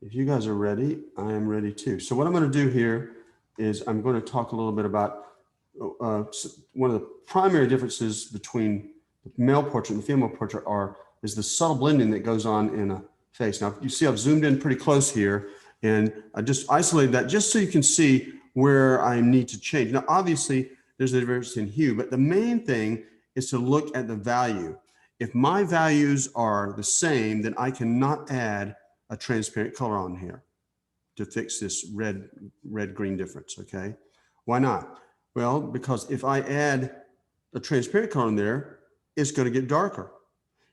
If you guys are ready, I am ready too. So what I'm going to do here is I'm going to talk a little bit about one of the primary differences between the male portrait and the female portrait is the subtle blending that goes on in a face. Now you see I've zoomed in pretty close here, and I just isolated that just so you can see where I need to change. Now obviously there's a difference in hue, but the main thing is to look at the value. If my values are the same, then I cannot add a transparent color on here to fix this red-green difference, okay? Why not? Well, because if I add a transparent color in there, it's gonna get darker.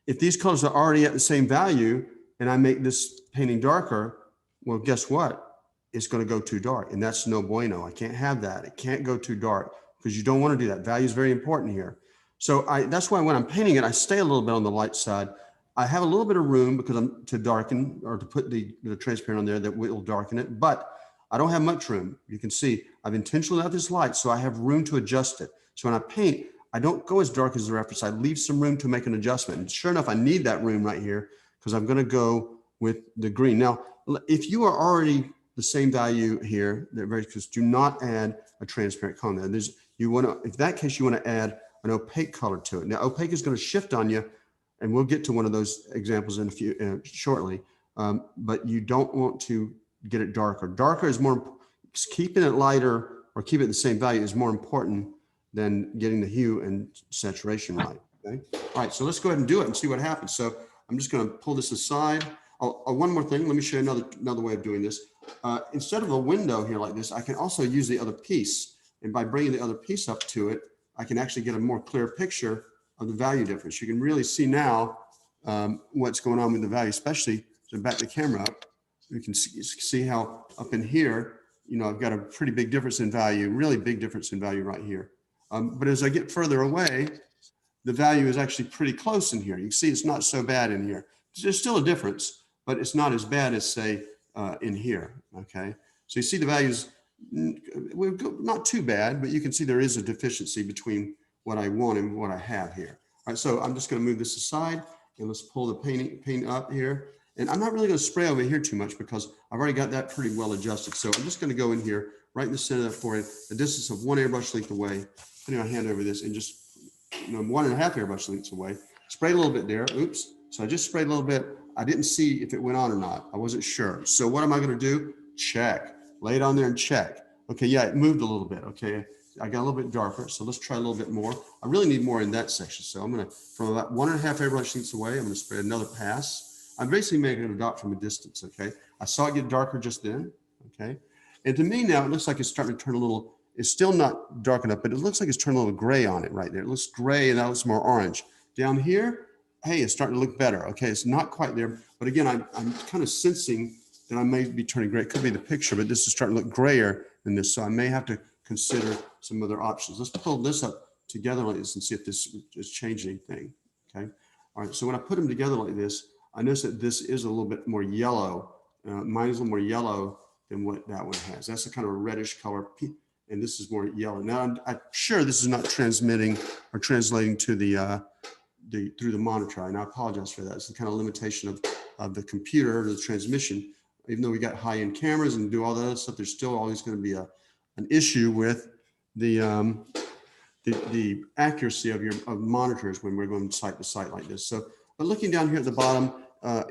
If these colors are already at the same value and I make this painting darker, well, guess what? It's gonna go too dark, and that's no bueno. I can't have that. It can't go too dark because you don't wanna do that. Value is very important here. So that's why when I'm painting it, I stay a little bit on the light side. I have a little bit of room because I'm to darken or to put the transparent on there that will darken it, but I don't have much room. You can see I've intentionally left this light so I have room to adjust it. So when I paint, I don't go as dark as the reference. I leave some room to make an adjustment. And sure enough, I need that room right here because I'm going to go with the green. Now, if you are already the same value here, just do not add a transparent color. In that case, you want to add an opaque color to it. Now, opaque is going to shift on you, and we'll get to one of those examples in a few shortly. But you don't want to get it darker. Darker is more, keeping it lighter or keep it the same value is more important than getting the hue and saturation right. Okay. All right, so let's go ahead and do it and see what happens. So I'm just going to pull this aside. One more thing. Let me show you another way of doing this. Instead of a window here like this, I can also use the other piece. And by bringing the other piece up to it, I can actually get a more clear picture of the value difference. You can really see now what's going on with the value, especially to back the camera up. You can see how up in here, I've got a pretty big difference in value, really big difference in value right here. But as I get further away, the value is actually pretty close in here. You can see it's not so bad in here. There's still a difference, but it's not as bad as say in here, okay? So you see the values, not too bad, but you can see there is a deficiency between what I want and what I have here. All right, so I'm just gonna move this aside and let's pull the paint up here. And I'm not really gonna spray over here too much because I've already got that pretty well adjusted. So I'm just gonna go in here, right in the center of that forehead, a distance of 1 airbrush length away, putting my hand over this and just 1.5 airbrush lengths away. Spray a little bit there, oops. So I just sprayed a little bit. I didn't see if it went on or not. I wasn't sure. So what am I gonna do? Check, lay it on there and check. Okay, yeah, it moved a little bit, okay. I got a little bit darker, so let's try a little bit more. I really need more in that section. So I'm gonna, from about 1.5 airbrush lengths away, I'm gonna spray another pass. I'm basically making a dot from a distance, okay? I saw it get darker just then, okay? And to me now, it looks like it's starting to turn a little, it's still not dark enough, but it looks like it's turned a little gray on it right there. It looks gray and now it's more orange. Down here, hey, it's starting to look better, okay? It's not quite there, but again, I'm kind of sensing that I may be turning gray. It could be the picture, but this is starting to look grayer than this, so I may have to consider some other options. Let's pull this up together like this and see if this is changing anything, okay? All right, so when I put them together like this, I notice that this is a little bit more yellow. Mine is a little more yellow than what that one has. That's a kind of a reddish color, and this is more yellow. Now, I'm sure this is not transmitting or translating to through the monitor, and I apologize for that. It's the kind of limitation of the computer or the transmission. Even though we got high-end cameras and do all that other stuff, there's still always going to be an issue with the accuracy of monitors when we're going site to site like this. So, but looking down here at the bottom,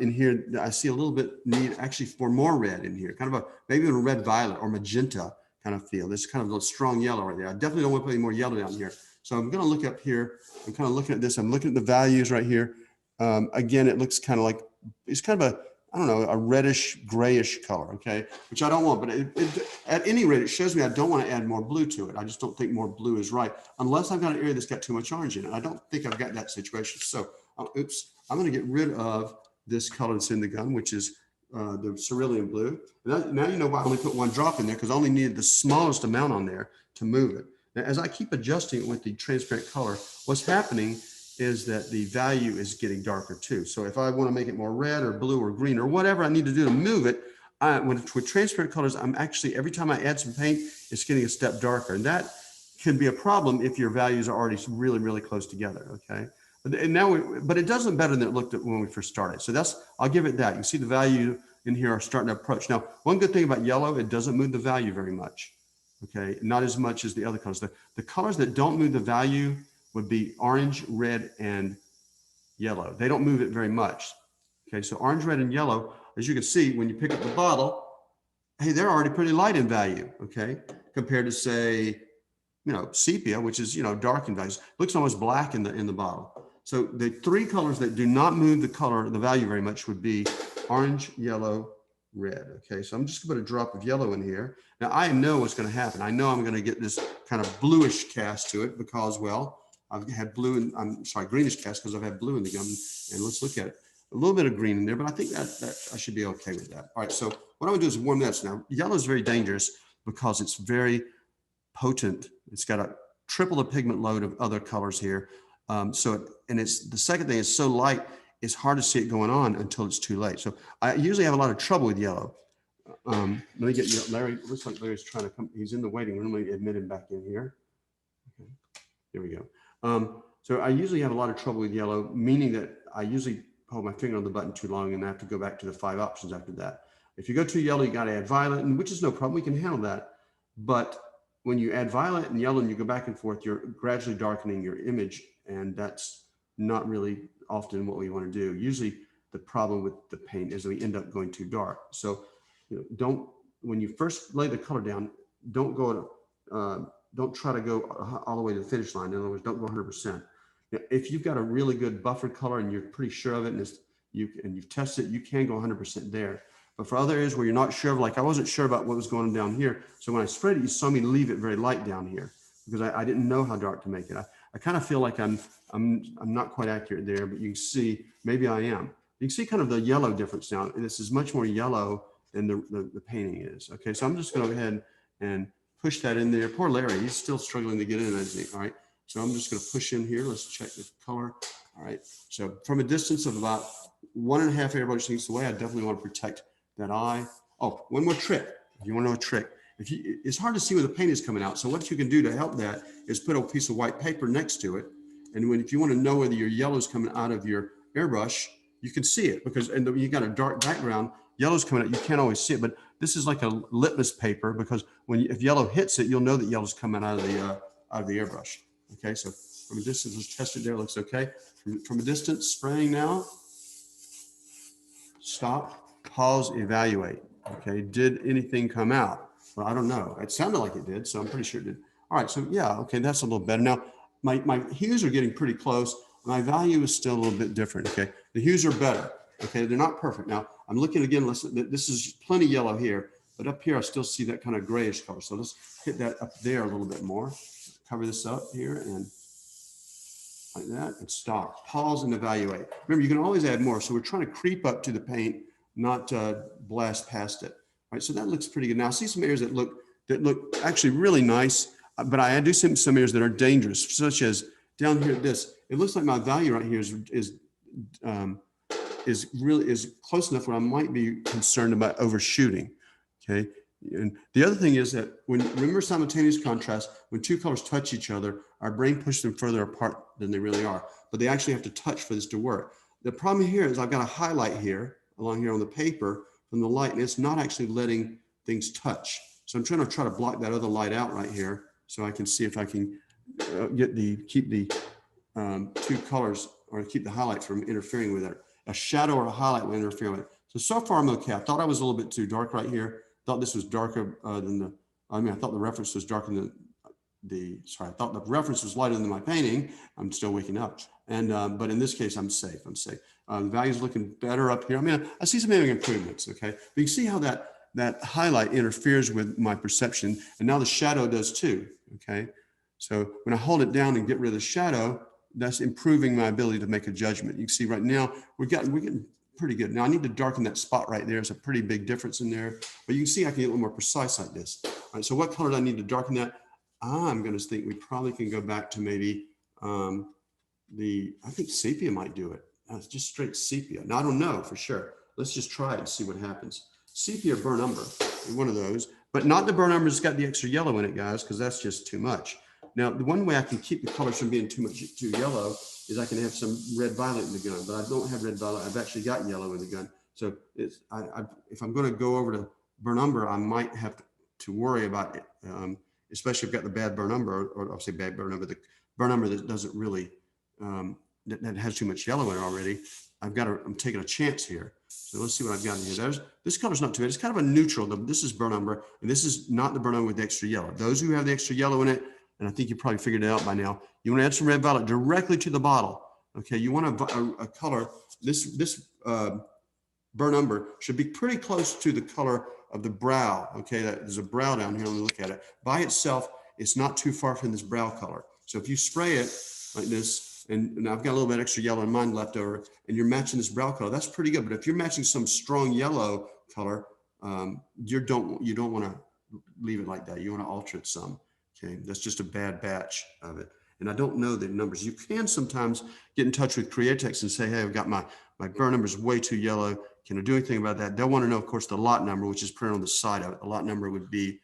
in here, I see a little bit need actually for more red in here, kind of maybe a red violet or magenta kind of feel. This is kind of a strong yellow right there. I definitely don't want to put any more yellow down here. So I'm going to look up here. I'm kind of looking at this. I'm looking at the values right here. Again, it looks kind of like, it's kind of I don't know, a reddish grayish color, okay, which I don't want, but at any rate, it shows me I don't want to add more blue to it. I just don't think more blue is right, unless I've got an area that's got too much orange in it. I don't think I've got that situation. So, oops, I'm going to get rid of this color that's in the gun, which is the cerulean blue. Now you know why I only put 1 drop in there, because I only needed the smallest amount on there to move it. Now, as I keep adjusting it with the transparent color, what's happening is that the value is getting darker too. So if I want to make it more red or blue or green or whatever I need to do to move it, with transparent colors, I'm actually, every time I add some paint, it's getting a step darker. And that can be a problem if your values are already really, really close together, okay? But it does look better than it looked at when we first started. So I'll give it that. You see the value in here are starting to approach. Now, one good thing about yellow, it doesn't move the value very much. Okay, not as much as the other colors. The colors that don't move the value would be orange, red, and yellow. They don't move it very much. Okay, so orange, red, and yellow, as you can see, when you pick up the bottle, hey, they're already pretty light in value, okay, compared to, say, sepia, which is, dark in value. Looks almost black in the bottle. So the three colors that do not move the value very much would be orange, yellow, red. Okay, so I'm just going to put a drop of yellow in here. Now I know what's going to happen. I know I'm going to get this kind of bluish cast to it because, well, I've had greenish cast because I've had blue in the gum. And let's look at it. A little bit of green in there, but I think that I should be okay with that. All right, so what I'm going to do is warm that. Now, yellow is very dangerous because it's very potent. It's got a triple the pigment load of other colors here. The second thing is so light, it's hard to see it going on until it's too late. So I usually have a lot of trouble with yellow. Let me get Larry. Looks like Larry's trying to come. He's in the waiting room. Let me admit him back in here. Okay, here we go. So I usually have a lot of trouble with yellow, meaning that I usually hold my finger on the button too long and I have to go back to the 5 options after that. If you go too yellow, you got to add violet, and which is no problem. We can handle that. But when you add violet and yellow and you go back and forth, you're gradually darkening your image, and that's not really often what we want to do. Usually the problem with the paint is that we end up going too dark. So when you first lay the color down, don't try to go all the way to the finish line. In other words, don't go 100%. If you've got a really good buffered color and you're pretty sure of it, and you've tested it, you can go 100% there. But for other areas where you're not sure of, like I wasn't sure about what was going on down here, so when I sprayed it, you saw me leave it very light down here because I didn't know how dark to make it. I kind of feel like I'm not quite accurate there, but you can see maybe I am. You can see kind of the yellow difference now. This is much more yellow than the painting is. Okay, so I'm just going to go ahead and push that in there. Poor Larry, he's still struggling to get in, I think. All right. So I'm just going to push in here. Let's check the color. All right. So from a distance of about 1.5 airbrush lengths away, I definitely want to protect that eye. Oh, one more trick. If you want to know a trick, it's hard to see where the paint is coming out. So what you can do to help that is put a piece of white paper next to it. And if you want to know whether your yellow is coming out of your airbrush, you can see it because you got a dark background, yellow's coming out. You can't always see it, but this is like a litmus paper because if yellow hits it, you'll know that yellow's coming out of the airbrush. Okay, so from a distance, let's test it there. Looks okay. From a distance, spraying now. Stop, pause, evaluate. Okay, did anything come out? Well, I don't know. It sounded like it did, so I'm pretty sure it did. All right, so yeah, okay, that's a little better. Now, my hues are getting pretty close. My value is still a little bit different, okay? The hues are better, okay? They're not perfect. Now, I'm looking again, this is plenty yellow here, but up here, I still see that kind of grayish color. So let's hit that up there a little bit more. Cover this up here and like that and stop, pause and evaluate. Remember, you can always add more. So we're trying to creep up to the paint, not blast past it. All right, so that looks pretty good. Now I see some areas that look actually really nice, but I do see some areas that are dangerous, such as down here, it looks like my value right here is close enough where I might be concerned about overshooting, okay? And the other thing is that remember simultaneous contrast, when two colors touch each other, our brain pushes them further apart than they really are, but they actually have to touch for this to work. The problem here is I've got a highlight here, along here on the paper from the light, and it's not actually letting things touch. So I'm trying to block that other light out right here so I can see if I can keep the two colors or keep the highlight from interfering with it. A shadow or a highlight will interfere with it. So far I'm okay. I thought I was a little bit too dark right here. Thought this was darker than I thought the reference was darker than I thought the reference was lighter than my painting. I'm still waking up. And, but in this case, I'm safe. The value's looking better up here. I see some improvements, okay? But you can see how that highlight interferes with my perception. And now the shadow does too, okay? So when I hold it down and get rid of the shadow, that's improving my ability to make a judgment. You can see right now, we're getting pretty good. Now I need to darken that spot right there. It's a pretty big difference in there, but you can see I can get a little more precise like this. All right, so what color do I need to darken that? I'm going to think we probably can go back to maybe I think sepia might do it. It's just straight sepia. Now I don't know for sure. Let's just try it and see what happens. Sepia or burnt umber, one of those, but not the burnt umber that's got the extra yellow in it, guys, because that's just too much. Now, the one way I can keep the colors from being too yellow is I can have some red violet in the gun, but I don't have red violet. I've actually got yellow in the gun. So it's, if I'm going to go over to burnt umber, I might have to worry about it, especially if I've got the bad burnt umber, or I'll say bad burnt umber, the burnt umber that doesn't really, that has too much yellow in it already. I'm taking a chance here. So let's see what I've got in here. This color's not too bad. It's kind of a neutral. This is burnt umber, and this is not the burnt umber with the extra yellow. Those who have the extra yellow in it, and I think you probably figured it out by now, you want to add some red violet directly to the bottle. Okay, you want a color, this burnt umber should be pretty close to the color of the brow. Okay, there's a brow down here. Let me look at it. By itself, it's not too far from this brow color. So if you spray it like this, and I've got a little bit extra yellow in mine left over, and you're matching this brow color, that's pretty good. But if you're matching some strong yellow color, you don't want to leave it like that. You want to alter it some. Okay, that's just a bad batch of it. And I don't know the numbers. You can sometimes get in touch with Createx and say, hey, I've got my burn number is way too yellow. Can I do anything about that? They'll want to know, of course, the lot number, which is printed on the side of it. The lot number would be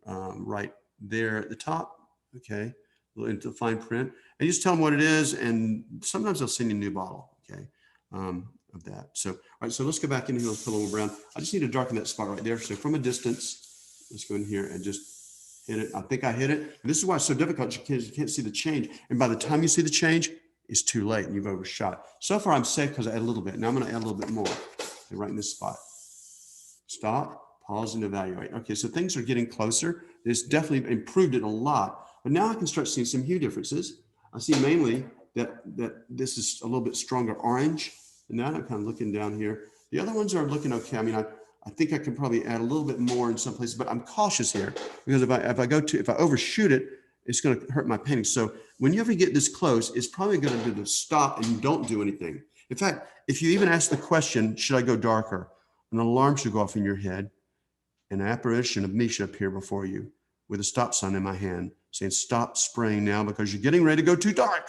right there at the top. Okay, into the fine print. And you just tell them what it is, and sometimes they'll send you a new bottle, okay, of that. So, all right, so let's go back in here. Let's put a little brown. I just need to darken that spot right there. So from a distance, let's go in here and just hit it. I think I hit it. And this is why it's so difficult. You can't see the change. And by the time you see the change, it's too late and you've overshot. So far, I'm safe because I add a little bit. Now I'm going to add a little bit more. Okay, right in this spot. Stop, pause, and evaluate. Okay, so things are getting closer. It's definitely improved it a lot. But now I can start seeing some hue differences. I see mainly that this is a little bit stronger orange. And now I'm kind of looking down here. The other ones are looking okay. I mean, I think I can probably add a little bit more in some places, but I'm cautious here because if I overshoot it, it's going to hurt my painting. So when you ever get this close, it's probably going to do the stop and you don't do anything. In fact, if you even ask the question, should I go darker? An alarm should go off in your head. An apparition of me should appear before you with a stop sign in my hand saying, stop spraying now because you're getting ready to go too dark.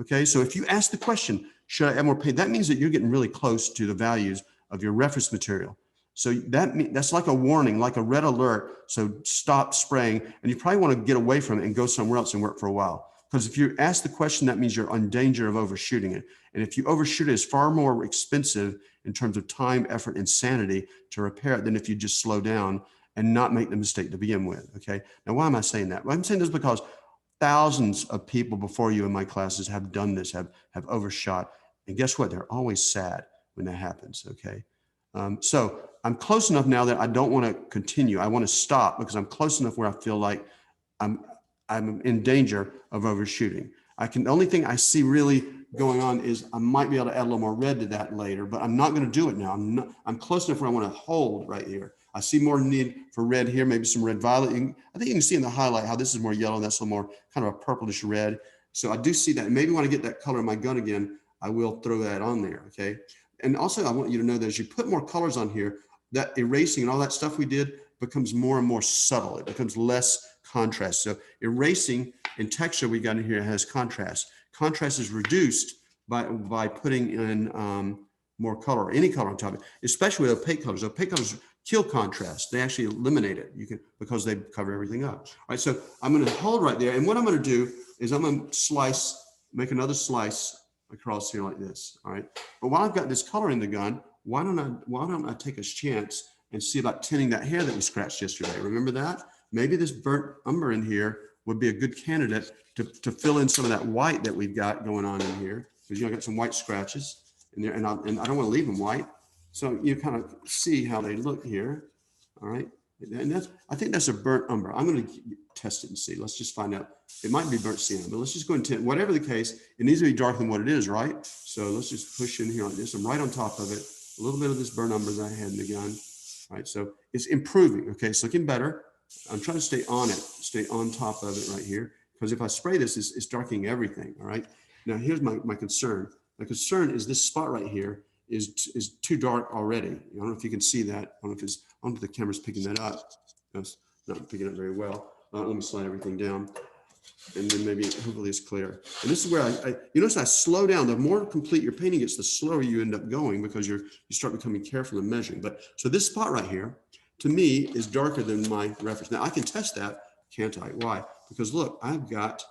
Okay, so if you ask the question, should I add more paint? That means that you're getting really close to the values of your reference material. So that's like a warning, like a red alert. So stop spraying, and you probably want to get away from it and go somewhere else and work for a while. Because if you ask the question, that means you're in danger of overshooting it. And if you overshoot it, it's far more expensive in terms of time, effort, and sanity to repair it than if you just slow down and not make the mistake to begin with. Okay. Now, why am I saying that? Well, I'm saying this because thousands of people before you in my classes have done this, have overshot. And guess what? They're always sad when that happens. Okay. So I'm close enough now that I don't want to continue. I want to stop because I'm close enough where I feel like I'm in danger of overshooting. The only thing I see really going on is I might be able to add a little more red to that later, but I'm not going to do it now. I'm close enough where I want to hold right here. I see more need for red here, maybe some red violet. I think you can see in the highlight how this is more yellow and that's a little more kind of a purplish red. So I do see that. Maybe when I get that color in my gun again, I will throw that on there, okay? And also I want you to know that as you put more colors on here, that erasing and all that stuff we did becomes more and more subtle. It becomes less contrast. So erasing and texture we got in here has contrast. Contrast is reduced by putting in more color, any color on top of it, especially with opaque colors. Opaque colors kill contrast. They actually eliminate it because they cover everything up. All right, so I'm going to hold right there. And what I'm going to do is I'm going to make another slice across here like this. All right. But while I've got this color in the gun, why don't I take a chance and see about tinting that hair that we scratched yesterday? Remember that? Maybe this burnt umber in here would be a good candidate to fill in some of that white that we've got going on in here. Because I got some white scratches in there, and I don't want to leave them white. So you kind of see how they look here. All right. And I think that's a burnt umber. I'm going to test it and see. Let's just find out. It might be burnt sienna, but let's just go and tint. Whatever the case, it needs to be darker than what it is, right? So let's just push in here like this. I'm right on top of it. A little bit of this burnt umber that I had in the gun. All right. So it's improving. Okay. It's looking better. I'm trying to stay on it, stay on top of it right here. Because if I spray this, it's darkening everything. All right. Now here's my concern. My concern is this spot right here is too dark already. I don't know if you can see that. I don't know if the camera's picking that up. That's not picking up very well. Let me slide everything down. And then maybe hopefully it's clear. And this is where you notice I slow down. The more complete your painting gets, the slower you end up going because you start becoming careful in measuring. But so this spot right here, to me, is darker than my reference. Now I can test that, can't I? Why? Because look, I've got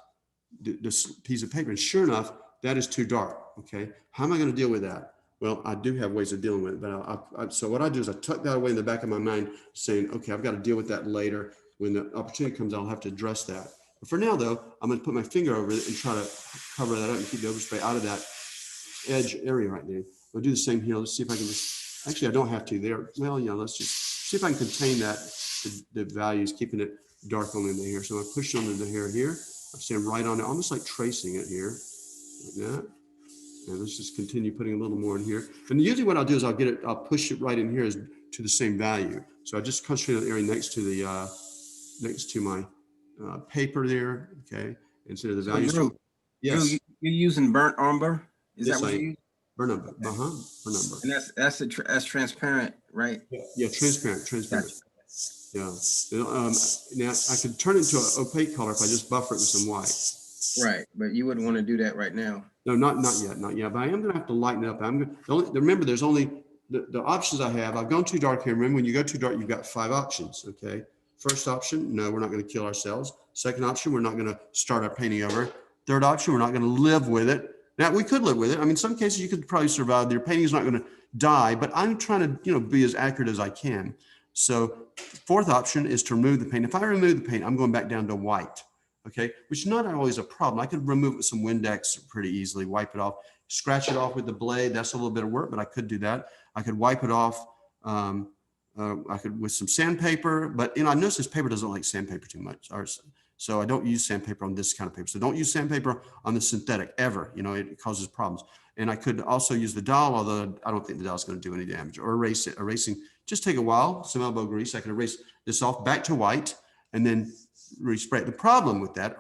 this piece of paper, and sure enough, that is too dark. Okay, how am I going to deal with that? Well, I do have ways of dealing with it, but so what I do is I tuck that away in the back of my mind, saying, okay, I've got to deal with that later. When the opportunity comes, I'll have to address that. But for now, though, I'm going to put my finger over it and try to cover that up and keep the overspray out of that edge area right there. I'll do the same here. Let's see if I can just, actually, I don't have to there. Well, yeah, let's just see if I can contain that, the values, keeping it dark only in the hair. So I push under the hair here. I stand right on it, almost like tracing it here, like that. And let's just continue putting a little more in here. And usually what I'll do is I'll push it right in here to the same value. So I just concentrate on the area next to my paper there, okay? Instead of the value. Drew, yes. Drew, you're using burnt umber? Is yes, that what you use? Burnt umber, burnt umber. And that's transparent, right? Yeah, transparent. Gotcha. Yeah. Now I could turn it into an opaque color if I just buffer it with some white. Right, but you wouldn't want to do that right now. No, not yet. But I am going to have to lighten it up. Remember, there's only the options I have. I've gone too dark here. Remember, when you go too dark, you've got 5 options. Okay. First option, no, we're not going to kill ourselves. Second option, we're not going to start our painting over. Third option, we're not going to live with it. Now we could live with it. I mean, in some cases you could probably survive. Your painting is not going to die, but I'm trying to, be as accurate as I can. So fourth option is to remove the paint. If I remove the paint, I'm going back down to white. Okay, which is not always a problem. I could remove it with some Windex pretty easily, wipe it off, scratch it off with the blade. That's a little bit of work, but I could do that. I could wipe it off. I could with some sandpaper, but I notice this paper doesn't like sandpaper too much. So I don't use sandpaper on this kind of paper. So don't use sandpaper on the synthetic ever. It causes problems. And I could also use the dowel, although I don't think the dowel is going to do any damage, or erase it. Erasing just take a while. Some elbow grease. I can erase this off back to white and then respray it. The problem with that,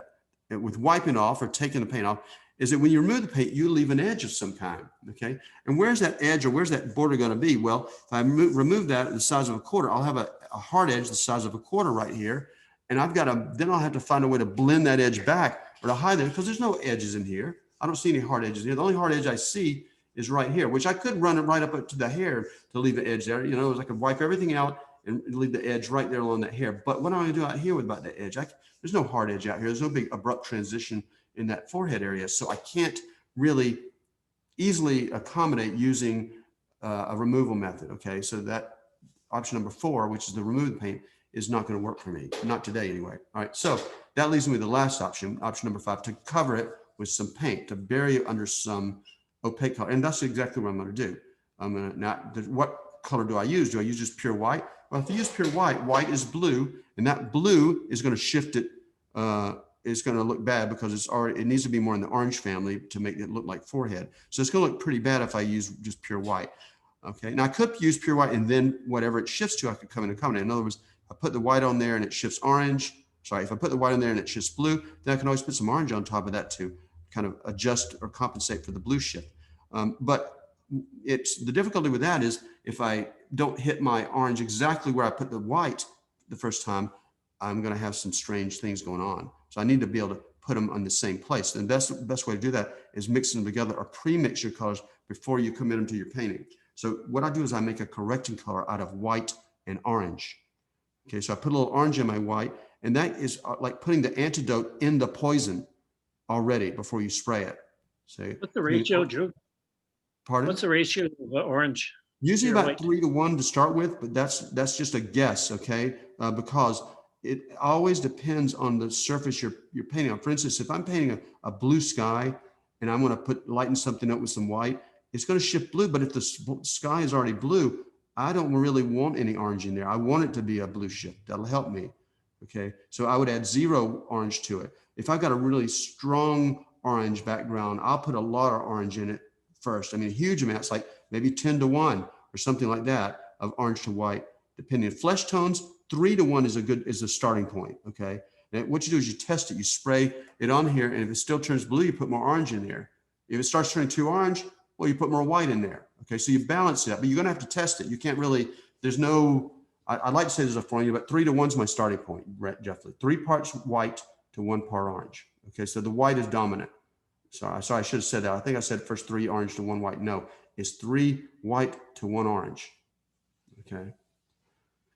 with wiping off or taking the paint off, is that when you remove the paint, you leave an edge of some kind, okay? And where's that edge or where's that border going to be? Well, if I remove that the size of a quarter, I'll have a hard edge the size of a quarter right here. And then I'll have to find a way to blend that edge back or to hide it because there's no edges in here. I don't see any hard edges here. The only hard edge I see is right here, which I could run it right up to the hair to leave the edge there. I could wipe everything out and leave the edge right there along that hair. But what am I going to do out here about the edge? There's no hard edge out here. There's no big abrupt transition in that forehead area. So I can't really easily accommodate using a removal method. Okay, so that option number 4, which is the remove the paint, is not going to work for me. Not today anyway. All right, so that leaves me with the last option number 5, to cover it with some paint, to bury it under some opaque color. And that's exactly what I'm going to do. What color do I use? Do I use just pure white? Well, if you use pure white, white is blue, and that blue is going to shift it. It's going to look bad because it needs to be more in the orange family to make it look like forehead. So it's going to look pretty bad if I use just pure white. Okay, now I could use pure white and then whatever it shifts to, I could come in and combine it. In other words, I put the white on there and it shifts orange. Sorry, if I put the white on there and it shifts blue, then I can always put some orange on top of that to kind of adjust or compensate for the blue shift. But the difficulty with that is if I don't hit my orange exactly where I put the white the first time, I'm going to have some strange things going on. So I need to be able to put them on the same place. And the best way to do that is mixing them together or pre-mix your colors before you commit them to your painting. So what I do is I make a correcting color out of white and orange. Okay, so I put a little orange in my white, and that is like putting the antidote in the poison already before you spray it. So what's the ratio, Drew? Pardon? What's the ratio of the orange? Usually about 3 to 1 to start with, but that's just a guess, okay? Because it always depends on the surface you're painting on. For instance, if I'm painting a blue sky and I'm going to lighten something up with some white, it's going to shift blue. But if the sky is already blue, I don't really want any orange in there. I want it to be a blue shift. That'll help me. Okay, so I would add 0 orange to it. If I've got a really strong orange background, I'll put a lot of orange in it first. I mean, huge amounts, like maybe 10 to 1 or something like that of orange to white, depending on flesh tones. 3 to 1 is a starting point. Okay, and what you do is you test it. You spray it on here, and if it still turns blue, you put more orange in there. If it starts turning too orange, well, you put more white in there. Okay, so you balance it, but you're gonna have to test it. You can't really. There's no. I'd like to say there's a formula, but 3 to 1 is my starting point, Jeffrey. 3 parts white to 1 part orange. Okay, so the white is dominant. Sorry, I should have said that. I think I said first 3 orange to 1 white. No, it's 3 white to 1 orange. Okay,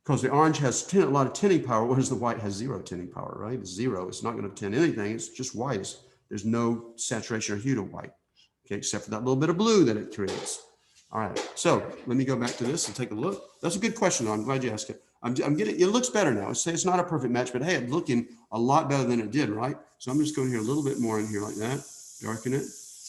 because the orange has a lot of tinting power, whereas the white has 0 tinting power, right? It's 0. It's not going to tint anything. It's just white. There's no saturation or hue to white, okay, except for that little bit of blue that it creates. All right, so let me go back to this and take a look. That's a good question, though. I'm glad you asked it. I'm getting, it looks better now. It's not a perfect match, but hey, it's looking a lot better than it did, right? So I'm just going here a little bit more in here like that, darken it.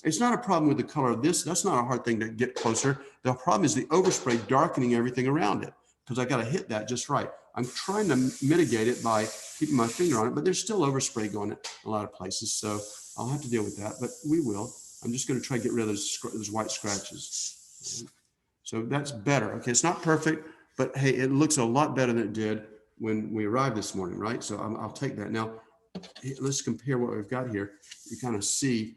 It's not a problem with the color of this. That's not a hard thing to get closer. The problem is the overspray darkening everything around it because I got to hit that just right. I'm trying to mitigate it by keeping my finger on it, but there's still overspray going in a lot of places. So I'll have to deal with that, but we will. I'm just going to try to get rid of those white scratches. So that's better. Okay, it's not perfect, but hey, it looks a lot better than it did when we arrived this morning, right? So I'll take that. Now, let's compare what we've got here. You kind of see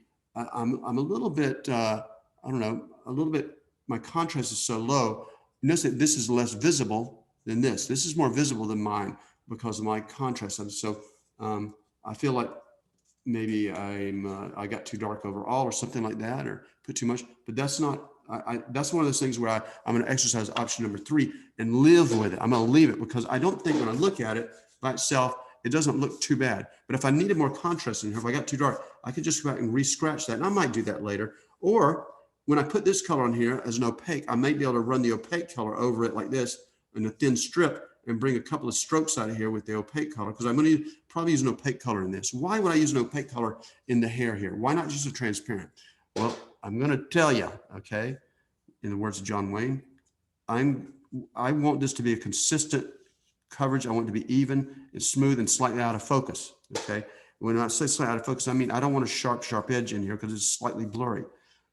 I'm a little bit, I don't know, a little bit, my contrast is so low. Notice that this is less visible than this. This is more visible than mine because of my contrast. And so I feel like maybe I got too dark overall or something like that, or put too much, but that's not, that's one of those things where I'm going to exercise option number 3 and live with it. I'm going to leave it because I don't think when I look at it by itself, it doesn't look too bad. But if I needed more contrast in here, if I got too dark, I could just go back and re-scratch that. And I might do that later. Or when I put this color on here as an opaque, I might be able to run the opaque color over it like this in a thin strip and bring a couple of strokes out of here with the opaque color, because I'm going to probably use an opaque color in this. Why would I use an opaque color in the hair here? Why not just a transparent? Well, I'm going to tell you, okay, in the words of John Wayne, I want this to be a consistent coverage. I want it to be even and smooth and slightly out of focus. Okay. When I say slightly out of focus, I mean, I don't want a sharp edge in here because it's slightly blurry.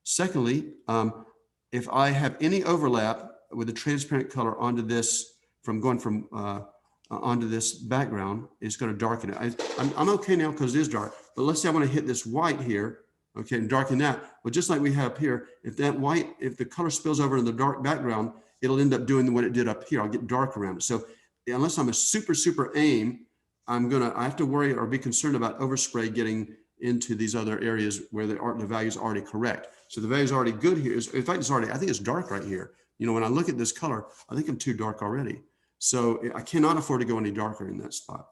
Secondly, if I have any overlap with the transparent color onto this, from going from onto this background, it's going to darken it. I'm okay now because it is dark, but let's say I want to hit this white here, okay, and darken that. But just like we have here, if that white, if the color spills over in the dark background, it'll end up doing what it did up here. I'll get dark around it. So unless I'm a super aim, I have to worry or be concerned about overspray getting into these other areas where the value is already correct. So the value is already good here. In fact, it's already, I think it's dark right here. You know, when I look at this color, I think I'm too dark already. So I cannot afford to go any darker in that spot.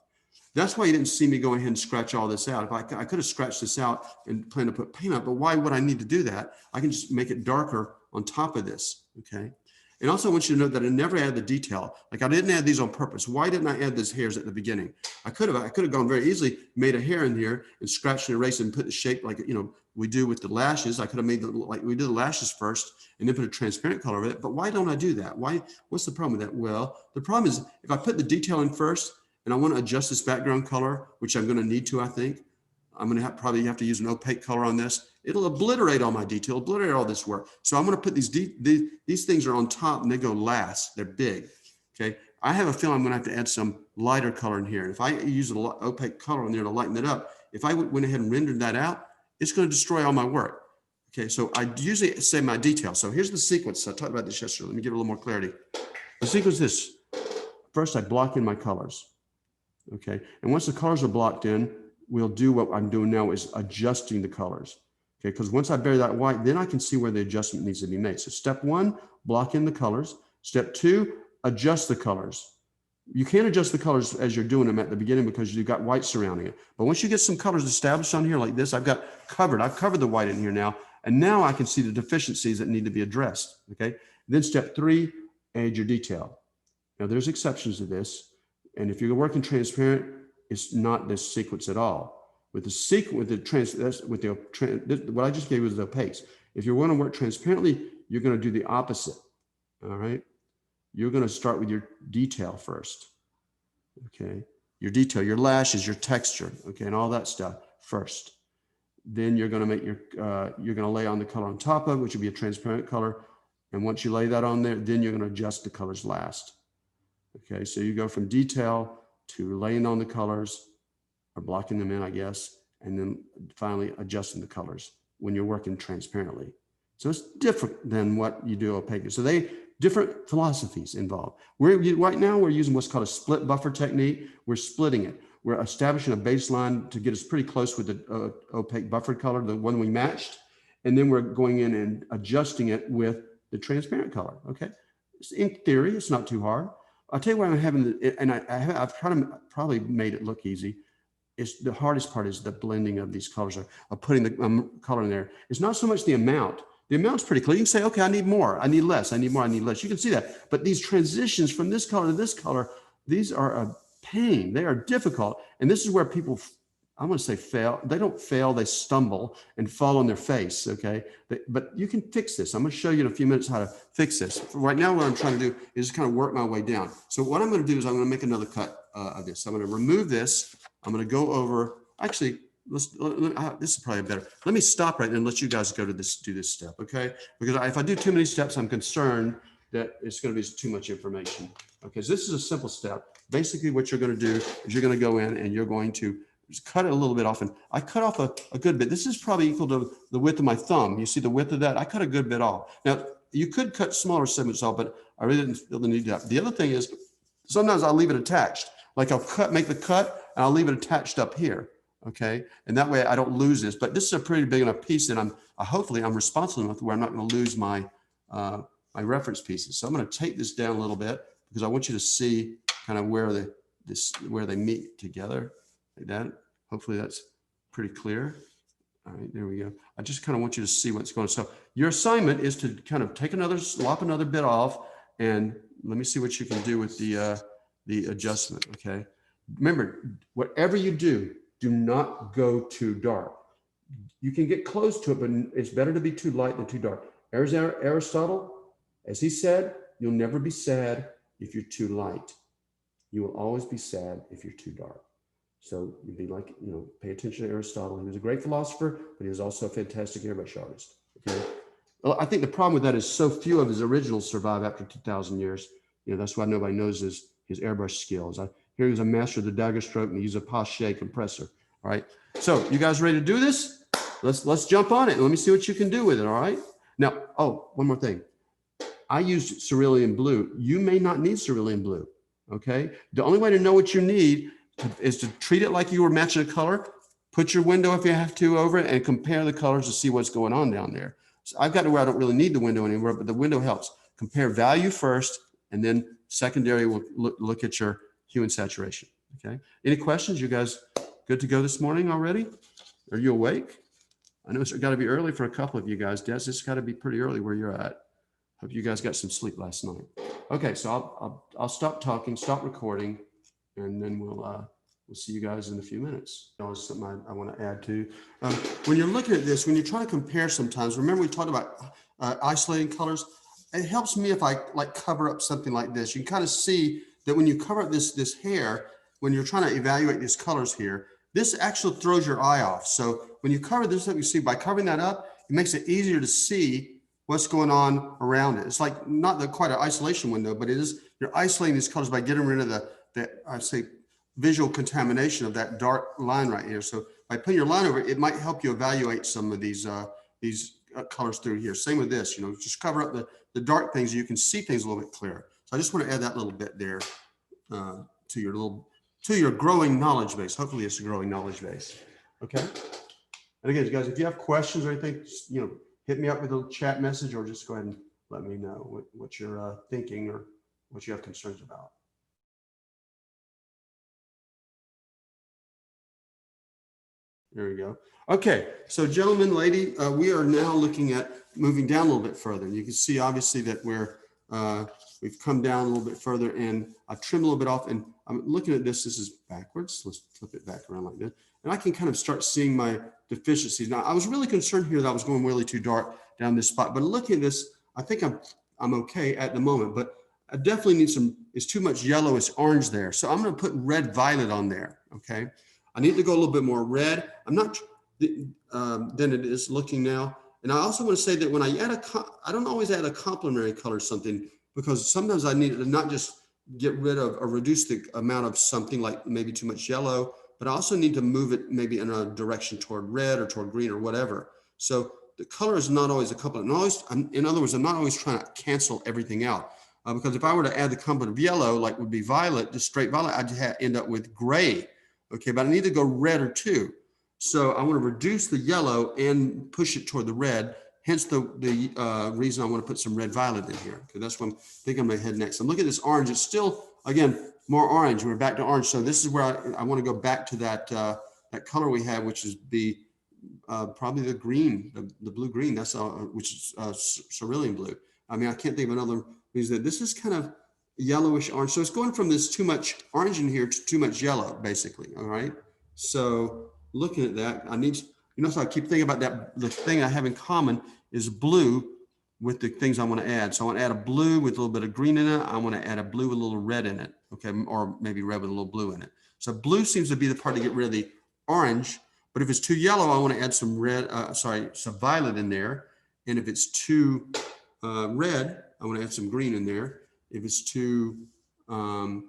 That's why you didn't see me go ahead and scratch all this out. If I could have scratched this out and plan to put paint up, but why would I need to do that? I can just make it darker on top of this, okay? And also I want you to note that I never add the detail. Like I didn't add these on purpose. Why didn't I add these hairs at the beginning? I could have gone very easily, made a hair in here and scratched and erased and put the shape like, you know, we do with the lashes. I could have made like we did the lashes first and then put a transparent color over it. But why don't I do that? What's the problem with that? Well, the problem is if I put the detail in first and I want to adjust this background color, which I'm going to need to, I think, I'm going to probably have to use an opaque color on this. It'll obliterate all my detail, obliterate all this work. So I'm going to put these things are on top and they go last. They're big. Okay. I have a feeling I'm going to have to add some lighter color in here. If I use an opaque color in there to lighten it up, if I went ahead and rendered that out, it's going to destroy all my work. Okay. So I usually say my detail. So here's the sequence. I talked about this yesterday. Let me give it a little more clarity. The sequence is this. First, I block in my colors. Okay. And once the colors are blocked in, we'll do what I'm doing now is adjusting the colors. Okay, because once I bury that white, then I can see where the adjustment needs to be made. So step 1, block in the colors. Step 2, adjust the colors. You can't adjust the colors as you're doing them at the beginning because you've got white surrounding it. But once you get some colors established on here like this, I've covered the white in here now. And now I can see the deficiencies that need to be addressed. Okay. Then step 3, add your detail. Now there's exceptions to this. And if you're working transparent, it's not this sequence at all. With the sequence, what I just gave you was the opaques. If you want to work transparently, you're going to do the opposite. All right. You're going to start with your detail first. Okay. Your detail, your lashes, your texture. Okay. And all that stuff first. Then you're going to make you're going to lay on the color on top of it, which will be a transparent color. And once you lay that on there, then you're going to adjust the colors last. Okay. So you go from detail to laying on the colors, or blocking them in, I guess, and then finally adjusting the colors when you're working transparently. So it's different than what you do opaque. So different philosophies involved. Right now we're using what's called a split buffer technique. We're splitting it. We're establishing a baseline to get us pretty close with the opaque buffered color, the one we matched, and then we're going in and adjusting it with the transparent color. Okay, in theory, it's not too hard. I'll tell you why I'm having, I've probably made it look easy. It's the hardest part is the blending of these colors, of putting the color in there. It's not so much the amount, The amount's pretty clear. You can say, okay, I need more, I need less, I need more, I need less. You can see that. But these transitions from this color to this color, these are a pain. They are difficult. And this is where people, I want to say fail. They don't fail, they stumble and fall on their face, okay? But you can fix this. I'm going to show you in a few minutes how to fix this. Right now, what I'm trying to do is just kind of work my way down. So what I'm going to do is I'm going to make another cut of this. I'm going to remove this. I'm going to go over, actually, this is probably better. Let me stop right now and let you guys go to this, do this step, okay? Because if I do too many steps, I'm concerned that it's going to be too much information. Okay, so this is a simple step. Basically, what you're going to do is you're going to go in and you're going to just cut it a little bit off. And I cut off a good bit. This is probably equal to the width of my thumb. You see the width of that? I cut a good bit off. Now, you could cut smaller segments off, but I really didn't feel the need to that. The other thing is sometimes I'll leave it attached. Like I'll make the cut and I'll leave it attached up here. Okay, and that way I don't lose this. But this is a pretty big enough piece that hopefully I'm responsible enough where I'm not going to lose my my reference pieces. So I'm going to take this down a little bit because I want you to see kind of where they meet together like that. Hopefully that's pretty clear. All right, there we go. I just kind of want you to see what's going on. So your assignment is to kind of lop another bit off, and let me see what you can do with the adjustment. Okay, remember, whatever you do not go too dark. You can get close to it, but it's better to be too light than too dark. Aristotle, as he said, you'll never be sad if you're too light. You will always be sad if you're too dark. So you'd be like, pay attention to Aristotle. He was a great philosopher, but he was also a fantastic airbrush artist. Okay. Well, I think the problem with that is so few of his originals survive after 2,000 years. That's why nobody knows his airbrush skills. Here he was a master of the dagger stroke, and he used a Pache compressor. All right. So you guys ready to do this? Let's jump on it. Let me see what you can do with it. All right. Now, one more thing. I used cerulean blue. You may not need cerulean blue. Okay. The only way to know what you need is to treat it like you were matching a color. Put your window, if you have to, over it and compare the colors to see what's going on down there. So I've got to where I don't really need the window anymore, but the window helps. Compare value first, and then secondary will look at your hue and saturation. Okay. Any questions? You guys good to go this morning already? Are you awake? I know it's got to be early for a couple of you guys. Des, it's got to be pretty early where you're at. Hope you guys got some sleep last night. Okay, so I'll stop talking, stop recording, and then we'll see you guys in a few minutes. There's something I want to add to. When you're looking at this, when you're trying to compare sometimes, remember we talked about isolating colors. It helps me if I cover up something like this. You can kind of see that when you cover up this hair, when you're trying to evaluate these colors here, this actually throws your eye off. So when you cover this up, you see by covering that up, it makes it easier to see what's going on around it. It's like not quite an isolation window, but you're isolating these colors by getting rid of the I say visual contamination of that dark line right here. So by putting your line over it, it might help you evaluate some of these colors through here. Same with this, just cover up the dark things. You can see things a little bit clearer. So I just want to add that little bit there to your growing knowledge base. Hopefully it's a growing knowledge base. Okay. And again, guys, if you have questions or anything, hit me up with a chat message or just go ahead and let me know what you're thinking or what you have concerns about. There we go. Okay, so gentlemen, lady, we are now looking at moving down a little bit further. You can see obviously that we've come down a little bit further, and I've trimmed a little bit off, and I'm looking at this. This is backwards. Let's flip it back around like this. And I can kind of start seeing my deficiencies. Now, I was really concerned here that I was going really too dark down this spot, but looking at this, I think I'm okay at the moment, but I definitely need it's too much yellow, it's orange there. So I'm gonna put red violet on there, okay? I need to go a little bit more red. I'm not, than it is looking now. And I also want to say that when I add I don't always add a complementary color to something, because sometimes I need to not just get rid of or reduce the amount of something like maybe too much yellow, but I also need to move it maybe in a direction toward red or toward green or whatever. So the color is not always a complement. In other words, I'm not always trying to cancel everything out. Because if I were to add the complement of yellow, like would be violet, just straight violet, I'd end up with gray. Okay, but I need to go red or two. So I want to reduce the yellow and push it toward the red. Hence the reason I want to put some red violet in here. Okay, that's what I'm thinking I'm going to head next. I'm looking at this orange. It's still, again, more orange. We're back to orange. So this is where I want to go back to that color we had, which is probably the green, the blue green. That's which is cerulean blue. I mean, I can't think of another reason. This is kind of yellowish orange. So it's going from this too much orange in here to too much yellow, basically. All right. So looking at that, I need, so I keep thinking about that. The thing I have in common is blue with the things I want to add. So I want to add a blue with a little bit of green in it. I want to add a blue with a little red in it. Okay. Or maybe red with a little blue in it. So blue seems to be the part to get rid of the orange. But if it's too yellow, I want to add some red, some violet in there. And if it's too red, I want to add some green in there. If it's too, I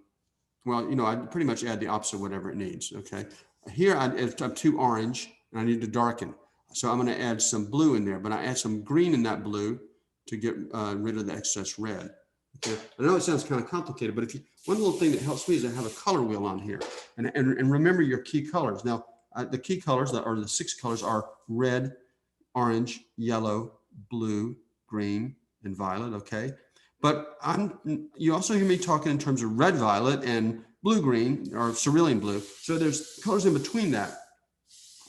pretty much add the opposite of whatever it needs. Okay. Here, if I'm too orange and I need to darken. So I'm going to add some blue in there, but I add some green in that blue to get rid of the excess red. Okay. I know it sounds kind of complicated, but one little thing that helps me is I have a color wheel on here. And remember your key colors. Now, the key colors or the 6 colors are red, orange, yellow, blue, green, and violet. Okay. But you also hear me talking in terms of red, violet, and blue, green, or cerulean blue. So there's colors in between that.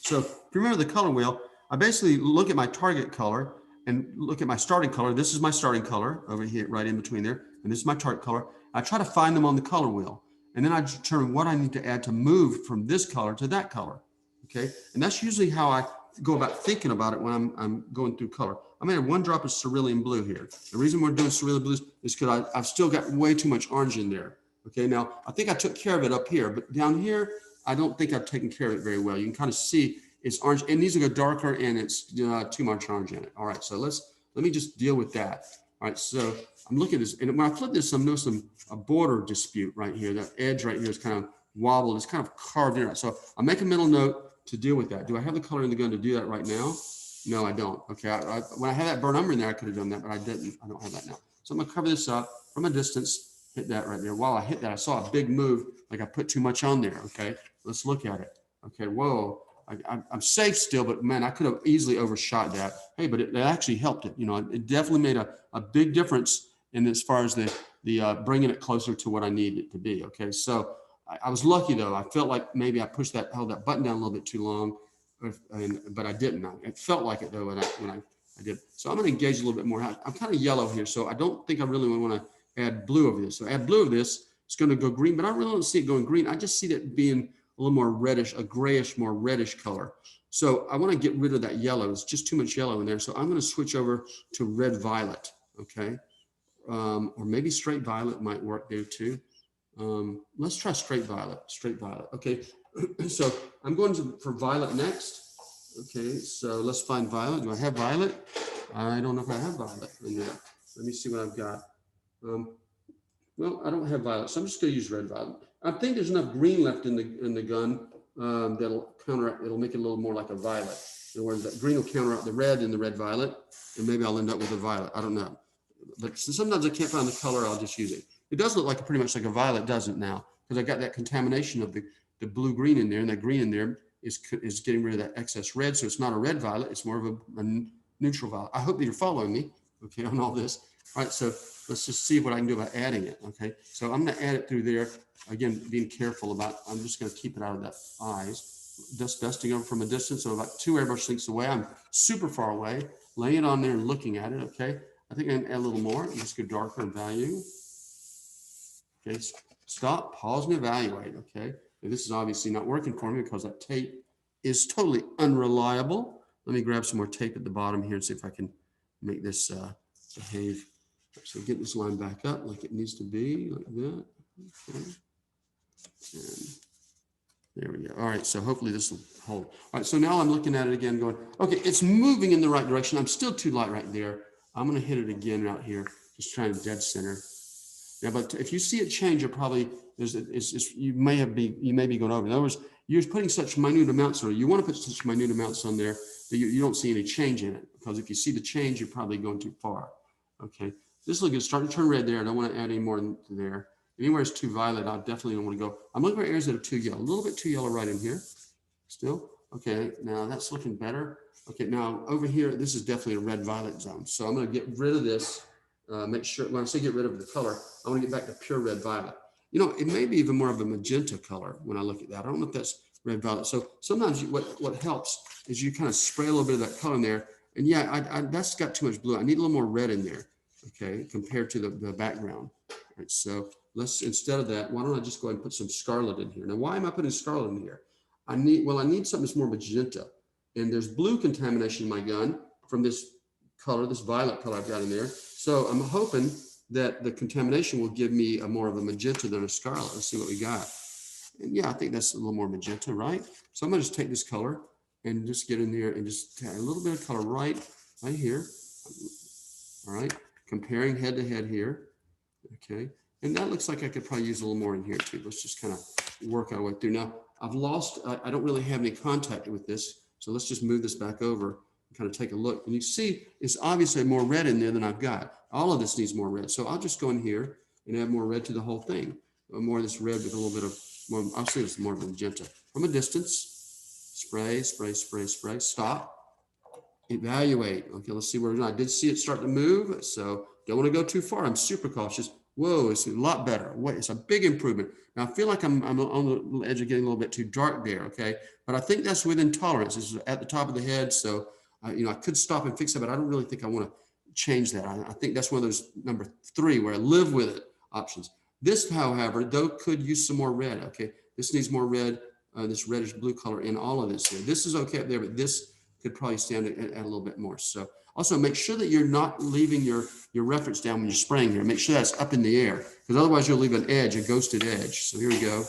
So if you remember the color wheel, I basically look at my target color and look at my starting color. This is my starting color over here, right in between there. And this is my target color. I try to find them on the color wheel. And then I determine what I need to add to move from this color to that color. Okay. And that's usually how I go about thinking about it when I'm going through color. I'm going to add 1 drop of cerulean blue here. The reason we're doing cerulean blue is because I've still got way too much orange in there. Okay. Now I think I took care of it up here, but down here, I don't think I've taken care of it very well. You can kind of see it's orange. It needs to go darker and it's too much orange in it. All right. So let me just deal with that. All right. So I'm looking at this, and when I flip this, I'm noticing a border dispute right here. That edge right here is kind of wobbled. It's kind of carved in. So I make a mental note to deal with that. Do I have the color in the gun to do that right now? No, I don't. Okay. When I had that burnt umber in there, I could have done that, but I didn't. I don't have that now. So I'm going to cover this up from a distance. Hit that right there. While I hit that, I saw a big move, like I put too much on there. Okay, let's look at it. Okay, whoa, I'm safe still, but man, I could have easily overshot that. Hey, but it actually helped it. It definitely made a big difference in as far as the bringing it closer to what I need it to be. Okay, so I was lucky though. I felt like maybe I held that button down a little bit too long, but I didn't. It felt like it though when I did. So I'm going to engage a little bit more. I'm kind of yellow here, so I don't think I really want to add blue over this. So add blue over this, it's going to go green, but I really don't see it going green. I just see that being a little more reddish, a grayish, more reddish color. So I want to get rid of that yellow. It's just too much yellow in there. So I'm going to switch over to red violet. Okay. Or maybe straight violet might work there too. Let's try straight violet. Okay. So I'm going for violet next. Okay. So let's find violet. Do I have violet? I don't know if I have violet in there. Let me see what I've got. Well, I don't have violet, so I'm just going to use red violet. I think there's enough green left in the gun that'll counteract. It'll make it a little more like a violet. In other words, that green will counter out the red in the red violet, and maybe I'll end up with a violet. I don't know. But sometimes I can't find the color. I'll just use it. It does look like pretty much like a violet, doesn't it now? Because I got that contamination of the blue green in there, and that green in there is getting rid of that excess red. So it's not a red violet. It's more of a neutral violet. I hope that you're following me, okay, on all this. All right, so let's just see what I can do about adding it, okay? So I'm going to add it through there. Again, being careful about, I'm just going to keep it out of that eyes. Just dusting over from a distance, so about 2 airbrush lengths away. I'm super far away, laying it on there and looking at it, okay? I think I can add a little more. Let's go darker in value. Okay, stop, pause, and evaluate, okay? And this is obviously not working for me because that tape is totally unreliable. Let me grab some more tape at the bottom here and see if I can make this behave. So get this line back up like it needs to be, like that. Okay. And there we go. All right, so hopefully this will hold. All right, so now I'm looking at it again going, okay, it's moving in the right direction. I'm still too light right there. I'm going to hit it again out here, just trying to dead center. Yeah, but if you see it change, it probably you may be going over. In other words, you're putting such minute amounts on it. You want to put such minute amounts on there that you don't see any change in it, because if you see the change, you're probably going too far. Okay, this looks good. Starting to turn red there. I don't want to add any more to there. Anywhere it's too violet, I definitely don't want to go. I'm looking for areas that are too yellow. A little bit too yellow right in here. Still. Okay, now that's looking better. Okay, now over here, this is definitely a red-violet zone. So I'm going to get rid of this. Make sure, when I say get rid of the color, I want to get back to pure red-violet. It may be even more of a magenta color when I look at that. I don't know if that's red, violet. So sometimes what helps is you kind of spray a little bit of that color in there. And yeah, that's got too much blue. I need a little more red in there, okay, compared to the background. All right, so let's, instead of that, why don't I just go ahead and put some scarlet in here? Now, why am I putting scarlet in here? I need something that's more magenta. And there's blue contamination in my gun from this color, this violet color I've got in there. So I'm hoping that the contamination will give me a more of a magenta than a scarlet. Let's see what we got. And yeah, I think that's a little more magenta, right? So I'm gonna just take this color and just get in there and just add a little bit of color right here. All right, comparing head to head here. Okay, and that looks like I could probably use a little more in here too. Let's just kind of work our way through. Now, I've lost, I don't really have any contact with this. So let's just move this back over and kind of take a look. And you see, it's obviously more red in there than I've got. All of this needs more red. So I'll just go in here and add more red to the whole thing. More of this red with a little bit of, more, I'll say it's more of a magenta. From a distance, spray, spray, spray, spray, stop, evaluate. Okay, let's see where I did see it start to move. So don't want to go too far. I'm super cautious. Whoa, it's a lot better. Wait, it's a big improvement. Now I feel like I'm on the edge of getting a little bit too dark there, okay? But I think that's within tolerance. This is at the top of the head, so I could stop and fix it, but I don't really think I want to change that. I think that's one of those number 3 where I live with it options. This, however, though, could use some more red. Okay, this needs more red. This reddish blue color in all of this here. This is okay up there, but this could probably stand at a little bit more. So also make sure that you're not leaving your reference down when you're spraying here. Make sure that's up in the air, because otherwise you'll leave an edge, a ghosted edge. So here we go.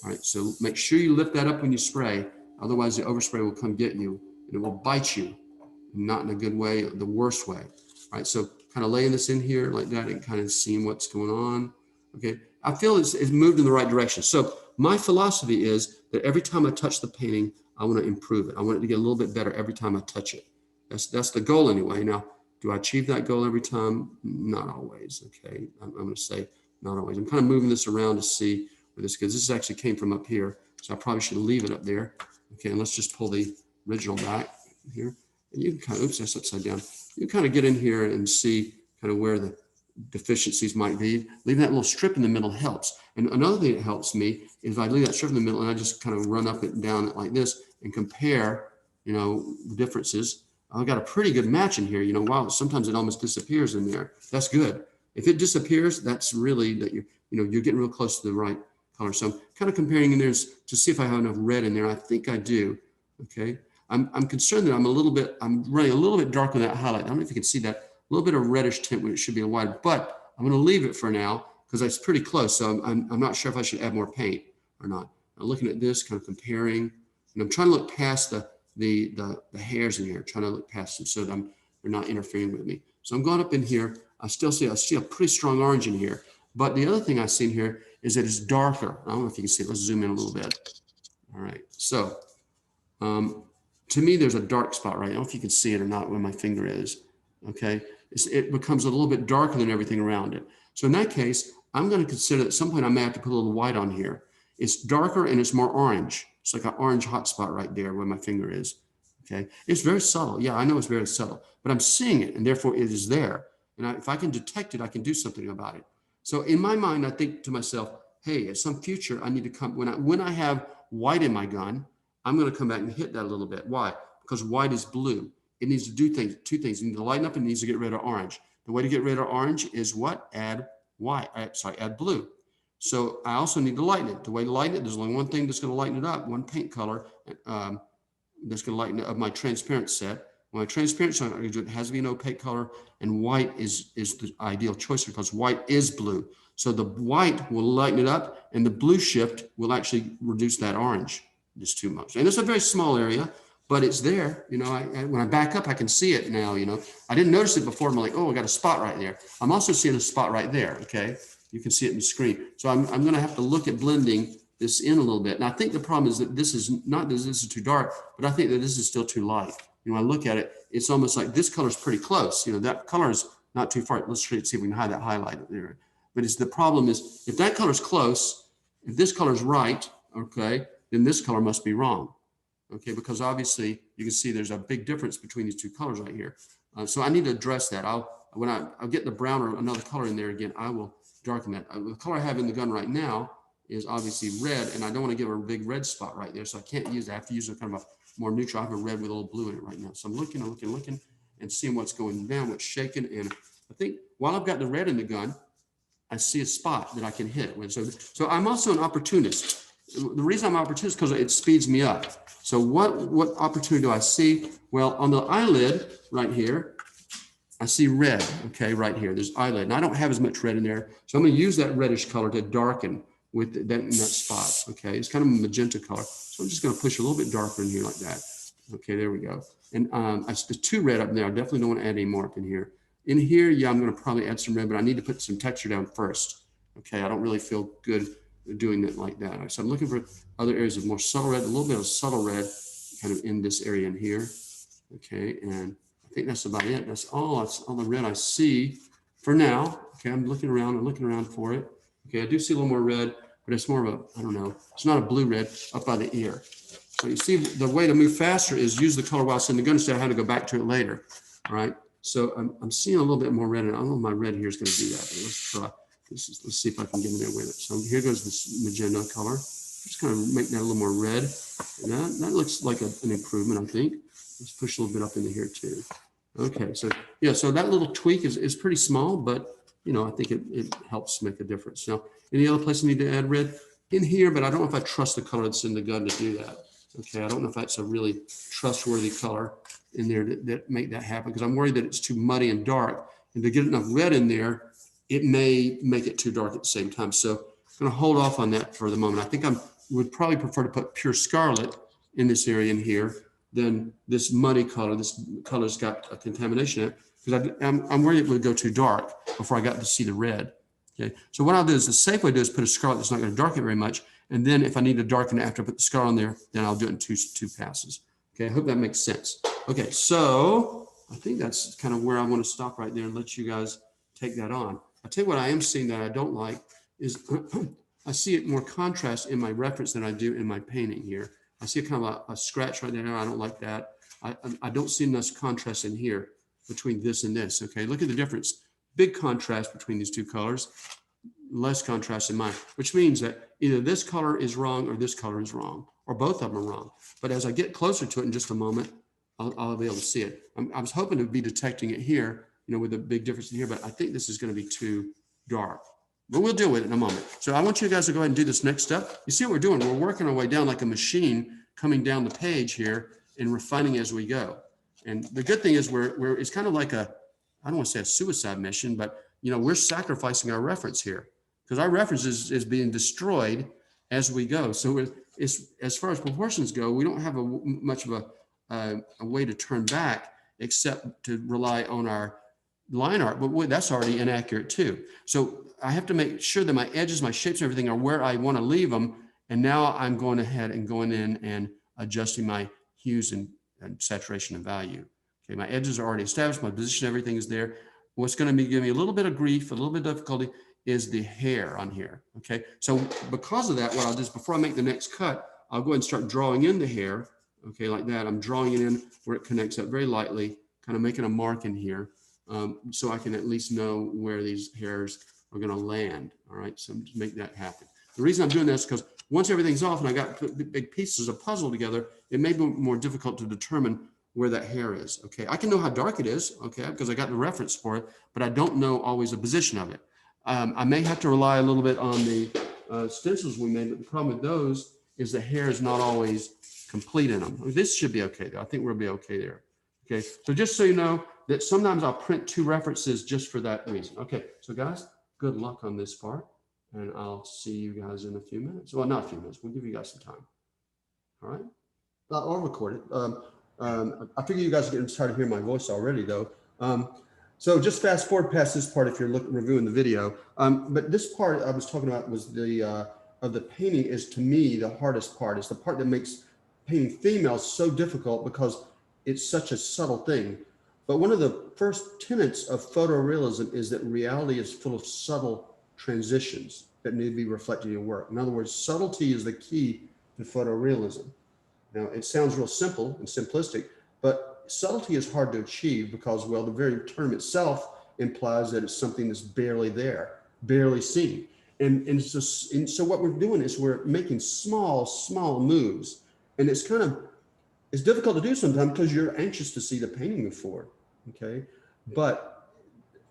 All right, so make sure you lift that up when you spray. Otherwise the overspray will come get you and it will bite you, not in a good way, the worst way. All right, so kind of laying this in here like that and kind of seeing what's going on. Okay, I feel it's moved in the right direction. So my philosophy is that every time I touch the painting, I want to improve it. I want it to get a little bit better every time I touch it. That's the goal anyway. Now, do I achieve that goal every time? Not always, okay? I'm going to say not always. I'm kind of moving this around to see where this goes. This actually came from up here, so I probably should leave it up there. Okay, and let's just pull the original back here. And you can kind of, oops, that's upside down. You can kind of get in here and see kind of where the deficiencies might be. Leaving that little strip in the middle helps. And another thing that helps me is if I leave that strip in the middle and I just kind of run up and down it like this and compare, the differences. I've got a pretty good match in here. Wow, sometimes it almost disappears in there. That's good. If it disappears, that's really that you're getting real close to the right color. So I'm kind of comparing in there to see if I have enough red in there. I think I do. Okay. I'm concerned that I'm running a little bit dark on that highlight. I don't know if you can see that. A little bit of reddish tint when it should be a white, but I'm going to leave it for now because it's pretty close. So I'm not sure if I should add more paint or not. I'm looking at this, kind of comparing, and I'm trying to look past the hairs in here, trying to look past them so that they're not interfering with me. So I'm going up in here. I see a pretty strong orange in here. But the other thing I see in here is that it's darker. I don't know if you can see it. Let's zoom in a little bit. All right. So to me, there's a dark spot, right? I don't know if you can see it or not where my finger is. Okay. It becomes a little bit darker than everything around it. So in that case, I'm going to consider at some point I may have to put a little white on here. It's darker and it's more orange. It's like an orange hot spot right there where my finger is. Okay. It's very subtle. Yeah, I know it's very subtle, but I'm seeing it and therefore it is there. And if I can detect it, I can do something about it. So in my mind, I think to myself, hey, at some future, I need to come, when I have white in my gun, I'm going to come back and hit that a little bit. Why? Because white is blue. It needs to do two things. It needs to lighten up and it needs to get rid of orange. The way to get rid of orange is what? Add blue. So I also need to lighten it. The way to lighten it, there's only one thing that's going to lighten it up, one paint color that's going to lighten it up, my transparent set. My transparent set it has to be an opaque color, and white is the ideal choice because white is blue. So the white will lighten it up, and the blue shift will actually reduce that orange just too much. And it's a very small area, but it's there. When I back up, I can see it now. I didn't notice it before. I'm like, oh, I got a spot right there. I'm also seeing a spot right there. Okay, you can see it in the screen. So I'm going to have to look at blending this in a little bit. And I think the problem is that this is not that this is too dark, but I think that this is still too light. When I look at it, it's almost like this color is pretty close. That color is not too far. Let's see if we can hide that highlight there. But the problem is if that color is close, if this color is right, okay, then this color must be wrong. Okay, because obviously you can see there's a big difference between these two colors right here. So I need to address that. When I'll get the brown or another color in there again, I will darken that. The color I have in the gun right now is obviously red, and I don't want to give her a big red spot right there, so I can't use that. I have to use a kind of a more neutral. I have a red with a little blue in it right now. So I'm looking, and seeing what's going down, what's shaking. And I think while I've got the red in the gun, I see a spot that I can hit with. So I'm also an opportunist. The reason I'm an opportunist is because it speeds me up. So what opportunity do I see? Well, on the eyelid right here, I see red, okay, right here. There's eyelid, and I don't have as much red in there. So I'm going to use that reddish color to darken with that in that spot, okay? It's kind of a magenta color. So I'm just going to push a little bit darker in here like that. Okay, there we go. And there's too red up there. I definitely don't want to add any more up in here. In here, yeah, I'm going to probably add some red, but I need to put some texture down first. Okay, I don't really feel good doing it like that. So I'm looking for other areas of more subtle red, a little bit of subtle red kind of in this area in here. Okay, and I think that's about it. That's all the red I see for now. Okay, I'm looking around for it. Okay, I do see a little more red, but it's more of a, I don't know, it's not a blue red up by the ear. So you see the way to move faster is use the color while it's in the gun instead of having to go back to it later. All right, so I'm seeing a little bit more red, and I don't know if my red here is going to do that, but let's try. Let's see if I can get in there with it. So here goes this magenta color. Just kind of make that a little more red. And that looks like an improvement, I think. Let's push a little bit up into here too. Okay, so yeah, so that little tweak is pretty small, but you know, I think it helps make a difference. Now, any other place I need to add red? In here, but I don't know if I trust the color that's in the gun to do that. Okay, I don't know if that's a really trustworthy color in there that make that happen, because I'm worried that it's too muddy and dark. And to get enough red in there, it may make it too dark at the same time. So I'm going to hold off on that for the moment. I think I would probably prefer to put pure scarlet in this area in here than this muddy color. This color's got a contamination in it, because I'm worried it would go too dark before I got to see the red. Okay, so what I'll do is the safe way to do is put a scarlet that's not going to darken it very much. And then if I need to darken it after I put the scarlet on there, then I'll do it in two passes. Okay, I hope that makes sense. Okay, so I think that's kind of where I want to stop right there and let you guys take that on. I'll tell you what I am seeing that I don't like is I see it more contrast in my reference than I do in my painting here. I see a kind of a scratch right there. I don't like that. I don't see enough contrast in here between this and this. Okay, look at the difference. Big contrast between these two colors, less contrast in mine, which means that either this color is wrong or this color is wrong, or both of them are wrong. But as I get closer to it in just a moment, I'll be able to see it. I was hoping to be detecting it here, you know, with a big difference in here, but I think this is going to be too dark. But we'll deal with it in a moment. So I want you guys to go ahead and do this next step. You see what we're doing? We're working our way down like a machine, coming down the page here and refining as we go. And the good thing is it's kind of like I don't want to say a suicide mission, but you know, we're sacrificing our reference here because our reference is being destroyed as we go. So it's as far as proportions go, we don't have much of a way to turn back except to rely on our line art, but that's already inaccurate too. So I have to make sure that my edges, my shapes, and everything are where I want to leave them. And now I'm going ahead and going in and adjusting my hues and saturation and value. Okay, my edges are already established, my position, everything is there. What's going to be giving me a little bit of grief, a little bit of difficulty is the hair on here. Okay, so because of that, what I'll do is before I make the next cut, I'll go ahead and start drawing in the hair. Okay, like that. I'm drawing it in where it connects up very lightly, kind of making a mark in here. So I can at least know where these hairs are going to land. All right, so to make that happen. The reason I'm doing this is because once everything's off and I got big pieces of puzzle together, it may be more difficult to determine where that hair is. Okay, I can know how dark it is, okay, because I got the reference for it, but I don't know always the position of it. I may have to rely a little bit on the stencils we made, but the problem with those is the hair is not always complete in them. This should be okay though. I think we'll be okay there. Okay, so just so you know that sometimes I'll print two references just for that reason. Okay, so guys, good luck on this part, and I'll see you guys in a few minutes. Well, not a few minutes. We'll give you guys some time. All right, I'll record it. I figure you guys are getting started hearing my voice already, though. So just fast forward past this part if you're reviewing the video. But this part I was talking about was the of the painting is to me the hardest part. It's the part that makes painting females so difficult because it's such a subtle thing. But one of the first tenets of photorealism is that reality is full of subtle transitions that need to be reflected in your work. In other words, subtlety is the key to photorealism. Now, it sounds real simple and simplistic, but subtlety is hard to achieve because, well, the very term itself implies that it's something that's barely there, barely seen. And so what we're doing is we're making small moves. And it's difficult to do sometimes because you're anxious to see the painting move forward. Okay. But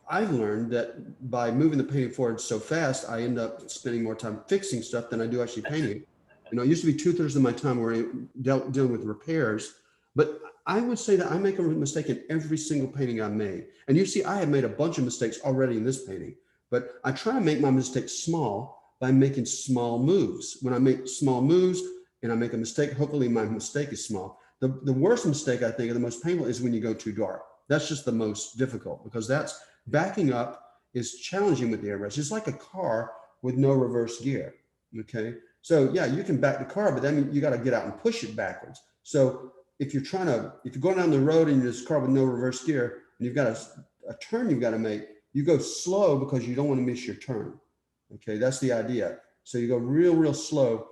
I've learned that by moving the painting forward so fast, I end up spending more time fixing stuff than I do actually painting. You know, it used to be 2/3 of my time where I dealing with repairs, but I would say that I make a mistake in every single painting I made. And you see, I have made a bunch of mistakes already in this painting, but I try to make my mistakes small by making small moves. When I make small moves and I make a mistake, hopefully my mistake is small. The worst mistake, I think, or the most painful is when you go too dark. That's just the most difficult because that's backing up is challenging with the airbrush. It's like a car with no reverse gear. Okay. So yeah, you can back the car, but then you got to get out and push it backwards. So if you're going down the road in this car with no reverse gear and you've got a turn you've got to make, you go slow because you don't want to miss your turn. Okay. That's the idea. So you go real slow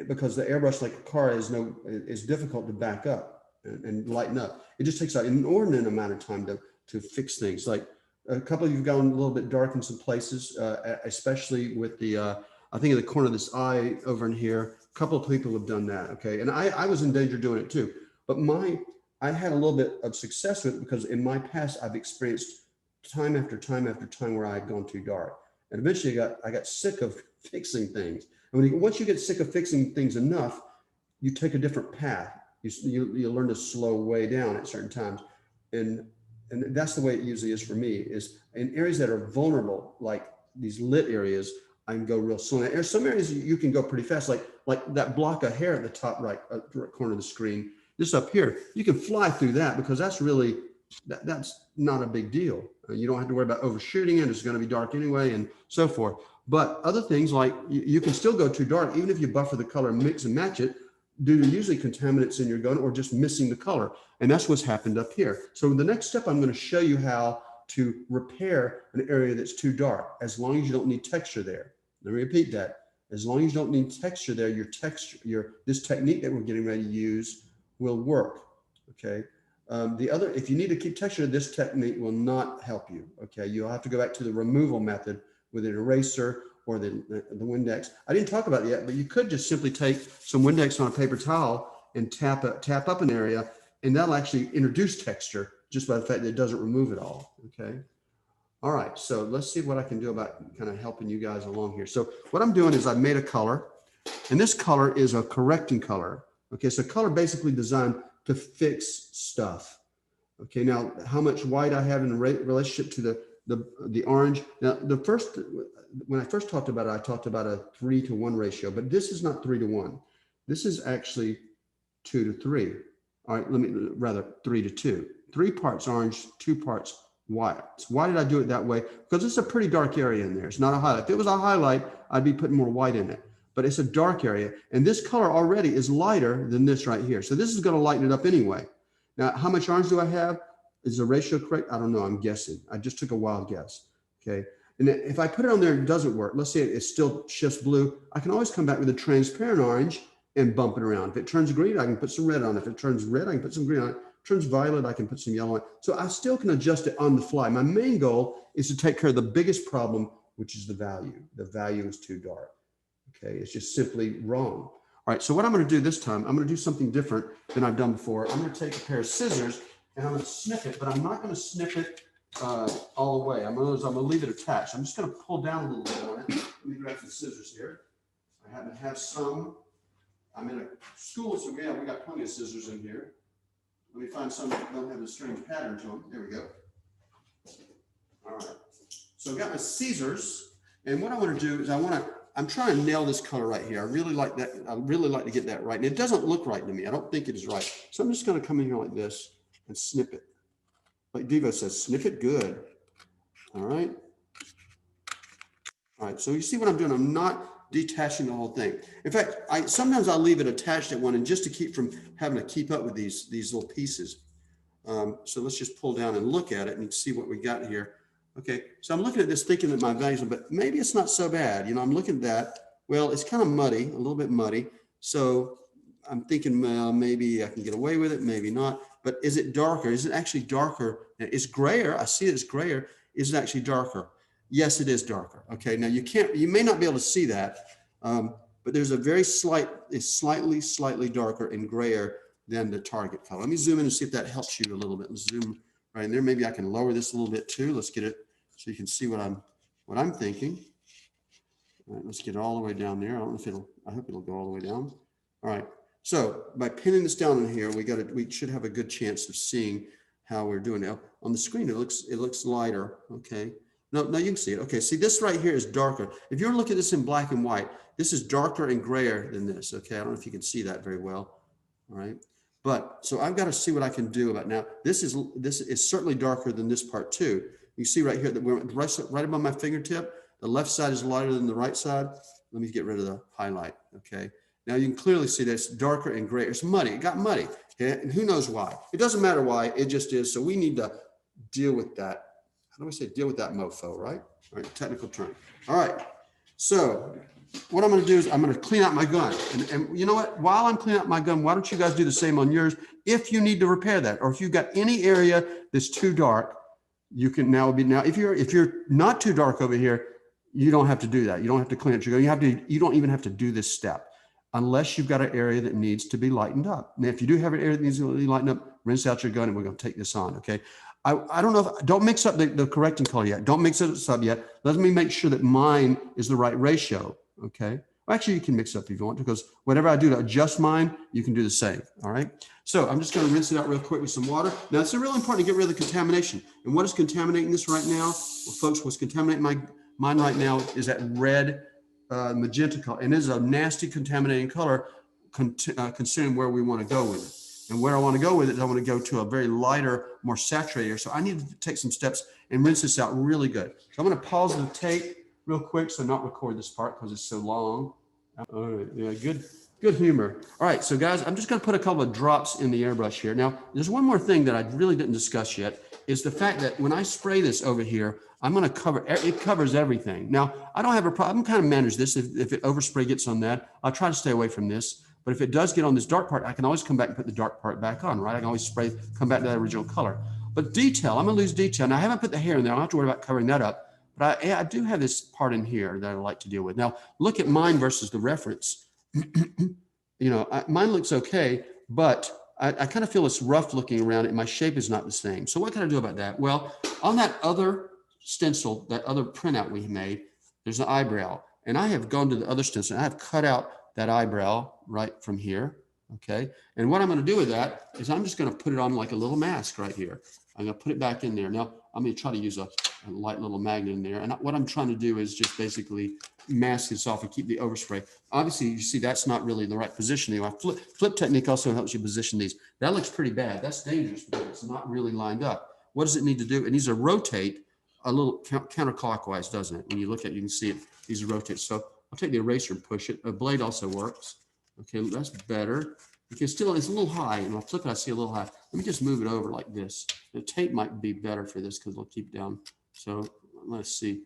because the airbrush, like a car, is difficult to back up and lighten up. It just takes an inordinate amount of time to fix things. Like a couple of you've gone a little bit dark in some places, especially with the, I think in the corner of this eye over in here, a couple of people have done that. Okay. And I was in danger doing it too, but I had a little bit of success with it because in my past, I've experienced time after time after time where I had gone too dark. And eventually I got sick of fixing things. And once you get sick of fixing things enough, you take a different path. You learn to slow way down at certain times. And that's the way it usually is for me, is in areas that are vulnerable, like these lit areas, I can go real slow. There's some areas you can go pretty fast, like that block of hair at the top right corner of the screen. This up here, you can fly through that because that's really, that's not a big deal. You don't have to worry about overshooting it. It's going to be dark anyway and so forth. But other things like you can still go too dark, even if you buffer the color, mix and match it, due to usually contaminants in your gun or just missing the color. And that's what's happened up here. So the next step, I'm going to show you how to repair an area that's too dark, as long as you don't need texture there. Let me repeat that. As long as you don't need texture there, this technique that we're getting ready to use will work. Okay. If you need to keep texture, this technique will not help you. Okay. You'll have to go back to the removal method with an eraser or the Windex. I didn't talk about it yet, but you could just simply take some Windex on a paper towel and tap up an area, and that'll actually introduce texture just by the fact that it doesn't remove it all. Okay. All right. So let's see what I can do about kind of helping you guys along here. So what I'm doing is I've made a color, and this color is a correcting color. Okay. So color basically designed to fix stuff. Okay. Now, how much white I have in relationship to the orange. Now, when I first talked about it, I talked about a 3-to-1 ratio, but this is not 3-to-1. This is actually 2-to-3. All right, rather 3-to-2. 3 parts orange, 2 parts white. So why did I do it that way? Because it's a pretty dark area in there. It's not a highlight. If it was a highlight, I'd be putting more white in it, but it's a dark area. And this color already is lighter than this right here. So this is going to lighten it up anyway. Now, how much orange do I have? Is the ratio correct? I don't know. I'm guessing. I just took a wild guess. Okay. And if I put it on there and it doesn't work, let's say it still shifts blue, I can always come back with a transparent orange and bump it around. If it turns green, I can put some red on it. If it turns red, I can put some green on it. If it turns violet, I can put some yellow on it. So I still can adjust it on the fly. My main goal is to take care of the biggest problem, which is the value. The value is too dark. Okay. It's just simply wrong. All right. So what I'm going to do this time, I'm going to do something different than I've done before. I'm going to take a pair of scissors and I'm going to snip it, but I'm not going to snip it all the way. I'm going to leave it attached. I'm just going to pull down a little bit on it. Let me grab some scissors here. I happen to have some. I'm in a school, so we got plenty of scissors in here. Let me find some that don't have a strange pattern to them. There we go. All right. So I've got my scissors, and what I want to do is I'm trying to nail this color right here. I really like that. I really like to get that right. And it doesn't look right to me. I don't think it is right. So I'm just going to come in here like this and snip it. Like Devo says, snip it good. All right. All right. So you see what I'm doing? I'm not detaching the whole thing. In fact, sometimes I'll leave it attached at one and just to keep from having to keep up with these little pieces. So let's just pull down and look at it and see what we got here. Okay. So I'm looking at this thinking that my values, but maybe it's not so bad. You know, I'm looking at that. Well, it's kind of muddy, a little bit muddy. So I'm thinking, well, maybe I can get away with it. Maybe not. But is it darker? Is it actually darker? It's grayer. I see it's grayer. Is it actually darker? Yes, it is darker. Okay, now you may not be able to see that, but there's a very slightly darker and grayer than the target color. Let me zoom in and see if that helps you a little bit. Let's zoom right in there. Maybe I can lower this a little bit too. Let's get it so you can see what I'm thinking. All right, let's get it all the way down there. I don't know if I hope it'll go all the way down. All right. So by pinning this down in here, we should have a good chance of seeing how we're doing now. On the screen, it looks lighter. Okay. No, you can see it. Okay. See, this right here is darker. If you were to look at this in black and white, this is darker and grayer than this. Okay. I don't know if you can see that very well. All right. But so I've got to see what I can do about now. This is certainly darker than this part too. You see right here that we're right above my fingertip. The left side is lighter than the right side. Let me get rid of the highlight. Okay. Now you can clearly see that it's darker and gray. It's muddy. It got muddy. Okay? And who knows why? It doesn't matter why. It just is. So we need to deal with that. How do we say deal with that mofo, right? All right, technical term. All right. So what I'm going to do is I'm going to clean out my gun. And you know what? While I'm cleaning out my gun, why don't you guys do the same on yours? If you need to repair that, or if you've got any area that's too dark, you can now if you're not too dark over here, you don't have to do that. You don't have to clean it. You don't even have to do this step unless you've got an area that needs to be lightened up. Now, if you do have an area that needs to be lightened up, rinse out your gun and we're going to take this on. Okay. I don't know don't mix up the correcting color yet. Don't mix it up yet. Let me make sure that mine is the right ratio. Okay. Well, actually, you can mix it up if you want, because whatever I do to adjust mine, you can do the same. All right. So I'm just going to rinse it out real quick with some water. Now, it's really important to get rid of the contamination. And what is contaminating this right now? Well, folks, what's contaminating mine right now is that red magenta color. And it is a nasty contaminating color considering where we want to go with it. And where I want to go with it is I want to go to a very lighter, more saturated. So I need to take some steps and rinse this out really good. So I'm going to pause the tape real quick, so not record this part because it's so long. All right, yeah, good humor. All right, so guys, I'm just going to put a couple of drops in the airbrush here. Now, there's one more thing that I really didn't discuss yet, is the fact that when I spray this over here, I'm going to cover, it covers everything. Now, I don't have a problem, kind of manage this. If it overspray gets on that, I'll try to stay away from this. But if it does get on this dark part, I can always come back and put the dark part back on, right? I can always spray, come back to that original color. But detail, I'm going to lose detail. Now, I haven't put the hair in there. I don't have to worry about covering that up. But I do have this part in here that I like to deal with. Now, look at mine versus the reference. Mine looks okay, but I kind of feel it's rough looking around it. My shape is not the same. So what can I do about that? Well, on that other stencil, that other printout we made, there's an eyebrow. And I have gone to the other stencil. And I have cut out that eyebrow right from here. Okay. And what I'm going to do with that is I'm just going to put it on like a little mask right here. I'm going to put it back in there. Now, I'm going to try to use a light little magnet in there. And what I'm trying to do is just basically mask this off and keep the overspray. Obviously, you see that's not really the right positioning. My flip technique also helps you position these. That looks pretty bad. That's dangerous because it's not really lined up. What does it need to do? It needs to rotate a little counterclockwise, doesn't it? When you look at it, you can see it needs to rotate. So I'll take the eraser and push it. A blade also works. Okay, that's better. Okay, still, it's a little high. And I'll flip it, I see a little high. Let me just move it over like this. The tape might be better for this because it'll keep down. So let's see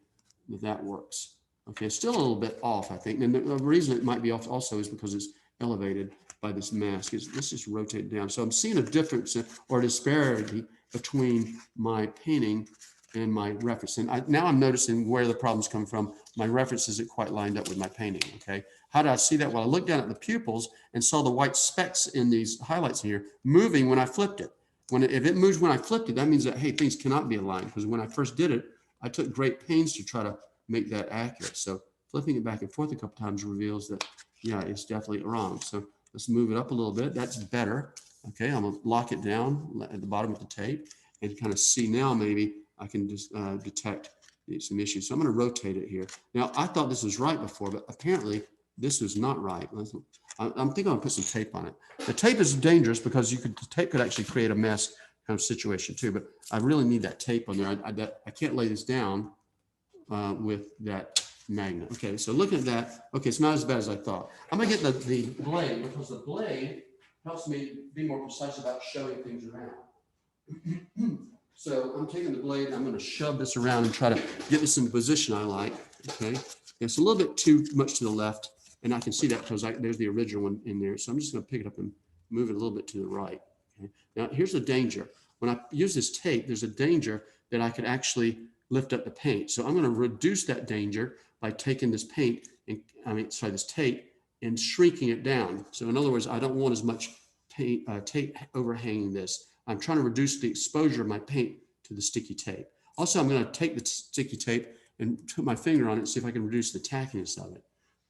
if that works. Okay, it's still a little bit off, I think. And the reason it might be off also is because it's elevated by this mask. Let's just rotate down. So I'm seeing a difference or a disparity between my painting and my reference. And now I'm noticing where the problems come from. My reference isn't quite lined up with my painting, okay? How did I see that? Well, I looked down at the pupils and saw the white specks in these highlights here moving when I flipped it. If it moves when I flipped it, that means that, hey, things cannot be aligned, because when I first did it, I took great pains to try to make that accurate. So flipping it back and forth a couple times reveals that, yeah, it's definitely wrong. So let's move it up a little bit. That's better. Okay, I'm gonna lock it down at the bottom of the tape and kind of see now maybe I can just detect some issues. So I'm going to rotate it here. Now, I thought this was right before, but apparently this is not right. I'm thinking I'll put some tape on it. The tape is dangerous because the tape could actually create a mess kind of situation too, but I really need that tape on there. I can't lay this down with that magnet. Okay, so looking at that, okay, it's not as bad as I thought. I'm going to get the blade, because the blade helps me be more precise about showing things around. So I'm taking the blade and I'm going to shove this around and try to get this in the position I like. Okay, it's a little bit too much to the left, and I can see that because there's the original one in there. So I'm just going to pick it up and move it a little bit to the right. Okay. Now here's the danger. When I use this tape, there's a danger that I could actually lift up the paint. So I'm going to reduce that danger by taking this paint and this tape and shrinking it down. So in other words, I don't want as much paint, tape overhanging this. I'm trying to reduce the exposure of my paint to the sticky tape. Also, I'm going to take the sticky tape and put my finger on it and see if I can reduce the tackiness of it.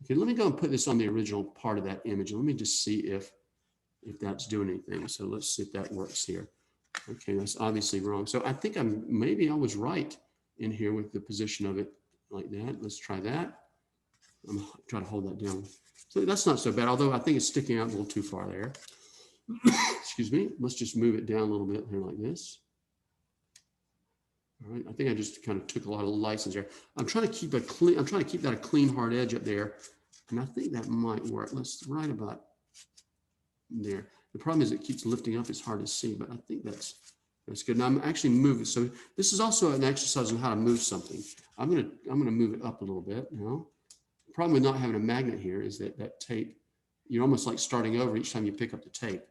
Okay, let me go and put this on the original part of that image. Let me just see if that's doing anything. So let's see if that works here. Okay, that's obviously wrong. So I think maybe I was right in here with the position of it like that. Let's try that. I'm gonna try to hold that down. So that's not so bad, although I think it's sticking out a little too far there. Excuse me. Let's just move it down a little bit here like this. All right, I think I just kind of took a lot of license there. I'm trying to keep that a clean hard edge up there. And I think that might work. Let's right about there. The problem is it keeps lifting up. It's hard to see, but I think that's good. Now I'm actually moving. So this is also an exercise on how to move something. I'm gonna move it up a little bit now. The problem with not having a magnet here is that tape, you're almost like starting over each time you pick up the tape.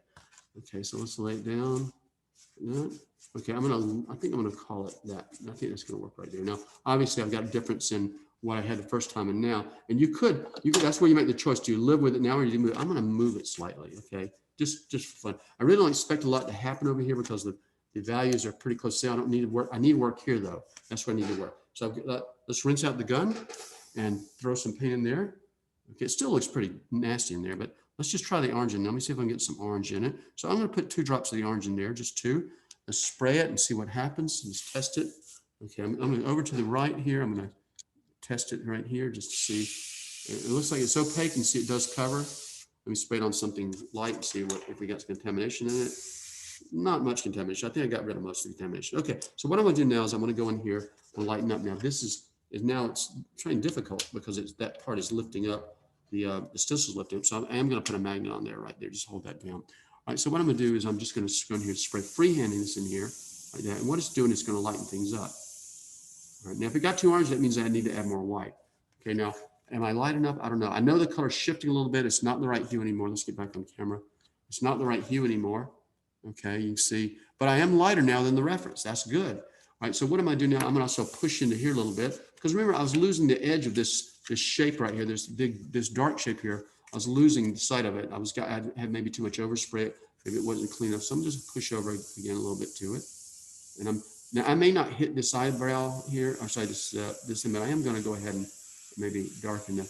Okay, so let's lay it down. Okay, I think I'm gonna call it that. I think that's gonna work right there. Now, obviously I've got a difference in what I had the first time and now, and you could, that's where you make the choice. Do you live with it now or do you move it? I'm gonna move it slightly, okay? Just for fun. I really don't expect a lot to happen over here because the values are pretty close. I don't need to work. I need work here though. That's where I need to work. So let's rinse out the gun and throw some paint in there. Okay, it still looks pretty nasty in there, but let's just try the orange in. Let me see if I can get some orange in it. So I'm gonna put 2 drops of the orange in there, just 2. Let's spray it and see what happens. Let's test it. Okay, I'm going over to the right here. I'm gonna test it right here just to see. It looks like it's opaque and see it does cover. Let me spray it on something light and see if we got some contamination in it. Not much contamination. I think I got rid of most of the contamination. Okay, so what I'm gonna do now is I'm gonna go in here and lighten up. Now this is now it's trying difficult because that part is lifting up. The stencil's lifting up. So I am gonna put a magnet on there right there. Just hold that down. All right, so what I'm gonna do is I'm just gonna go in here and spray freehanding this in here like that. And what it's doing is gonna lighten things up. All right, now if it got too orange, that means I need to add more white. Okay, now, am I light enough? I don't know. I know the color's shifting a little bit. It's not the right hue anymore. Let's get back on camera. It's not the right hue anymore. Okay, you can see, but I am lighter now than the reference. That's good. All right, so what am I doing now? I'm gonna also push into here a little bit because remember I was losing the edge of this shape right here. This dark shape here. I was losing the sight of it. I had maybe too much overspray. Maybe it wasn't clean enough. So I'm just push over again a little bit to it. And now I may not hit this eyebrow here, or sorry, this thing, but I am going to go ahead and maybe darken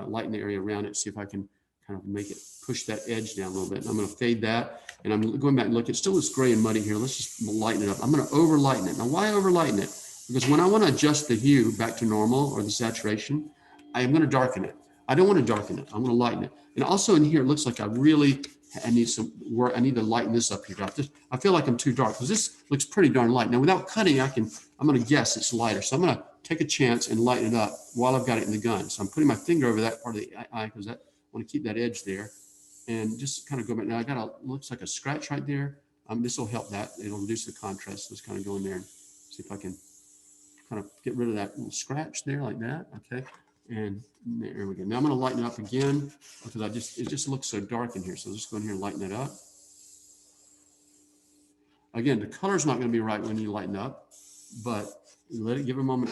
lighten the area around it. See if I can kind of make it push that edge down a little bit. And I'm going to fade that, and I'm going back and look. It still looks gray and muddy here. Let's just lighten it up. I'm going to over lighten it. Now, why over lighten it? Because when I want to adjust the hue back to normal or the saturation, I am going to darken it. I don't want to darken it. I'm going to lighten it. And also in here, it looks like I need some work. I need to lighten this up here. I feel like I'm too dark because this looks pretty darn light. Now, without cutting, I'm going to guess it's lighter. So I'm going to take a chance and lighten it up while I've got it in the gun. So I'm putting my finger over that part of the eye because I want to keep that edge there. And just kind of go back. Now looks like a scratch right there. This will help that. It'll reduce the contrast. Let's kind of go in there and see if I can kind of get rid of that little scratch there like that. Okay. And there we go. Now I'm going to lighten it up again because it just looks so dark in here. So just go in here and lighten it up. Again, the color's not going to be right when you lighten up, but let it give a moment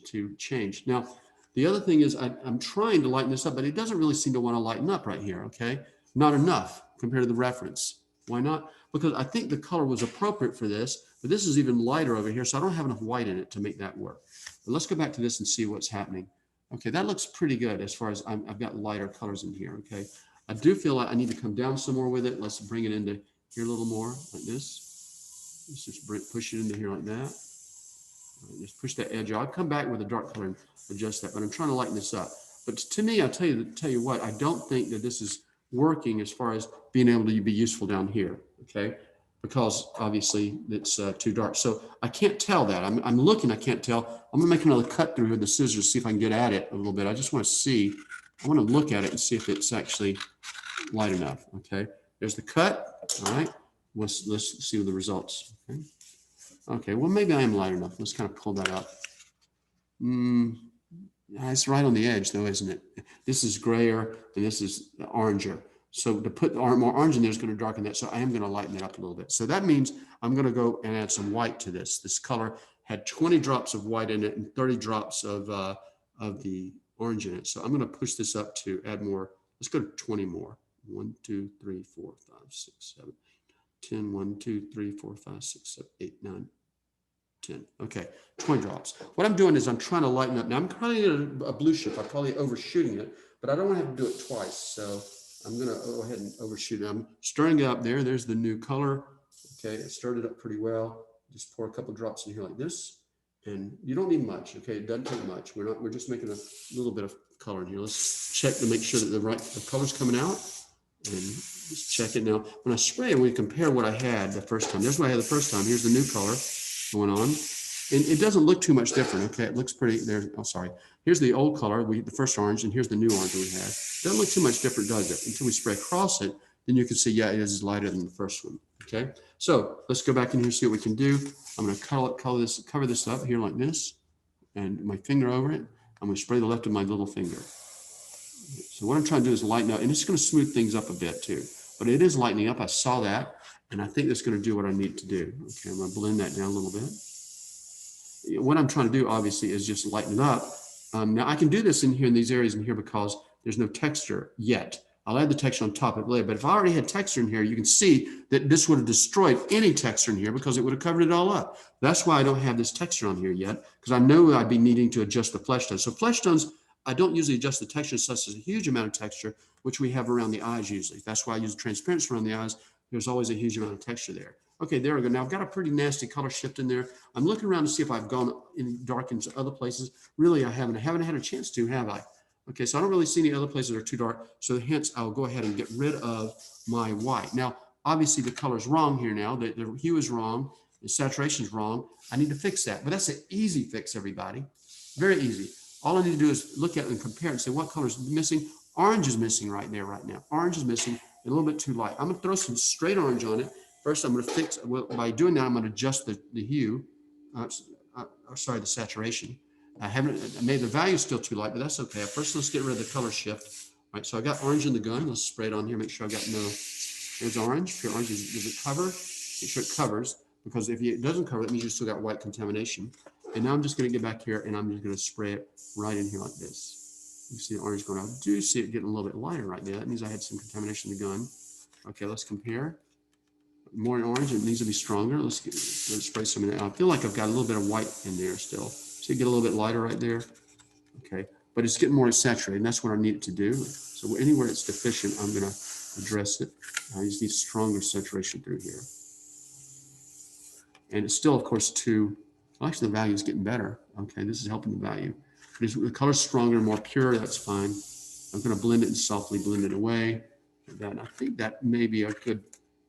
to change. Now, the other thing is I'm trying to lighten this up, but it doesn't really seem to want to lighten up right here. Okay. Not enough compared to the reference. Why not? Because I think the color was appropriate for this, but this is even lighter over here. So I don't have enough white in it to make that work. But let's go back to this and see what's happening. Okay, that looks pretty good as far as I've got lighter colors in here, okay? I do feel like I need to come down some more with it. Let's bring it into here a little more, like this. Let's just push it into here like that. Right, just push that edge out. I'll come back with a dark color and adjust that, but I'm trying to lighten this up. But to me, I'll tell you what, I don't think that this is working as far as being able to be useful down here, okay? Because obviously it's too dark. So I can't tell that. I'm looking, I can't tell. I'm gonna make another cut through with the scissors, see if I can get at it a little bit. I just wanna see, I wanna look at it and see if it's actually light enough, okay? There's the cut, all right? Let's see the results, okay? Okay, well, maybe I am light enough. Let's kind of pull that up. It's right on the edge though, isn't it? This is grayer and this is oranger. So to put more orange in there is going to darken that. So I am going to lighten it up a little bit. So that means I'm going to go and add some white to this. This color had 20 drops of white in it and 30 drops of the orange in it. So I'm going to push this up to add more. Let's go to 20 more. 1, 2, 3, 4, 5, 6, 7, 10. 1, 2, 3, 4, 5, 6, 7, 8, 9, 10. Okay, 20 drops. What I'm doing is I'm trying to lighten up. Now I'm probably in a blue shift. I'm probably overshooting it, but I don't want to have to do it twice. So I'm going to go ahead and overshoot it. I'm stirring it up there. There's the new color. Okay, it stirred it up pretty well. Just pour a couple drops in here like this. And you don't need much. Okay, it doesn't take much. We're just making a little bit of color in here. Let's check to make sure that the color's coming out. And just check it now. When I spray it, we compare what I had the first time. There's what I had the first time. Here's the new color going on. And it doesn't look too much different. Okay, it looks pretty there. Oh, sorry. Here's the old color, the first orange, and here's the new orange we had. Doesn't look too much different, does it? Until we spray across it, then you can see, yeah, it is lighter than the first one. Okay, so let's go back in here and see what we can do. I'm going to cover this up here like this, and my finger over it. I'm going to spray the left of my little finger. So what I'm trying to do is lighten up, and it's going to smooth things up a bit too. But it is lightening up. I saw that, and I think that's going to do what I need to do. Okay, I'm going to blend that down a little bit. What I'm trying to do, obviously, is just lighten it up. Now, I can do this in here in these areas in here because there's no texture yet. I'll add the texture on top of it later. But if I already had texture in here, you can see that this would have destroyed any texture in here because it would have covered it all up. That's why I don't have this texture on here yet, because I know I'd be needing to adjust the flesh tones. So flesh tones, I don't usually adjust the texture such as a huge amount of texture, which we have around the eyes usually. That's why I use transparency around the eyes. There's always a huge amount of texture there. Okay, there we go. Now I've got a pretty nasty color shift in there. I'm looking around to see if I've gone in dark into other places. Really, I haven't had a chance to, have I? Okay, so I don't really see any other places that are too dark. So hence, I'll go ahead and get rid of my white. Now, obviously, the color's wrong here now. The hue is wrong. The saturation is wrong. I need to fix that. But that's an easy fix, everybody. Very easy. All I need to do is look at it and compare it and say what color is missing. Orange is missing right there, right now. Orange is missing, a little bit too light. I'm going to throw some straight orange on it. First, I'm going to fix, well, by doing that, I'm going to adjust the hue, the saturation. I made the value still too light, but that's okay. First, let's get rid of the color shift. All right, so I got orange in the gun. Let's spray it on here, make sure I got no, there's orange. Pure orange, does it cover? Make sure it covers, because if it doesn't cover, it means you still got white contamination. And now I'm just going to get back here and I'm just going to spray it right in here like this. You see the orange going out. I do see it getting a little bit lighter right there. That means I had some contamination in the gun. Okay, let's compare. More orange, it needs to be stronger. Let's spray some in there. I feel like I've got a little bit of white in there still. So you get a little bit lighter right there. Okay, but it's getting more saturated, and that's what I need it to do. So anywhere it's deficient, I'm going to address it. I just need stronger saturation through here. And it's still, of course, actually the value is getting better. Okay, this is helping the value. The color's stronger, more pure, that's fine. I'm going to blend it and softly blend it away. And I think that may be a good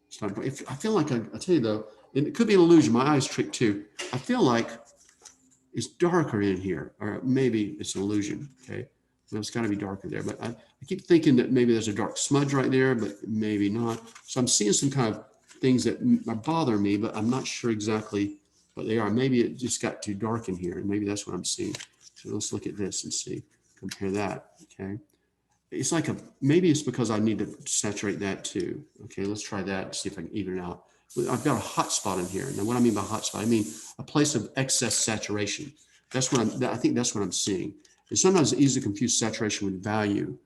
start. I feel like, I'll tell you though, it could be an illusion. My eyes trick too. I feel like it's darker in here, or maybe it's an illusion. Okay, well, it's got to be darker there. But I keep thinking that maybe there's a dark smudge right there, but maybe not. So I'm seeing some kind of things that bother me, but I'm not sure exactly what they are. Maybe it just got too dark in here, and maybe that's what I'm seeing. So let's look at this and see, compare that. Okay, it's like maybe it's because I need to saturate that too. Okay, let's try that, see if I can even it out. I've got a hot spot in here. Now, what I mean by hot spot, I mean a place of excess saturation. That's what I think that's what I'm seeing. And sometimes it's easy to confuse saturation with value.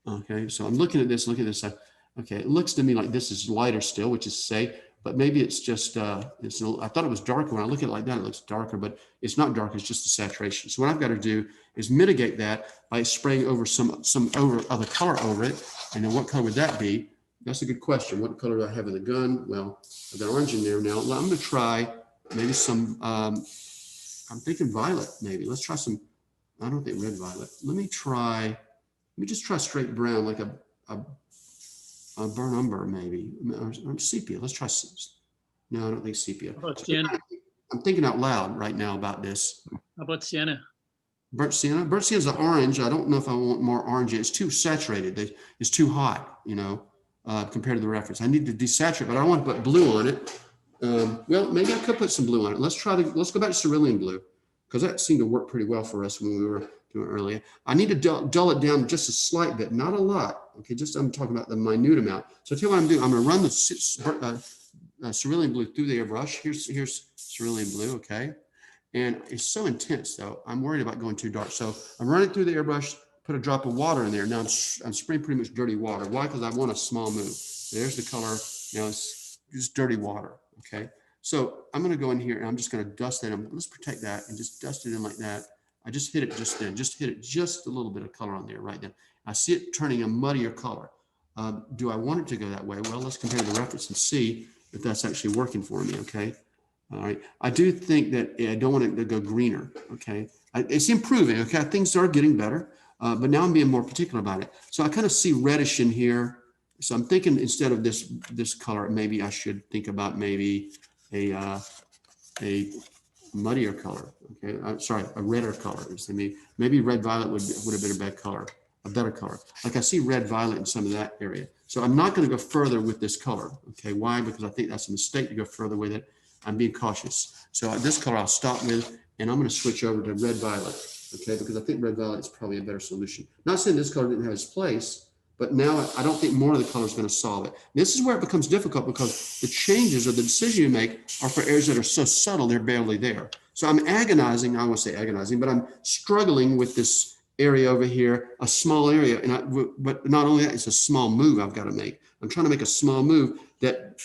Okay, so I'm looking at this, okay, it looks to me like this is lighter still, which is safe, but maybe it's just, I thought it was darker. When I look at it like that, it looks darker, but it's not dark, it's just the saturation. So what I've got to do is mitigate that by spraying over some other color over it. And then what color would that be? That's a good question. What color do I have in the gun? Well, I've got orange in there now. I'm going to try maybe some, I'm thinking violet maybe. Let's try some, I don't think red violet. Let me just try straight brown, like a burnt umber maybe, or sepia. Let's try, no, I don't think sepia. How about sienna? I'm thinking out loud right now about this. How about sienna? Burnt sienna? Burnt sienna is an orange. I don't know if I want more orange. It's too saturated. It's too hot, compared to the reference. I need to desaturate, but I want to put blue on it. Well, maybe I could put some blue on it. Let's go back to cerulean blue, because that seemed to work pretty well for us when we were doing it earlier. I need to dull it down just a slight bit, not a lot. Okay, I'm talking about the minute amount. So tell you what I'm doing. I'm going to run the cerulean blue through the airbrush. Here's cerulean blue, okay? And it's so intense though. I'm worried about going too dark. So I'm running through the airbrush, put a drop of water in there. Now I'm spraying pretty much dirty water. Why? Because I want a small move. There's the color. Now it's just dirty water. Okay. So I'm going to go in here and I'm just going to dust that. Let's protect that and just dust it in like that. I just hit it just then, just hit it just a little bit of color on there right then. I see it turning a muddier color. Do I want it to go that way? Well, let's compare the reference and see if that's actually working for me. Okay. All right. I do think that I don't want it to go greener. Okay. It's improving. Okay. Things are getting better, but now I'm being more particular about it. So I kind of see reddish in here. So I'm thinking instead of this color, maybe I should think about maybe a muddier color. Okay. Sorry, a redder color. Maybe red violet would have been a better color. Like I see red violet in some of that area. So I'm not going to go further with this color. Okay. Why? Because I think that's a mistake to go further with it. I'm being cautious. So this color I'll stop with, and I'm going to switch over to red violet. Okay. Because I think red violet is probably a better solution. Not saying this color didn't have its place, but now I don't think more of the color is going to solve it. This is where it becomes difficult because the changes or the decision you make are for areas that are so subtle, they're barely there. So I'm agonizing, I won't say agonizing, but I'm struggling with this area over here, a small area. But not only that, it's a small move I've got to make. I'm trying to make a small move that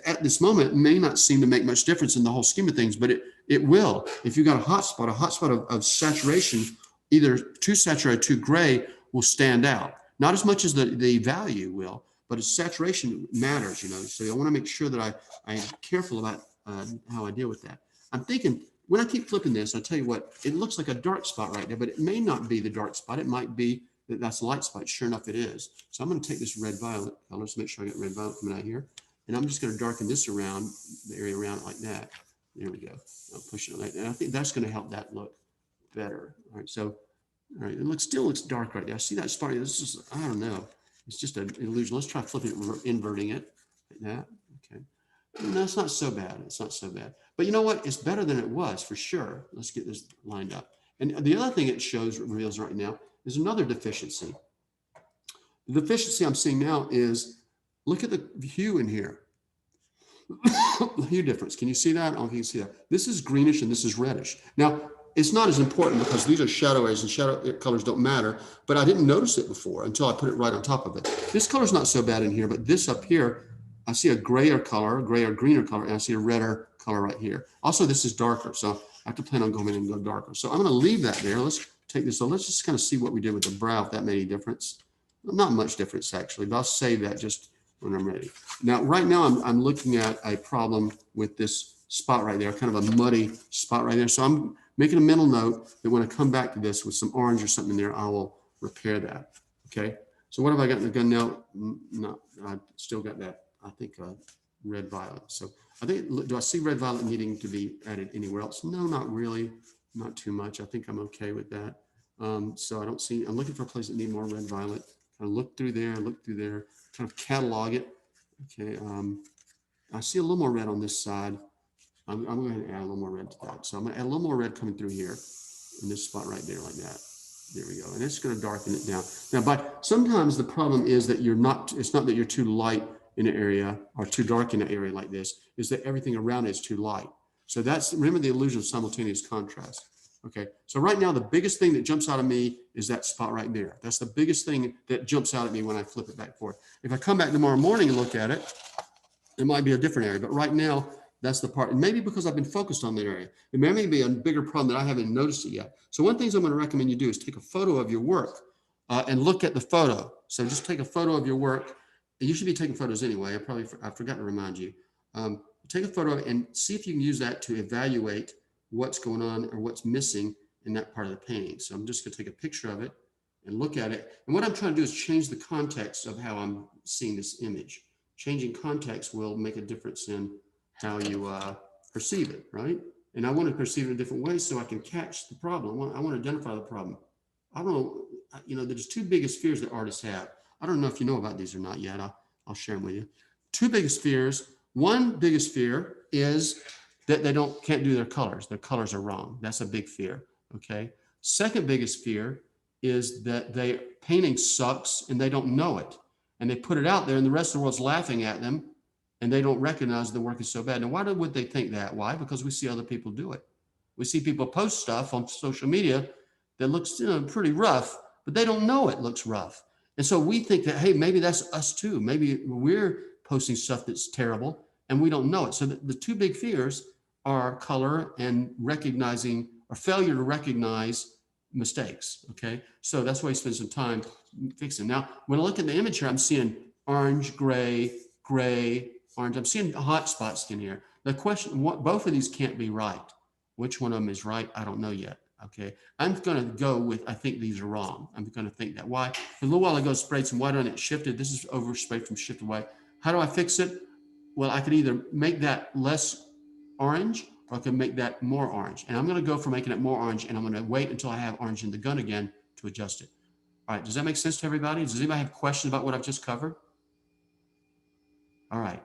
at this moment may not seem to make much difference in the whole scheme of things, but it will. If you've got a hot spot of saturation, either too saturated, too gray will stand out. Not as much as the value will, but its saturation matters, So I want to make sure that I'm careful about how I deal with that. I'm thinking when I keep flipping this, I'll tell you what, it looks like a dark spot right there, but it may not be the dark spot. It might be that's a light spot. Sure enough, it is. So I'm going to take this red violet color to make sure I get red violet coming out here. And I'm just going to darken this around, the area around it like that. There we go. I'll push it like that. And I think that's going to help that look better. All right. So all right, it still looks dark right there. I see that spot. This is, I don't know. It's just an illusion. Let's try flipping it, inverting it like that. Okay. No, it's not so bad. It's not so bad. But you know what? It's better than it was for sure. Let's get this lined up. And the other thing it reveals right now is another deficiency. The deficiency I'm seeing now is, look at the hue in here. The hue difference. Can you see that? I don't know if you can see that. This is greenish and this is reddish. Now, it's not as important because these are shadow areas and shadow colors don't matter, but I didn't notice it before until I put it right on top of it. This color is not so bad in here, but this up here, I see a grayer color, greener color, and I see a redder color right here. Also, this is darker, so I have to plan on going in and go darker. So I'm going to leave that there. Let's take this. So let's just kind of see what we did with the brow, if that made any difference. Not much difference, actually, but I'll save that just when I'm ready. Now, right now, I'm looking at a problem with this spot right there, kind of a muddy spot right there. So I'm making a mental note that when I come back to this with some orange or something in there, I will repair that. Okay. So what have I got in the gun now? No, I still got that. I think red violet. So I think, do I see red violet needing to be added anywhere else? No, not really. Not too much. I think I'm okay with that. So I don't see, I'm looking for a place that need more red violet. Kind of look through there, kind of catalog it. Okay. I see a little more red on this side. I'm going to add a little more red to that. So I'm going to add a little more red coming through here in this spot right there like that. There we go. And it's going to darken it down. Now, but sometimes the problem is that it's not that you're too light in an area or too dark in an area like this, is that everything around it is too light. So remember the illusion of simultaneous contrast. Okay. So right now, the biggest thing that jumps out of me is that spot right there. That's the biggest thing that jumps out at me when I flip it back and forth. If I come back tomorrow morning and look at it, it might be a different area, but right now, that's the part, and maybe because I've been focused on that area. It may be a bigger problem that I haven't noticed it yet. So one thing I'm going to recommend you do is take a photo of your work and look at the photo. So just take a photo of your work. And you should be taking photos anyway. I forgot to remind you. Take a photo and see if you can use that to evaluate what's going on or what's missing in that part of the painting. So I'm just going to take a picture of it and look at it. And what I'm trying to do is change the context of how I'm seeing this image. Changing context will make a difference in how you perceive it, right? And I want to perceive it in different ways so I can catch the problem. I want to identify the problem. I don't know, there's two biggest fears that artists have. I don't know if you know about these or not yet. I'll share them with you. Two biggest fears. One biggest fear is that they can't do their colors. Their colors are wrong. That's a big fear, okay? Second biggest fear is that their painting sucks and they don't know it. And they put it out there and the rest of the world's laughing at them and they don't recognize the work is so bad. Now, why would they think that? Why? Because we see other people do it. We see people post stuff on social media that looks, pretty rough, but they don't know it looks rough. And so we think that, hey, maybe that's us too. Maybe we're posting stuff that's terrible and we don't know it. So the two big fears are color and recognizing or failure to recognize mistakes. Okay. So that's why you spend some time fixing. Now, when I look at the image here, I'm seeing orange, gray, orange. I'm seeing hot spots in here. The question, both of these can't be right. Which one of them is right? I don't know yet. Okay. I'm going to go with, I think these are wrong. I'm going to think that. Why? A little while ago, sprayed some white on it, shifted. This is over sprayed from shifted white. How do I fix it? Well, I could either make that less orange or I can make that more orange. And I'm going to go for making it more orange, and I'm going to wait until I have orange in the gun again to adjust it. All right. Does that make sense to everybody? Does anybody have questions about what I've just covered? All right.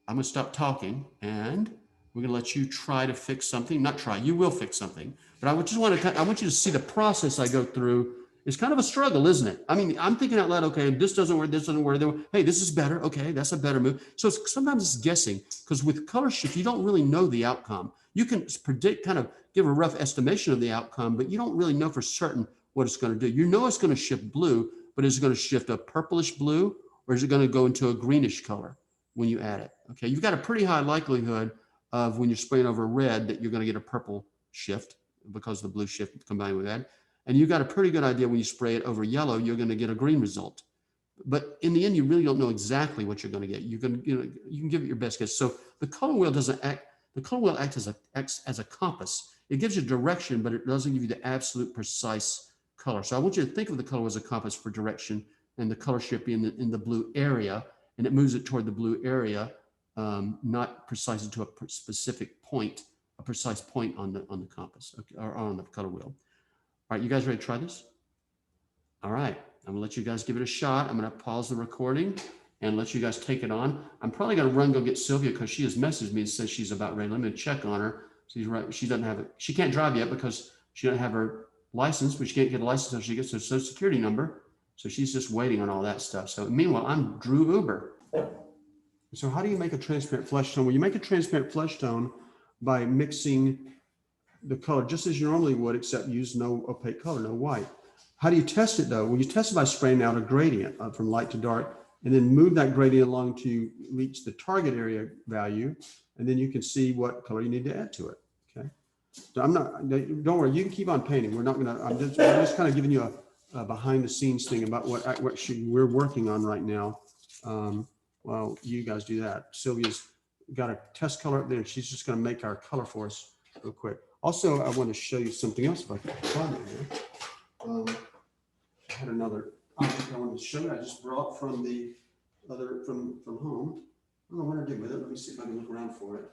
I'm going to stop talking and we're going to let you try to fix something. Not try, you will fix something. But I want you to see the process I go through. It's kind of a struggle, isn't it? I mean, I'm thinking out loud, okay, this doesn't work, this doesn't work. Hey, this is better. Okay, that's a better move. So sometimes it's guessing, because with color shift, you don't really know the outcome. You can predict, kind of give a rough estimation of the outcome, but you don't really know for certain what it's going to do. You know it's going to shift blue, but is it going to shift a purplish blue, or is it going to go into a greenish color when you add it? Okay, you've got a pretty high likelihood of when you're spraying over red that you're going to get a purple shift because the blue shift combined with that. And you've got a pretty good idea when you spray it over yellow, you're going to get a green result. But in the end, you really don't know exactly what you're going to get. You can give it your best guess. So the color wheel doesn't act. The color wheel acts as a compass. It gives you direction, but it doesn't give you the absolute precise color. So I want you to think of the color as a compass for direction, and the color shift being in the blue area, and it moves it toward the blue area. Not precisely to a specific point, a precise point on the compass, okay, or on the color wheel. All right, you guys ready to try this? All right, I'm gonna let you guys give it a shot. I'm gonna pause the recording and let you guys take it on. I'm probably gonna run go get Sylvia because she has messaged me and says she's about ready. Let me check on her. She's right. She doesn't have it. She can't drive yet because she doesn't have her license, but she can't get a license until she gets her social security number. So she's just waiting on all that stuff. So meanwhile, I'm Drew Uber. So how do you make a transparent flesh tone? Well, you make a transparent flesh tone by mixing the color just as you normally would, except use no opaque color, no white. How do you test it though? Well, you test it by spraying out a gradient from light to dark, and then move that gradient along to reach the target area value, and then you can see what color you need to add to it. Okay. So don't worry, you can keep on painting. We're not gonna, I'm just kind of giving you a behind the scenes thing about what we're working on right now. Well, you guys do that. Sylvia's got a test color up there, and she's just going to make our color for us real quick. Also, I want to show you something else if I can find it here. I had another object I wanted to show you. I just brought from the other from home. I don't know what I did with it. Let me see if I can look around for it.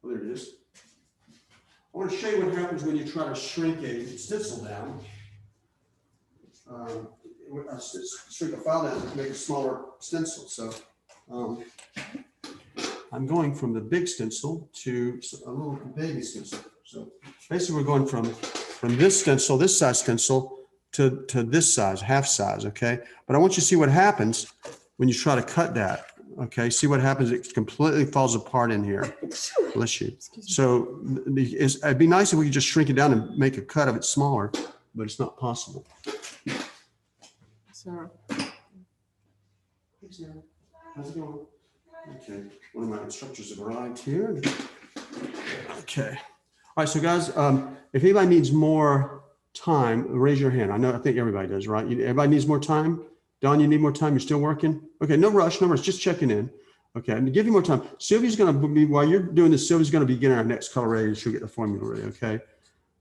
Oh, there it is. I want to show you what happens when you try to shrink a stencil down. Shrink a file down to make a smaller stencil. So I'm going from the big stencil to a little baby stencil. So basically we're going from this stencil, this size stencil, to this size, half size, okay? But I want you to see what happens when you try to cut that, okay? See what happens, it completely falls apart in here. Bless you. So it'd be nice if we could just shrink it down and make a cut of it smaller, but it's not possible. Sarah. Hey, Sarah. How's it going? Okay. One of my instructors have arrived here. Okay. All right. So, guys, if anybody needs more time, raise your hand. I think everybody does, right? Everybody needs more time. Don, you need more time. You're still working? Okay. No rush. No rush. Just checking in. Okay. And to give you more time, Sylvia's going to be, while you're doing this, Sylvia's going to be getting our next color ready, and she'll get the formula ready. Okay.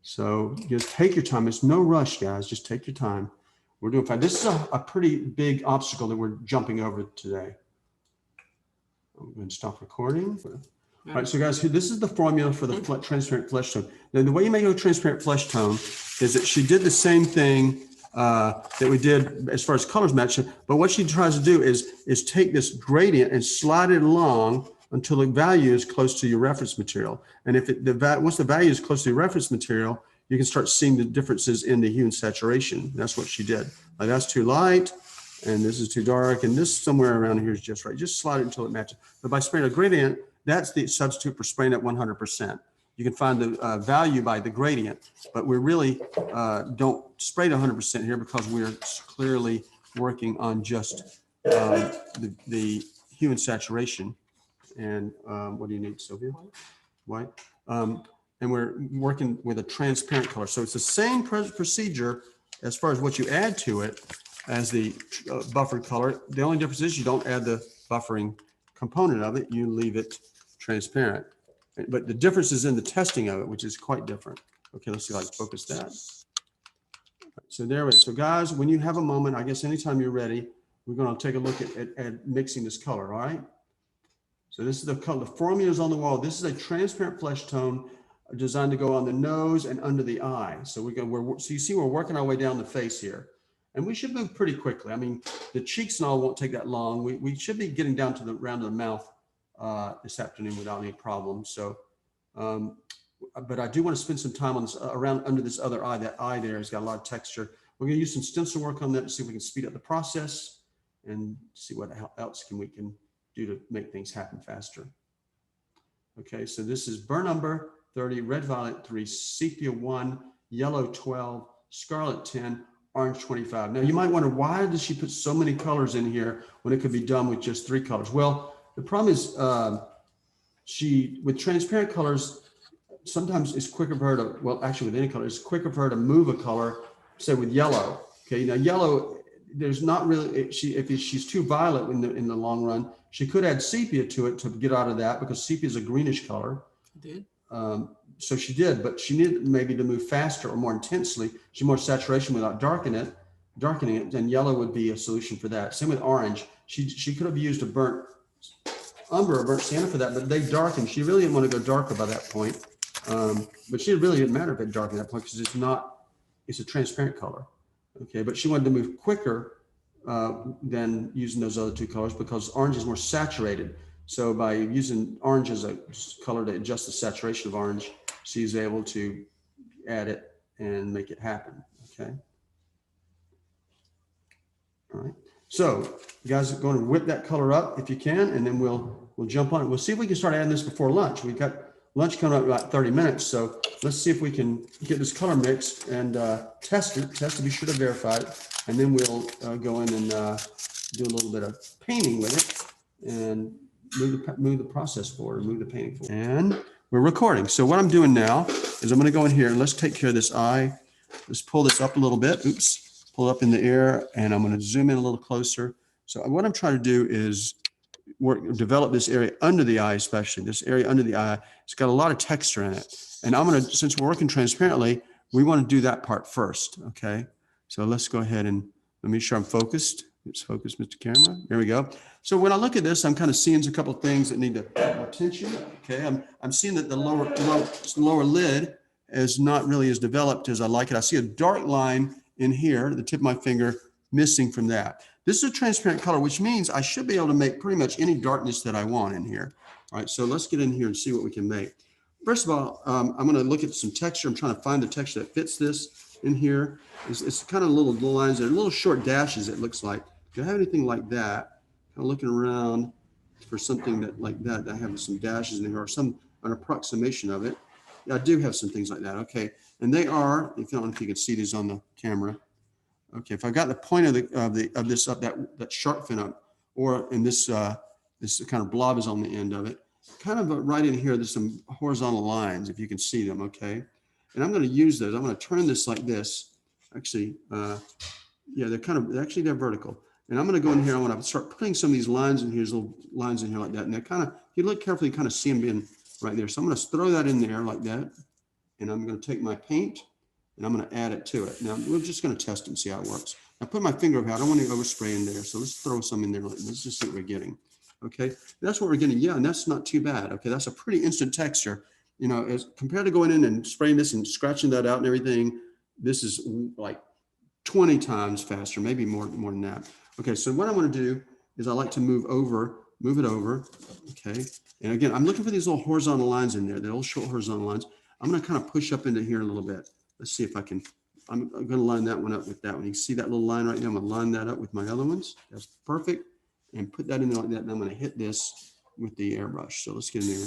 So just take your time. It's no rush, guys. Just take your time. We're doing fine. This is a pretty big obstacle that we're jumping over today. I'm going to stop recording. All right, so guys, this is the formula for the transparent flesh tone. Now, the way you make a transparent flesh tone is that she did the same thing that we did as far as colors match, but what she tries to do is take this gradient and slide it along until the value is close to your reference material. And if once the value is close to your reference material, you can start seeing the differences in the hue and saturation. That's what she did. Like that's too light, and this is too dark, and this somewhere around here is just right. Just slide it until it matches. But by spraying a gradient, that's the substitute for spraying at 100%. You can find the value by the gradient, but we really don't spray it 100% here because we're clearly working on just the hue and saturation. And what do you need, Sylvia? White. And we're working with a transparent color. So it's the same procedure as far as what you add to it as the buffered color. The only difference is you don't add the buffering component of it. You leave it transparent. But the difference is in the testing of it, which is quite different. Okay, let's see if I can focus that. So there it is. So guys, when you have a moment, I guess anytime you're ready, we're going to take a look at mixing this color, all right? So this is the color. The formula is on the wall. This is a transparent flesh tone designed to go on the nose and under the eye. So so you see we're working our way down the face here. And we should move pretty quickly. I mean, the cheeks and all won't take that long. We should be getting down to the round of the mouth this afternoon without any problem. So, but I do want to spend some time on this around under this other eye. That eye there has got a lot of texture. We're going to use some stencil work on that to see if we can speed up the process and see what else we can do to make things happen faster. Okay, so this is burnt umber 30, red violet 3, sepia 1, yellow 12, scarlet 10, orange 25. Now you might wonder, why does she put so many colors in here when it could be done with just 3 colors? Well, the problem is with transparent colors, sometimes it's quicker for her to, well, actually with any color, it's quicker for her to move a color, say with yellow. Okay, now yellow, there's not really, if she's too violet in the long run, she could add sepia to it to get out of that, because sepia is a greenish color. I did. So she did, but she needed maybe to move faster or more intensely. She more saturation without darkening it, then yellow would be a solution for that. Same with orange. She could have used a burnt umber or burnt sienna for that, but they darkened. She really didn't want to go darker by that point. But she really didn't matter if it darkened at that point, because it's a transparent color. Okay, but she wanted to move quicker than using those other 2 colors, because orange is more saturated. So by using orange as a color to adjust the saturation of orange, she's able to add it and make it happen. Okay. All right. So you guys are going to whip that color up if you can, and then we'll jump on it. We'll see if we can start adding this before lunch. We've got lunch coming up in about 30 minutes. So let's see if we can get this color mixed and test to be sure to verify it. And then we'll go in and do a little bit of painting with it and move the process forward, move the painting forward. And we're recording. So what I'm doing now is I'm going to go in here and let's take care of this eye. Let's pull this up a little bit. Oops, pull it up in the air, and I'm going to zoom in a little closer. So what I'm trying to do is develop this area under the eye, especially this area under the eye. It's got a lot of texture in it. And I'm going to, since we're working transparently, we want to do that part first. Okay. So let's go ahead and let me make sure I'm focused. It's focused, Mr. Camera. There we go. So when I look at this, I'm kind of seeing a couple of things that need more attention. Okay. I'm seeing that the lower lid is not really as developed as I like it. I see a dark line in here, the tip of my finger, missing from that. This is a transparent color, which means I should be able to make pretty much any darkness that I want in here. All right, so let's get in here and see what we can make. First of all, I'm going to look at some texture. I'm trying to find the texture that fits this in here. It's kind of little lines, they're little short dashes, it looks like. Do I have anything like that? Kind of looking around for something like that have some dashes in here, or an approximation of it. Yeah, I do have some things like that. Okay, and they are, I don't know if you can see these on the camera. Okay, if I've got the point of this up, that shark fin up, or in this kind of blob is on the end of it, kind of right in here, there's some horizontal lines, if you can see them. Okay, and I'm going to use those. I'm going to turn this like this. Actually, yeah, they're vertical. And I'm going to go in here. I want to start putting some of these lines in here, these little lines in here like that. And they're kind of, if you look carefully, you kind of see them being right there. So I'm going to throw that in there like that. And I'm going to take my paint and I'm going to add it to it. Now we're just going to test and see how it works. I put my finger up here. I don't want to overspray in there. So let's throw some in there. Let's just see what we're getting. Okay, that's what we're getting. Yeah, and that's not too bad. Okay, that's a pretty instant texture. You know, as compared to going in and spraying this and scratching that out and everything, this is like 20 times faster, maybe more than that. Okay, so what I want to do is I like to move it over. Okay, and again, I'm looking for these little horizontal lines in there, the little short horizontal lines. I'm going to kind of push up into here a little bit. Let's see if I can. I'm going to line that one up with that one. You can see that little line right there. I'm going to line that up with my other ones. That's perfect. And put that in there like that. And I'm going to hit this with the airbrush. So let's get in there.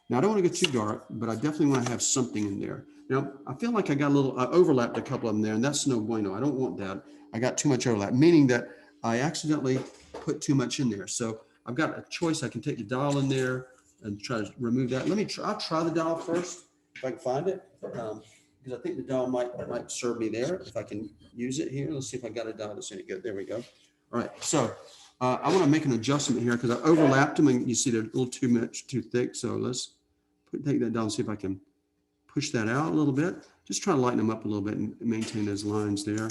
Now I don't want to go too dark, but I definitely want to have something in there. Now I feel like I got a little, I overlapped a couple of them there, and that's no bueno. I don't want that. I got too much overlap, meaning that I accidentally put too much in there. So I've got a choice. I can take the dial in there and try to remove that. Let me try, I'll try the dial first if I can find it. Because I think the dial might serve me there if I can use it here. Let's see if I got a dial that's any good. There we go. All right, so I want to make an adjustment here because I overlapped them and you see they're a little too thick. So let's take that down and see if I can push that out a little bit. Just try to lighten them up a little bit and maintain those lines there.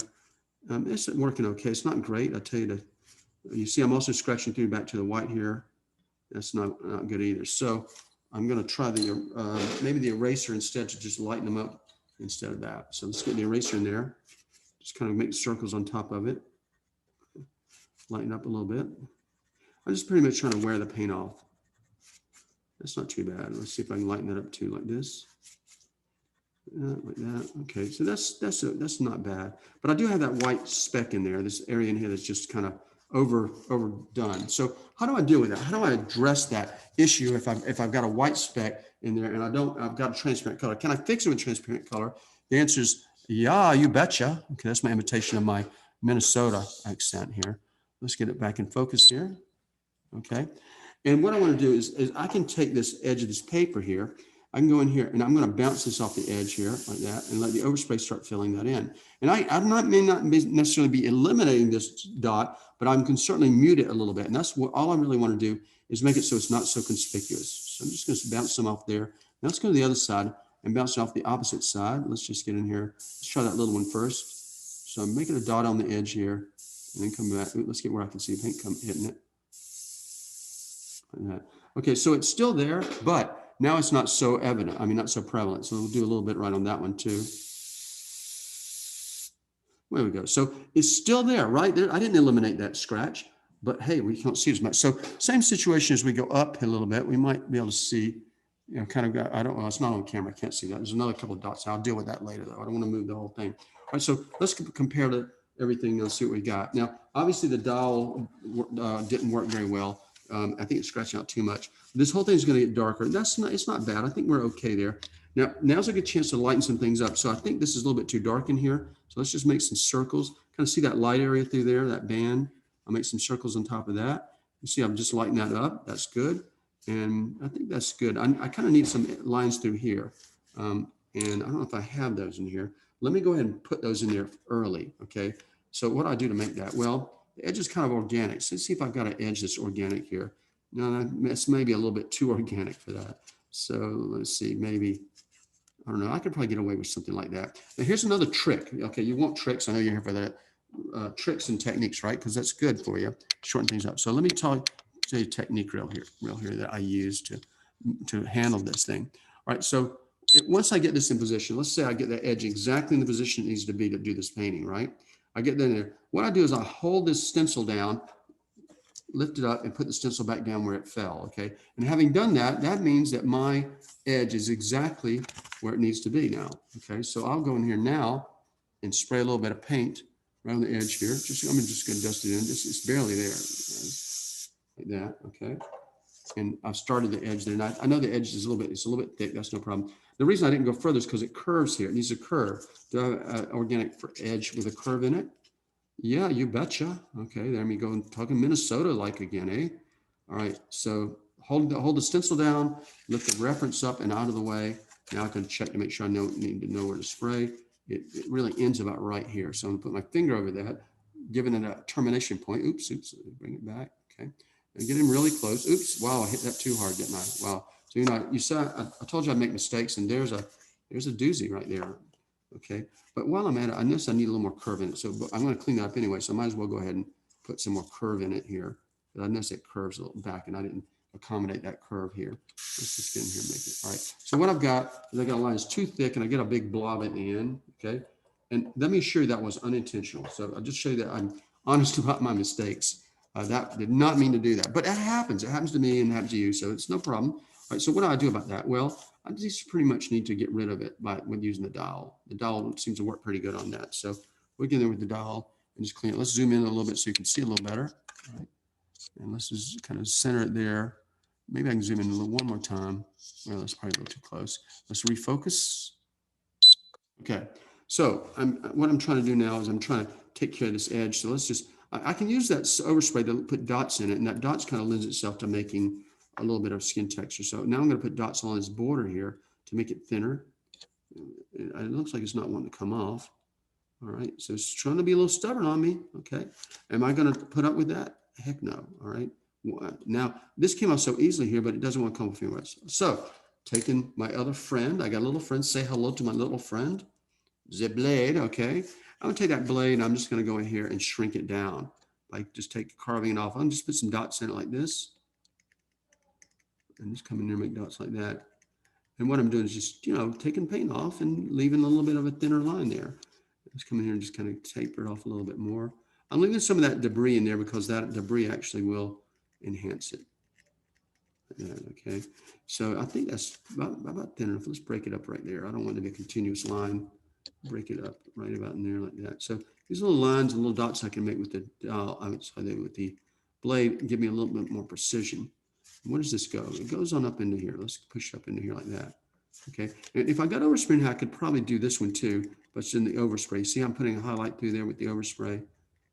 It's working okay. It's not great. I tell you, you see I'm also scratching through back to the white here. That's not good either. So I'm going to try the maybe the eraser instead to just lighten them up instead of that. So let's get the eraser in there. Just kind of make circles on top of it. Lighten up a little bit. I'm just pretty much trying to wear the paint off. That's not too bad. Let's see if I can lighten that up too, like this. Like that. Okay, so that's not bad. But I do have that white speck in there. This area in here that's just kind of overdone. So how do I deal with that? How do I address that issue if I've got a white speck in there and I've got a transparent color? Can I fix it with transparent color? The answer is yeah, you betcha. Okay, that's my imitation of my Minnesota accent here. Let's get it back in focus here. Okay. And what I want to do is I can take this edge of this paper here. I can go in here and I'm going to bounce this off the edge here like that and let the overspray start filling that in. And may not necessarily be eliminating this dot, but I can certainly mute it a little bit. And that's what all I really want to do is make it so it's not so conspicuous. So I'm just going to bounce some off there. Now let's go to the other side and bounce off the opposite side. Let's just get in here. Let's try that little one first. So I'm making a dot on the edge here and then come back. Let's get where I can see paint hitting it. Like that. Okay, so it's still there, but now it's not so evident. I mean, not so prevalent. So we'll do a little bit right on that one too. There we go. So it's still there, right there. I didn't eliminate that scratch, but hey, we can't see as much. So same situation as we go up a little bit, we might be able to see, you know, kind of got, I don't know, it's not on camera. I can't see that. There's another couple of dots. I'll deal with that later though. I don't want to move the whole thing. All right, so let's compare to everything and see what we got. Now, obviously the dial didn't work very well. I think it's scratching out too much. This whole thing is going to get darker. It's not bad. I think we're okay there. Now's a good chance to lighten some things up. So I think this is a little bit too dark in here. So let's just make some circles. Kind of see that light area through there, that band. I'll make some circles on top of that. You see, I'm just lighting that up. That's good. And I think that's good. I kind of need some lines through here. And I don't know if I have those in here. Let me go ahead and put those in there early. Okay. So what I do to make that? Well, the edge is kind of organic. So let's see if I've got an edge that's organic here. No, that's maybe a little bit too organic for that. So let's see, maybe, I don't know. I could probably get away with something like that. Now here's another trick. Okay, you want tricks. I know you're here for that. Tricks and techniques, right? Because that's good for you. Shorten things up. So let me tell you a technique real here that I use to handle this thing. All right, so once I get this in position, let's say I get that edge exactly in the position it needs to be to do this painting, right? I get that in there. What I do is I hold this stencil down, lift it up, and put the stencil back down where it fell, okay? And having done that, that means that my edge is exactly where it needs to be now, okay? So I'll go in here now and spray a little bit of paint around the edge here. I'm just gonna dust it in. It's barely there, like that, okay? And I've started the edge there. And I know the edge is it's a little bit thick. That's no problem. The reason I didn't go further is because it curves here. It needs a curve. Do I have an organic edge with a curve in it? Yeah, you betcha. Okay, there we go. Talking Minnesota like again, eh? All right, so hold the stencil down, lift the reference up and out of the way. Now I can check to make sure I need to know where to spray. It really ends about right here. So I'm gonna put my finger over that, giving it a termination point. Oops, bring it back, okay. And get him really close. Oops, wow, I hit that too hard, didn't I? Wow. So, you know, you saw, I told you I'd make mistakes, and there's a doozy right there, okay? But while I'm at it, I notice I need a little more curve in it. So I'm gonna clean that up anyway, so I might as well go ahead and put some more curve in it here. But I notice it curves a little back, and I didn't accommodate that curve here. Let's just get in here and make it. All right, so what I've got is I got a line that's too thick, and I get a big blob at the end, okay? And let me show you that was unintentional. So I'll just show you that I'm honest about my mistakes. That did not mean to do that, but it happens. It happens to me and it happens to you, so it's no problem. All right, so what do I do about that? Well, I just pretty much need to get rid of it with using the dowel. The dowel seems to work pretty good on that. So we get in there with the dowel and just clean it. Let's zoom in a little bit so you can see a little better. All right, and let's just kind of center it there. maybe I can zoom in a little one more time. Well, that's probably a little too close. Let's refocus. Okay, so what I'm trying to do now is I'm trying to take care of this edge. So let's just, I can use that overspray to put dots in it, and that dots kind of lends itself to making a little bit of skin texture. So now I'm going to put dots on this border here to make it thinner. It looks like it's not wanting to come off. All right, so it's trying to be a little stubborn on me. Okay, am I going to put up with that? Heck no. All right. Now this came off so easily here, but it doesn't want to come off anywhere. So taking my other friend, I got a little friend. Say hello to my little friend. The blade. Okay, I'm gonna take that blade and I'm just gonna go in here and shrink it down. Like just take carving it off. I'm just put some dots in it like this, and just come in there and make dots like that. And what I'm doing is just, you know, taking paint off and leaving a little bit of a thinner line there. Just come in here and just kind of taper it off a little bit more. I'm leaving some of that debris in there because that debris actually will enhance it. Okay, so I think that's about thin enough. Let's break it up right there. I don't want it to be a continuous line. Break it up right about in there like that. So these little lines and little dots I can make with the I would say with the blade give me a little bit more precision. Where does this go? It goes on up into here. Let's push up into here like that. Okay, and if I got overspray, I could probably do this one too, but it's in the overspray. See, I'm putting a highlight through there with the overspray,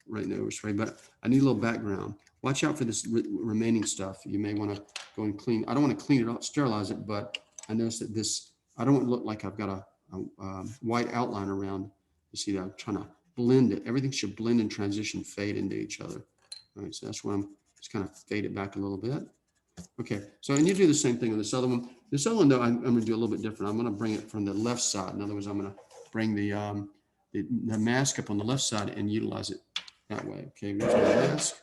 right in the overspray, but I need a little background. Watch out for this remaining stuff. You may want to go and clean. I don't want to clean it up, sterilize it, but I noticed that this, I don't want to look like I've got a white outline around. You see that I'm trying to blend it. Everything should blend and transition, fade into each other. All right, so that's why I'm just kind of fade it back a little bit. Okay, so and you do the same thing on this other one. This other one though, I'm going to do a little bit different. I'm going to bring it from the left side. In other words, I'm going to bring the mask up on the left side and utilize it that way. Okay, there's my mask.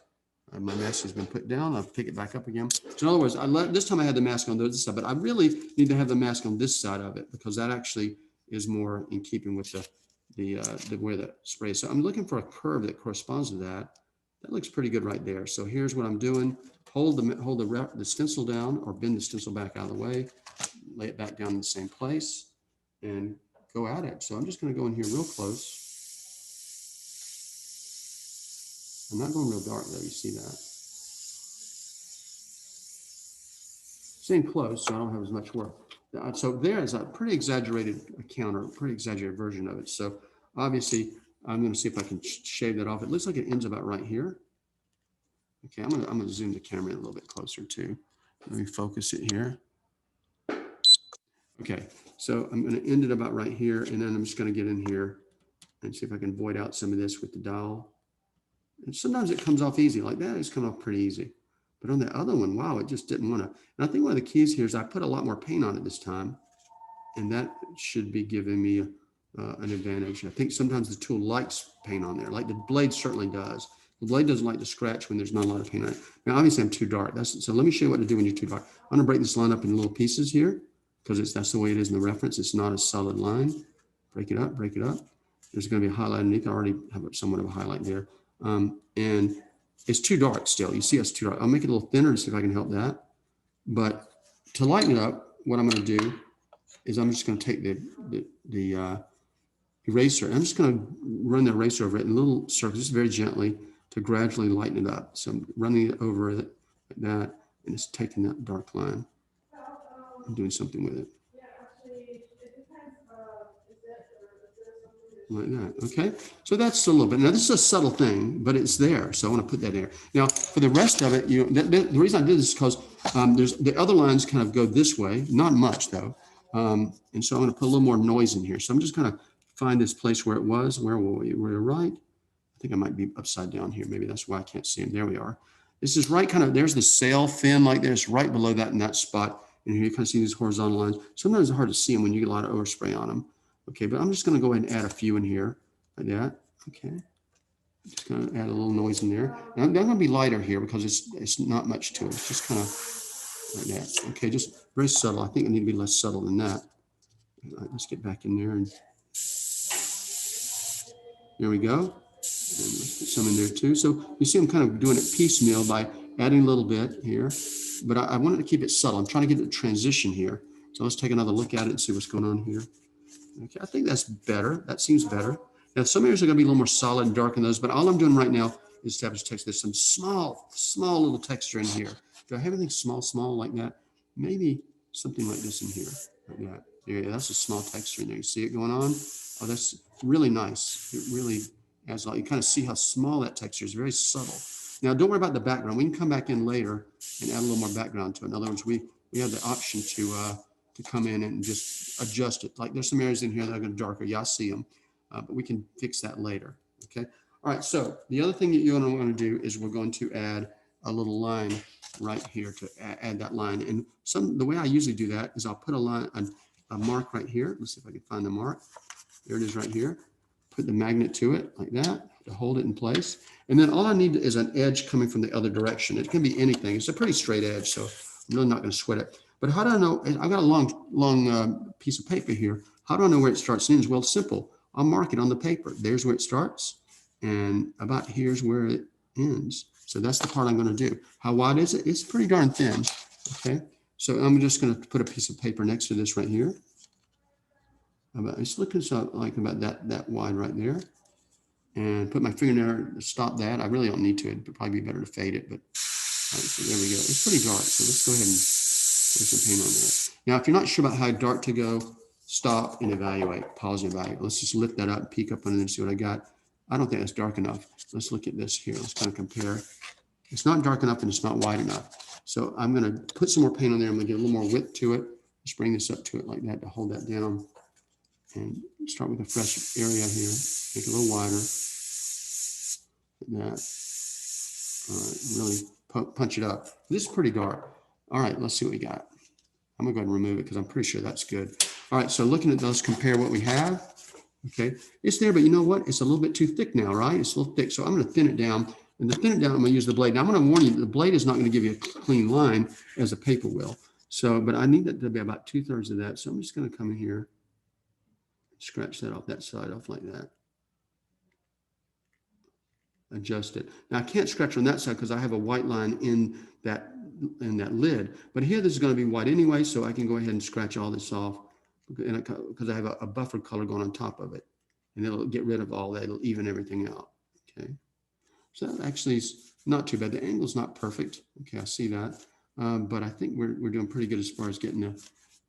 My mask has been put down. I'll pick it back up again. So in other words, this time I had the mask on this side, but I really need to have the mask on this side of it because that actually is more in keeping with the where the spray is. So I'm looking for a curve that corresponds to that. That looks pretty good right there. So here's what I'm doing. Hold the stencil down or bend the stencil back out of the way. Lay it back down in the same place and go at it. So I'm just going to go in here real close. I'm not going real dark though, you see that. Staying close, so I don't have as much work. So there is a pretty exaggerated account or a pretty exaggerated version of it. So obviously, I'm going to see if I can shave that off. It looks like it ends about right here. Okay, I'm gonna zoom the camera in a little bit closer too. Let me focus it here. Okay, so I'm going to end it about right here, and then I'm just going to get in here and see if I can void out some of this with the dowel. And sometimes it comes off easy, like that. It's come off pretty easy. But on the other one, wow, it just didn't want to. And I think one of the keys here is I put a lot more paint on it this time, and that should be giving me an advantage. I think sometimes the tool likes paint on there, like the blade certainly does. The blade doesn't like to scratch when there's not a lot of paint on it. Now, obviously, I'm too dark. So let me show you what to do when you're too dark. I'm going to break this line up in little pieces here because that's the way it is in the reference. It's not a solid line. Break it up, break it up. There's going to be a highlight underneath. I already have somewhat of a highlight there. And it's too dark still. You see it's too dark. I'll make it a little thinner to see if I can help that. But to lighten it up, what I'm going to do is I'm just going to take the eraser. I'm just going to run the eraser over it in little circles, just very gently to gradually lighten it up. So I'm running it over it like that, and it's taking that dark line and doing something with it. Like that. Okay, so that's a little bit. Now this is a subtle thing, but it's there, so I want to put that there. Now for the rest of it, the reason I did this is because there's the other lines kind of go this way, not much though, and so I'm going to put a little more noise in here. So I'm just going to find this place where it was. Where were we? We're right. I think I might be upside down here. Maybe that's why I can't see them. There we are. This is right kind of. There's the sail fin like this, right below that in that spot. And here you kind of see these horizontal lines. Sometimes it's hard to see them when you get a lot of overspray on them. Okay, but I'm just going to go ahead and add a few in here like that. Okay, just going to add a little noise in there. And I'm going to be lighter here because it's not much to it. It's just kind of like that. Okay, just very subtle. I think I need to be less subtle than that. All right, let's get back in there and there we go. And let's put some in there too. So you see I'm kind of doing it piecemeal by adding a little bit here, but I wanted to keep it subtle. I'm trying to get a transition here. So let's take another look at it and see what's going on here. Okay, I think that's better. That seems better. Now, some areas are going to be a little more solid and dark in those, but all I'm doing right now establish texture. There's some small little texture in here. Do I have anything small like that? Maybe something like this in here, like that. Yeah, that's a small texture in there. You see it going on? Oh, that's really nice. It really adds a lot. You kind of see how small that texture is, very subtle. Now, don't worry about the background. We can come back in later and add a little more background to it. In other words, we have the option to come in and just adjust it. Like there's some areas in here that are going to darker. Yeah, I see them, but we can fix that later. Okay. All right. So the other thing that you're going to want to do is we're going to add a little line right here to add that line. And the way I usually do that is I'll put a mark right here. Let's see if I can find the mark. There it is right here. Put the magnet to it like that to hold it in place. And then all I need is an edge coming from the other direction. It can be anything. It's a pretty straight edge, so I'm really not going to sweat it. But how do I know? I've got a long piece of paper here. How do I know where it starts and ends? Well, it's simple. I'll mark it on the paper. There's where it starts, and about here's where it ends. So that's the part I'm going to do. How wide is it? It's pretty darn thin. Okay. So I'm just going to put a piece of paper next to this right here. It's looking like about that wide right there. And put my finger there to stop that. I really don't need to. It'd probably be better to fade it, but all right, so there we go. It's pretty dark, so let's go ahead and put some paint on there. Now, if you're not sure about how dark to go, stop and evaluate. Pause and evaluate. Let's just lift that up and peek up under there and see what I got. I don't think that's dark enough. Let's look at this here. Let's kind of compare. It's not dark enough and it's not wide enough. So I'm going to put some more paint on there. I'm going to give a little more width to it. Just bring this up to it like that to hold that down. And start with a fresh area here. Make it a little wider. Like that. All right, really punch it up. This is pretty dark. All right, let's see what we got. I'm gonna go ahead and remove it because I'm pretty sure that's good. All right, so looking at those, compare what we have. Okay, it's there, but you know what? It's a little bit too thick now, right? It's a little thick, so I'm gonna thin it down. And to thin it down, I'm gonna use the blade. Now I'm gonna warn you, the blade is not gonna give you a clean line as a paper will. So, but I need it to be about 2/3 of that. So I'm just gonna come in here, scratch that off that side off like that. Adjust it. Now I can't scratch on that side because I have a white line in that lid, but here this is going to be white anyway, so I can go ahead and scratch all this off because I have a buffer color going on top of it, and it'll get rid of all that. It'll even everything out. Okay, so that actually is not too bad. The angle's not perfect. Okay, I see that, but I think we're doing pretty good as far as getting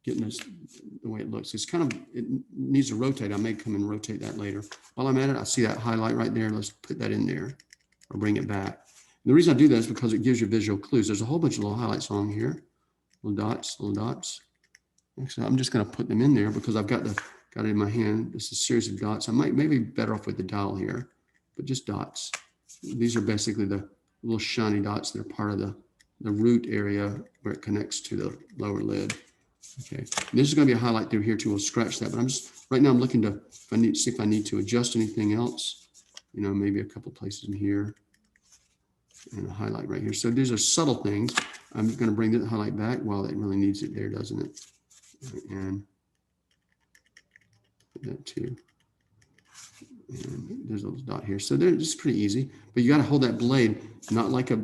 this the way it looks. It's kind of, it needs to rotate. I may come and rotate that later. While I'm at it, I see that highlight right there. Let's put that in there or bring it back. And the reason I do that is because it gives you visual clues. There's a whole bunch of little highlights on here, little dots. Actually, I'm just going to put them in there because I've got it in my hand. This is a series of dots. I might maybe better off with the dial here, but just dots. These are basically the little shiny dots that are part of the root area where it connects to the lower lid. Okay, this is going to be a highlight through here too. We'll scratch that, but right now I'm looking to see if I need to adjust anything else. You know, maybe a couple places in here and a highlight right here. So these are subtle things. I'm going to bring the highlight back. Well, it really needs it there, doesn't it? And that too. And there's a little dot here. So they're just pretty easy, but you got to hold that blade, not like a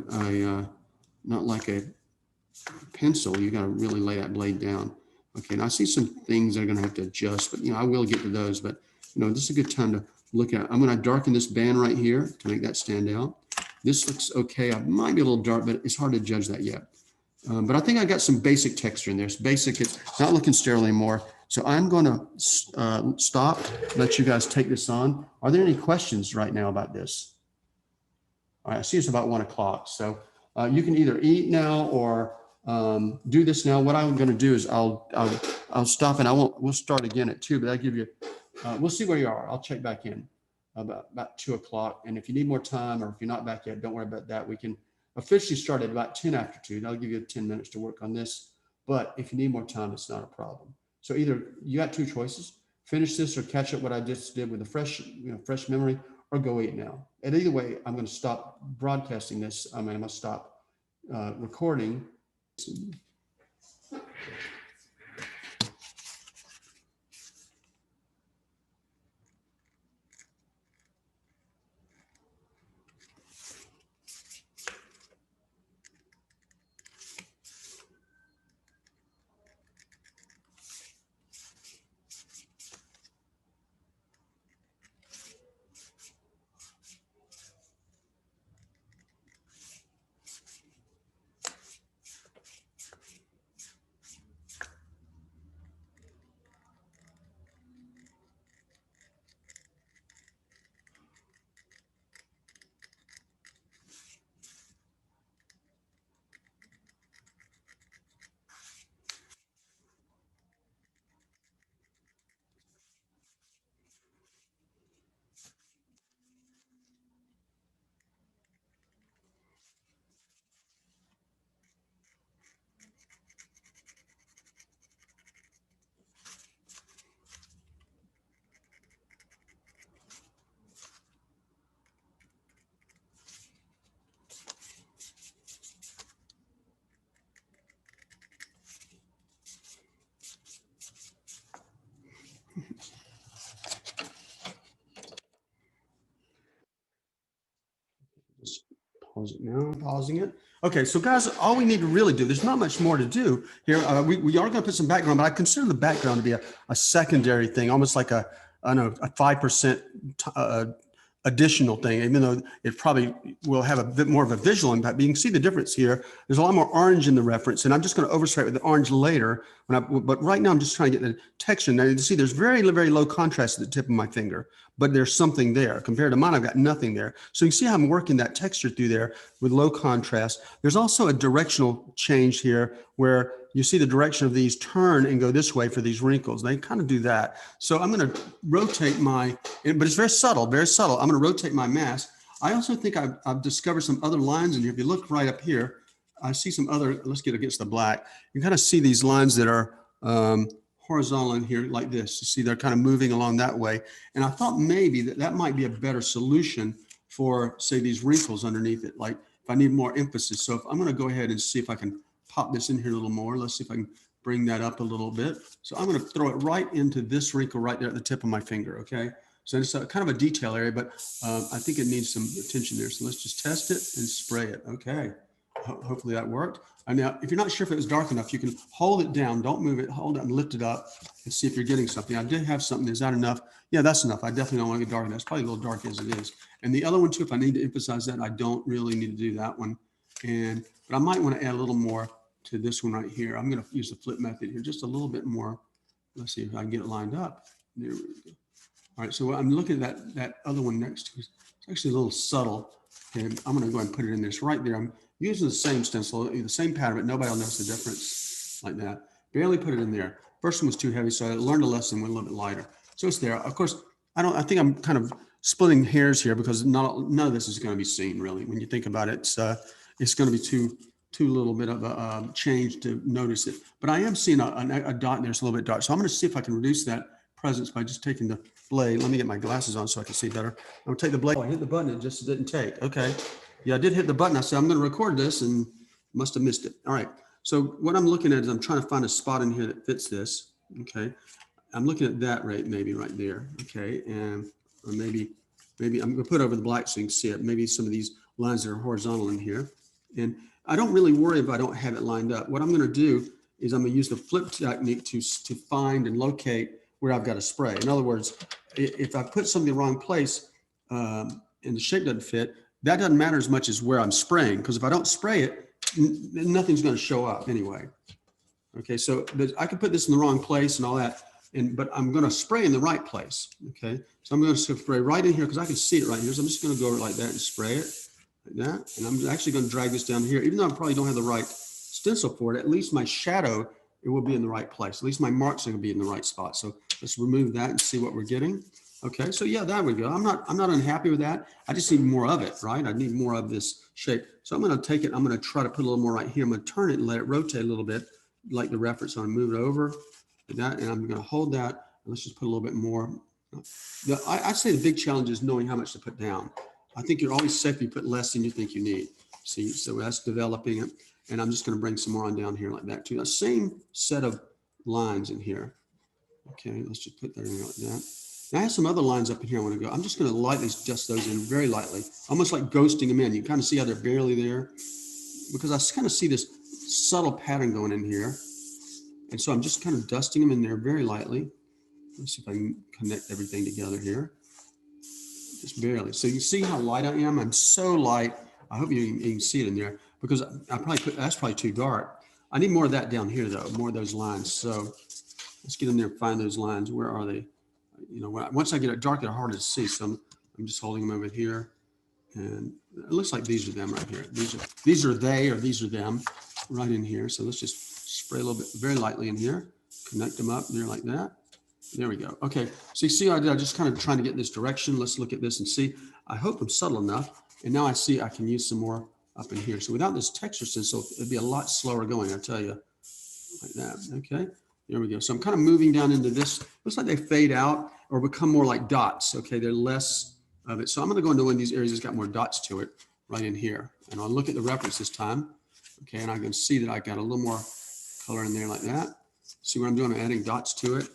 pencil. You got to really lay that blade down. Okay, and I see some things that are going to have to adjust, but I will get to those. But this is a good time to look at. I'm going to darken this band right here to make that stand out. This looks okay. I might be a little dark, but it's hard to judge that yet. But I think I got some basic texture in there. It's basic. It's not looking sterile anymore. So I'm going to stop, let you guys take this on. Are there any questions right now about this? All right, I see it's about 1 o'clock. So you can either eat now or do this now. What I'm going to do is I'll stop and we'll start again at 2, but I'll give you, we'll see where you are. I'll check back in about 2 o'clock. And if you need more time or if you're not back yet, don't worry about that. We can officially start at about 10 after 2. That'll give you 10 minutes to work on this. But if you need more time, it's not a problem. So either you got 2 choices, finish this or catch up what I just did with a fresh memory, or go eat now. And either way, I'm going to stop broadcasting this. I'm going to stop recording. Pause it now, pausing it. Okay, so guys, all we need to really do, there's not much more to do here. We are going to put some background, but I consider the background to be a secondary thing, almost like a 5% additional thing, even though it probably will have a bit more of a visual impact. But you can see the difference here. There's a lot more orange in the reference, and I'm just going to overspray it with the orange later. But right now, I'm just trying to get the texture. Now, you see there's very, very low contrast at the tip of my finger, but there's something there. Compared to mine, I've got nothing there. So you can see how I'm working that texture through there with low contrast. There's also a directional change here where you see the direction of these turn and go this way for these wrinkles. They kind of do that. So I'm going to rotate but it's very subtle, very subtle. I'm going to rotate my mask. I also think I've discovered some other lines in here. If you look right up here, I see some other, let's get against the black. You kind of see these lines that are horizontal in here like this. You see they're kind of moving along that way. And I thought maybe that might be a better solution for, say, these wrinkles underneath it. Like if I need more emphasis. So if I'm going to go ahead and see if I can pop this in here a little more. Let's see if I can bring that up a little bit. So I'm going to throw it right into this wrinkle right there at the tip of my finger. Okay. So it's kind of a detail area, but I think it needs some attention there. So let's just test it and spray it. Okay. Hopefully that worked. And now, if you're not sure if it was dark enough, you can hold it down. Don't move it. Hold it and lift it up and see if you're getting something. I did have something. Is that enough? Yeah, that's enough. I definitely don't want to get dark enough. It's probably a little dark as it is. And the other one too, if I need to emphasize that, I don't really need to do that one. But I might want to add a little more to this one right here. I'm going to use the flip method here, just a little bit more. Let's see if I can get it lined up. There we go. All right, so I'm looking at that other one next to it. It's actually a little subtle. And I'm going to go ahead and put it in this right there. I'm using the same stencil, the same pattern, but nobody will notice the difference like that. Barely put it in there. First one was too heavy, so I learned a lesson, went a little bit lighter. So it's there. Of course, I think I'm kind of splitting hairs here because none of this is going to be seen really. When you think about it, it's going to be too little bit of a change to notice it. But I am seeing a dot in there. It's a little bit dark. So I'm going to see if I can reduce that presence by just taking the blade. Let me get my glasses on so I can see better. I'm going to take the blade. Oh, I hit the button. It just didn't take. Okay. Yeah, I did hit the button. I said, I'm going to record this and must have missed it. All right. So what I'm looking at is I'm trying to find a spot in here that fits this. Okay. I'm looking at that maybe right there. Okay. And or maybe I'm going to put it over the black so you can see it. Maybe some of these lines that are horizontal in here. And I don't really worry if I don't have it lined up. What I'm going to do is I'm going to use the flip technique to find and locate where I've got to spray. In other words, if I put something in the wrong place and the shape doesn't fit, that doesn't matter as much as where I'm spraying, because if I don't spray it, nothing's going to show up anyway. Okay, so I could put this in the wrong place and all that, but I'm going to spray in the right place. Okay, so I'm going to spray right in here because I can see it right here. So I'm just going to go over like that and spray it. Like that, and I'm actually going to drag this down here. Even though I probably don't have the right stencil for it, at least my shadow, it will be in the right place. At least my marks are going to be in the right spot. So let's remove that and see what we're getting. Okay, so yeah, there we go. I'm not unhappy with that. I just need more of it, right? I need more of this shape. So I'm going to take it. I'm going to try to put a little more right here. I'm going to turn it and let it rotate a little bit, like the reference. I'm going to move it over like that, and I'm going to hold that. And let's just put a little bit more. I say the big challenge is knowing how much to put down. I think you're always safe if you put less than you think you need. See, so that's developing it. And I'm just going to bring some more on down here like that too. The same set of lines in here. Okay, let's just put that in like that. Now I have some other lines up in here I want to go. I'm just going to lightly adjust those in very lightly, almost like ghosting them in. You kind of see how they're barely there because I kind of see this subtle pattern going in here. And so I'm just kind of dusting them in there very lightly. Let's see if I can connect everything together here. Just barely. So you see how light I am? I'm so light. I hope you can see it in there because that's probably too dark. I need more of that down here though, more of those lines. So let's get in there and find those lines. Where are they? You know, once I get it dark, they're harder to see. So I'm just holding them over here. And it looks like these are them right here. These are they, or these are them right in here. So let's just spray a little bit very lightly in here, connect them up there like that. There we go. Okay, so you see what I did? I'm just kind of trying to get this direction. Let's look at this and see. I hope I'm subtle enough. And now I see I can use some more up in here. So without this texture stencil, it'd be a lot slower going, I tell you, like that. Okay, there we go. So I'm kind of moving down into this. Looks like they fade out or become more like dots. Okay, they're less of it. So I'm going to go into one of these areas that's got more dots to it right in here. And I'll look at the reference this time. Okay, and I can see that I got a little more color in there like that. See what I'm doing? I'm adding dots to it.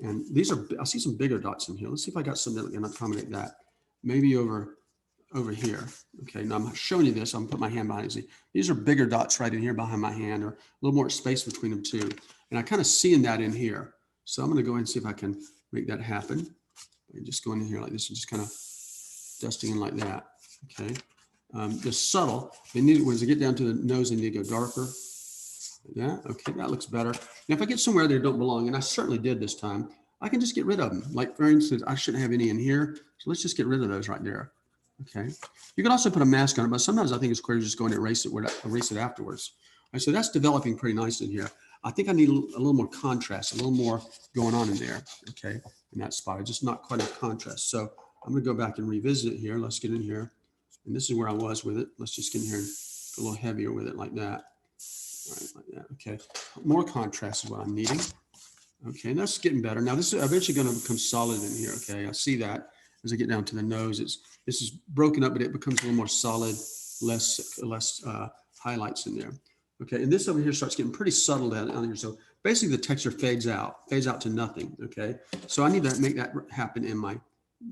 And these are, I see some bigger dots in here. Let's see if I got some that can accommodate that. Maybe over over here. Okay, now I'm showing you this. I'm gonna put my hand behind it. See, these are bigger dots right in here behind my hand, or a little more space between them too. And I kind of seeing that in here. So I'm gonna go ahead and see if I can make that happen. Just going in here like this and just kind of dusting in like that. Okay, just subtle. They need, when they get down to the nose, they need to go darker. Yeah, okay, that looks better. Now, if I get somewhere they don't belong, and I certainly did this time, I can just get rid of them. Like, for instance, I shouldn't have any in here. So let's just get rid of those right there. Okay. You can also put a mask on it, but sometimes I think it's clear to just go and erase it afterwards. All right, so that's developing pretty nicely here. I think I need a little more contrast, a little more going on in there. Okay, in that spot. Just not quite enough contrast. So I'm going to go back and revisit it here. Let's get in here. And this is where I was with it. Let's just get in here and go a little heavier with it like that. All right, like that. Okay, more contrast is what I'm needing. Okay, and that's getting better. Now this is eventually going to become solid in here. Okay, I see that as I get down to the nose. This is broken up, but it becomes a little more solid, less highlights in there. Okay, and this over here starts getting pretty subtle down here. So basically the texture fades out to nothing. Okay, so I need to make that happen in my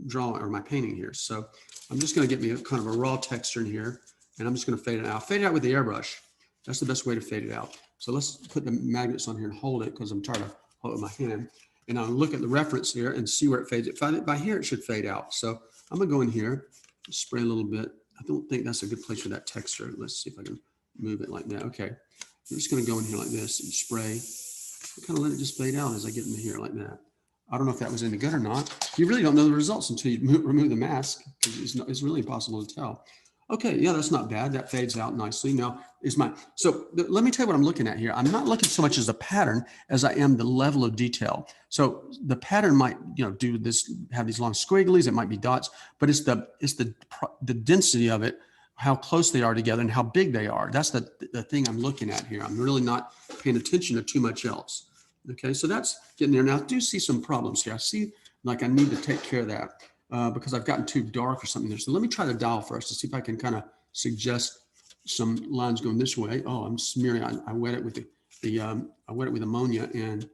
drawing or my painting here. So I'm just going to get me a kind of a raw texture in here, and I'm just going to fade it out. Fade it out with the airbrush. That's the best way to fade it out. So let's put the magnets on here and hold it, because I'm trying to hold it with my hand. And I'll look at the reference here and see where it fades. By here, it should fade out. So I'm gonna go in here, spray a little bit. I don't think that's a good place for that texture. Let's see if I can move it like that. Okay, I'm just gonna go in here like this and spray. Kind of let it just fade out as I get into here like that. I don't know if that was any good or not. You really don't know the results until you remove the mask, because it's really impossible to tell. Okay, yeah, that's not bad. That fades out nicely. Now is my, so let me tell you what I'm looking at here. I'm not looking so much as the pattern as I am the level of detail. So the pattern might, do this, have these long squigglies, it might be dots, but it's the density of it, how close they are together and how big they are. That's the thing I'm looking at here. I'm really not paying attention to too much else. Okay, so that's getting there. Now I do see some problems here. I see like I need to take care of that. Because I've gotten too dark or something there. So let me try the dial first to see if I can kind of suggest some lines going this way. Oh, I'm smearing. I wet it with I wet it with ammonia and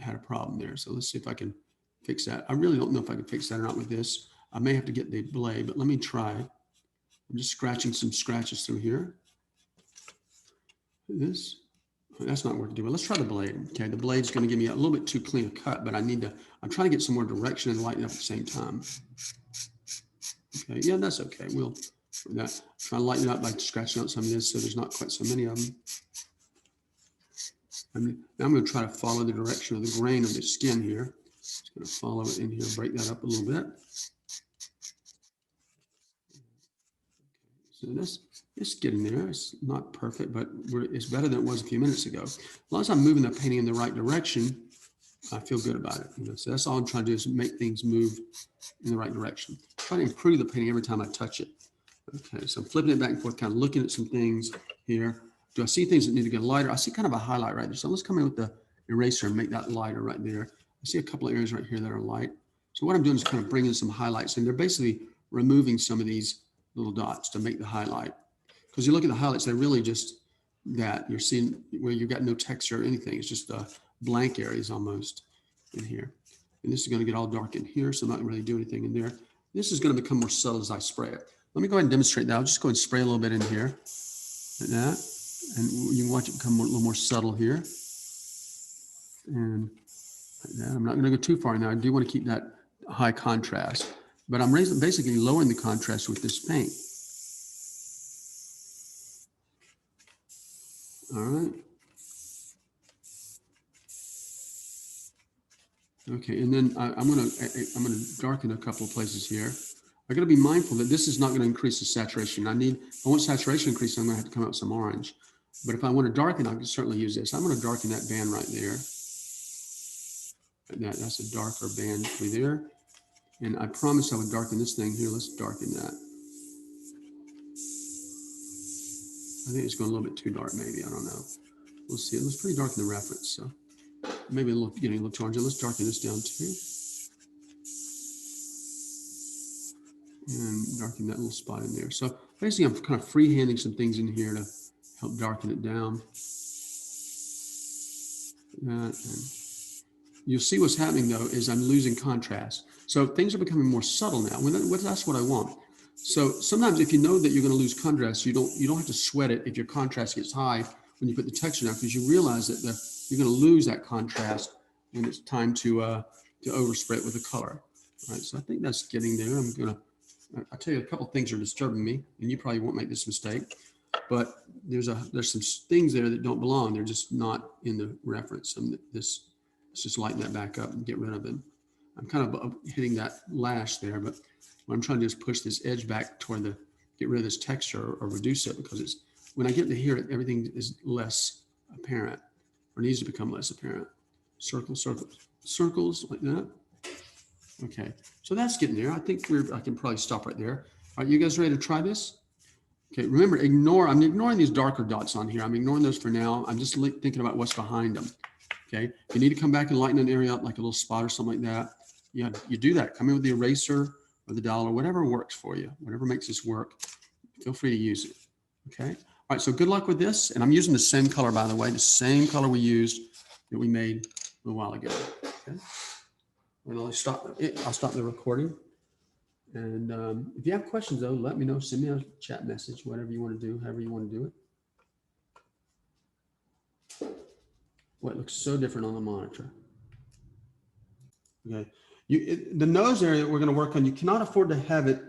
had a problem there. So let's see if I can fix that. I really don't know if I can fix that or not with this. I may have to get the blade, but let me try. I'm just scratching some scratches through here. This. That's not working too well. Let's try the blade. Okay, the blade's going to give me a little bit too clean a cut, but I'm trying to get some more direction and lighten up at the same time. Okay, yeah, that's okay. We'll try to lighten it up by scratching out some of this so there's not quite so many of them. Now I'm going to try to follow the direction of the grain of the skin here. Just going to follow it in here, break that up a little bit. So it's getting there. It's not perfect, but it's better than it was a few minutes ago. As long as I'm moving the painting in the right direction, I feel good about it. So that's all I'm trying to do is make things move in the right direction. Try to improve the painting every time I touch it. Okay, so I'm flipping it back and forth, kind of looking at some things here. Do I see things that need to get lighter? I see kind of a highlight right there. So let's come in with the eraser and make that lighter right there. I see a couple of areas right here that are light. So what I'm doing is kind of bringing some highlights, and they're basically removing some of these little dots to make the highlight. Because you look at the highlights, they're really just that. You're seeing where you've got no texture or anything. It's just blank areas almost in here. And this is going to get all dark in here, so I'm not really doing anything in there. This is going to become more subtle as I spray it. Let me go ahead and demonstrate that. I'll just go ahead and spray a little bit in here like that. And you can watch it become a little more subtle here. And like that. I'm not going to go too far now. I do want to keep that high contrast, but I'm basically lowering the contrast with this paint. All right. Okay, and then I'm gonna darken a couple of places here. I got to be mindful that this is not going to increase the saturation. If I want saturation increase, I'm going to have to come out with some orange. But if I want to darken, I can certainly use this. I'm going to darken that band right there. That's a darker band through there. And I promised I would darken this thing here. Let's darken that. I think it's going a little bit too dark, maybe. I don't know. We'll see. It was pretty dark in the reference, so maybe getting a little too orange. Let's darken this down too. And darken that little spot in there. So basically, I'm kind of freehanding some things in here to help darken it down. And you'll see what's happening, though, is I'm losing contrast. So things are becoming more subtle now. That's what I want. So sometimes if you know that you're going to lose contrast, you don't have to sweat it if your contrast gets high when you put the texture down, because you realize that you're going to lose that contrast when it's time to overspray it with the color. All right, so I think that's getting there. I'll tell you a couple things are disturbing me, and you probably won't make this mistake, but there's some things there that don't belong. They're just not in the reference. Let's just lighten that back up and get rid of it. I'm kind of hitting that lash there, but what I'm trying to do is push this edge back toward get rid of this texture or reduce it, because when I get to here, everything is less apparent or needs to become less apparent. Circles like that. Okay, so that's getting there. I think I can probably stop right there. All right, you guys ready to try this? Okay, remember, I'm ignoring these darker dots on here. I'm ignoring those for now. I'm just thinking about what's behind them. Okay, you need to come back and lighten an area up like a little spot or something like that. Yeah, you do that. Come in with the eraser or the dollar, whatever works for you, whatever makes this work, feel free to use it. Okay, all right, so good luck with this. And I'm using the same color, by the way, the same color we used that we made a little while ago. Okay, and I'll stop the recording. And if you have questions, though, let me know. Send me a chat message, whatever you want to do, however you want to do it. Well, it looks so different on the monitor. Okay, the nose area that we're going to work on, you cannot afford to have it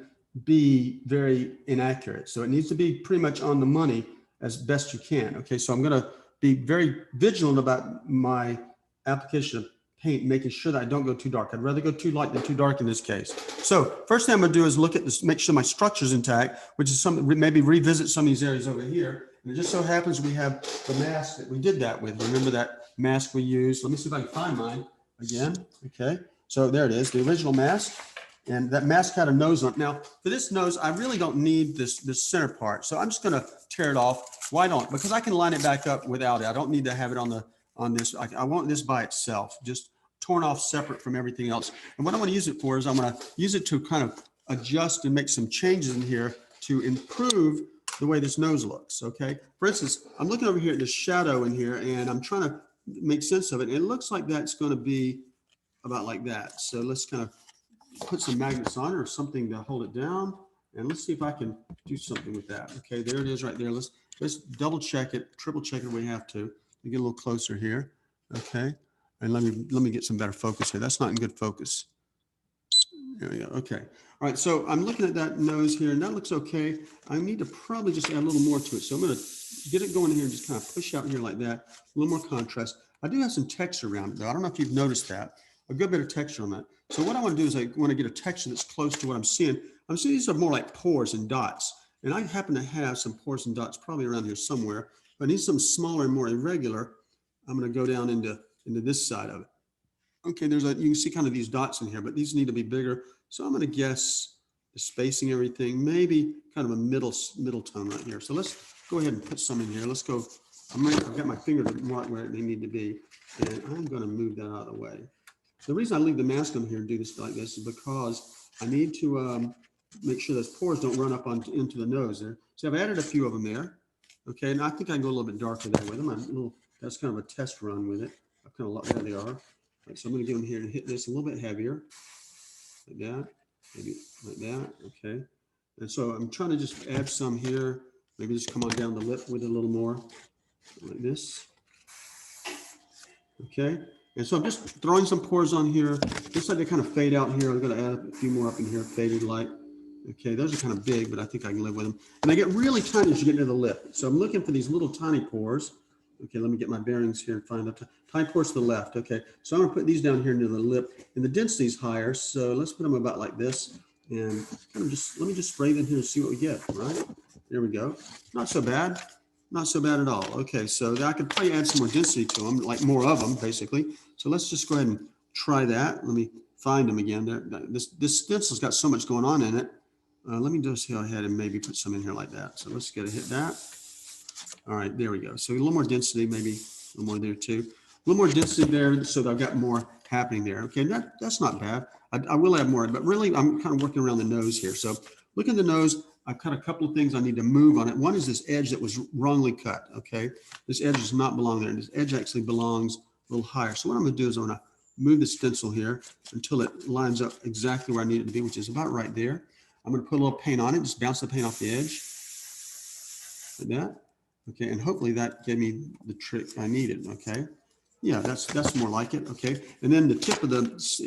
be very inaccurate. So it needs to be pretty much on the money as best you can. Okay, so I'm going to be very vigilant about my application of paint, making sure that I don't go too dark. I'd rather go too light than too dark in this case. So first thing I'm going to do is look at this, make sure my structure's intact, which is maybe revisit some of these areas over here. And it just so happens we have the mask that we did that with. Remember that mask we used? Let me see if I can find mine again. Okay, so there it is, the original mask. And that mask had a nose on it. Now, for this nose, I really don't need this center part. So I'm just going to tear it off. Why don't? Because I can line it back up without it. I don't need to have it on this. I want this by itself, just torn off separate from everything else. And what I want to use it for is I'm going to use it to kind of adjust and make some changes in here to improve the way this nose looks. Okay. For instance, I'm looking over here at the shadow in here, and I'm trying to make sense of it. And it looks like that's going to be about like that. So let's kind of put some magnets on it or something to hold it down. And let's see if I can do something with that. Okay, there it is right there. Let's double check it, triple check it if we have to. Get a little closer here. Okay. And let me get some better focus here. That's not in good focus. There we go. Okay. All right. So I'm looking at that nose here, and that looks okay. I need to probably just add a little more to it. So I'm going to get it going here and just kind of push out here like that. A little more contrast. I do have some texture around it, though. I don't know if you've noticed that. A good bit of texture on that. So what I want to do is I want to get a texture that's close to what I'm seeing. I'm seeing these are more like pores and dots. And I happen to have some pores and dots probably around here somewhere. But I need some smaller and more irregular. I'm going to go down into this side of it. Okay, you can see kind of these dots in here, but these need to be bigger. So I'm going to guess the spacing, everything, maybe kind of a middle tone right here. So let's go ahead and put some in here. Let's go. I've got my finger to mark where they need to be, and I'm going to move that out of the way. The reason I leave the mask on here and do this like this is because I need to make sure those pores don't run up into the nose there. So I've added a few of them there. Okay, and I think I can go a little bit darker there with them. That's kind of a test run with it. I've kind of there they are. Right, so I'm going to get them here and hit this a little bit heavier, like that, maybe like that. Okay, and so I'm trying to just add some here. Maybe just come on down the lip with it a little more, like this. Okay. And so I'm just throwing some pores on here. Looks like they kind of fade out here. I'm going to add a few more up in here, faded light. Okay, those are kind of big, but I think I can live with them. And they get really tiny as you get near the lip. So I'm looking for these little tiny pores. Okay, let me get my bearings here and find out. Tiny pores to the left. Okay, so I'm going to put these down here near the lip. And the density is higher, so let's put them about like this. And kind of let me just spray them here and see what we get, right? There we go. Not so bad. Not so bad at all. Okay, so I could probably add some more density to them, like more of them, basically. So let's just go ahead and try that. Let me find them again. This stencil's got so much going on in it. Let me just go ahead and maybe put some in here like that. So let's hit that. All right, there we go. So a little more density, maybe a little more there too. A little more density there so that I've got more happening there. Okay, that's not bad. I will add more, but really I'm kind of working around the nose here. So look at the nose. I've cut a couple of things I need to move on it. One is this edge that was wrongly cut, okay? This edge does not belong there. This edge actually belongs a little higher. So what I'm gonna do is I'm gonna move the stencil here until it lines up exactly where I need it to be, which is about right there. I'm going to put a little paint on it, just bounce the paint off the edge like that. Okay, and hopefully that gave me the trick I needed. Okay, yeah, that's more like it. Okay, and then the tip of it's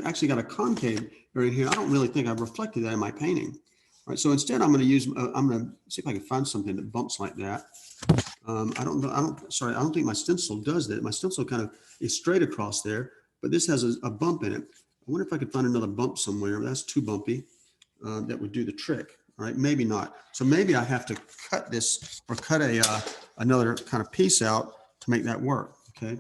actually got a concave area here. I don't really think I've reflected that in my painting. All right, so instead I'm going to see if I can find something that bumps like that. I don't know. I don't think my stencil does that. My stencil kind of is straight across there, but this has a bump in it. I wonder if I could find another bump somewhere. That's too bumpy. That would do the trick. All right, maybe not. So maybe I have to cut this or cut another kind of piece out to make that work. Okay.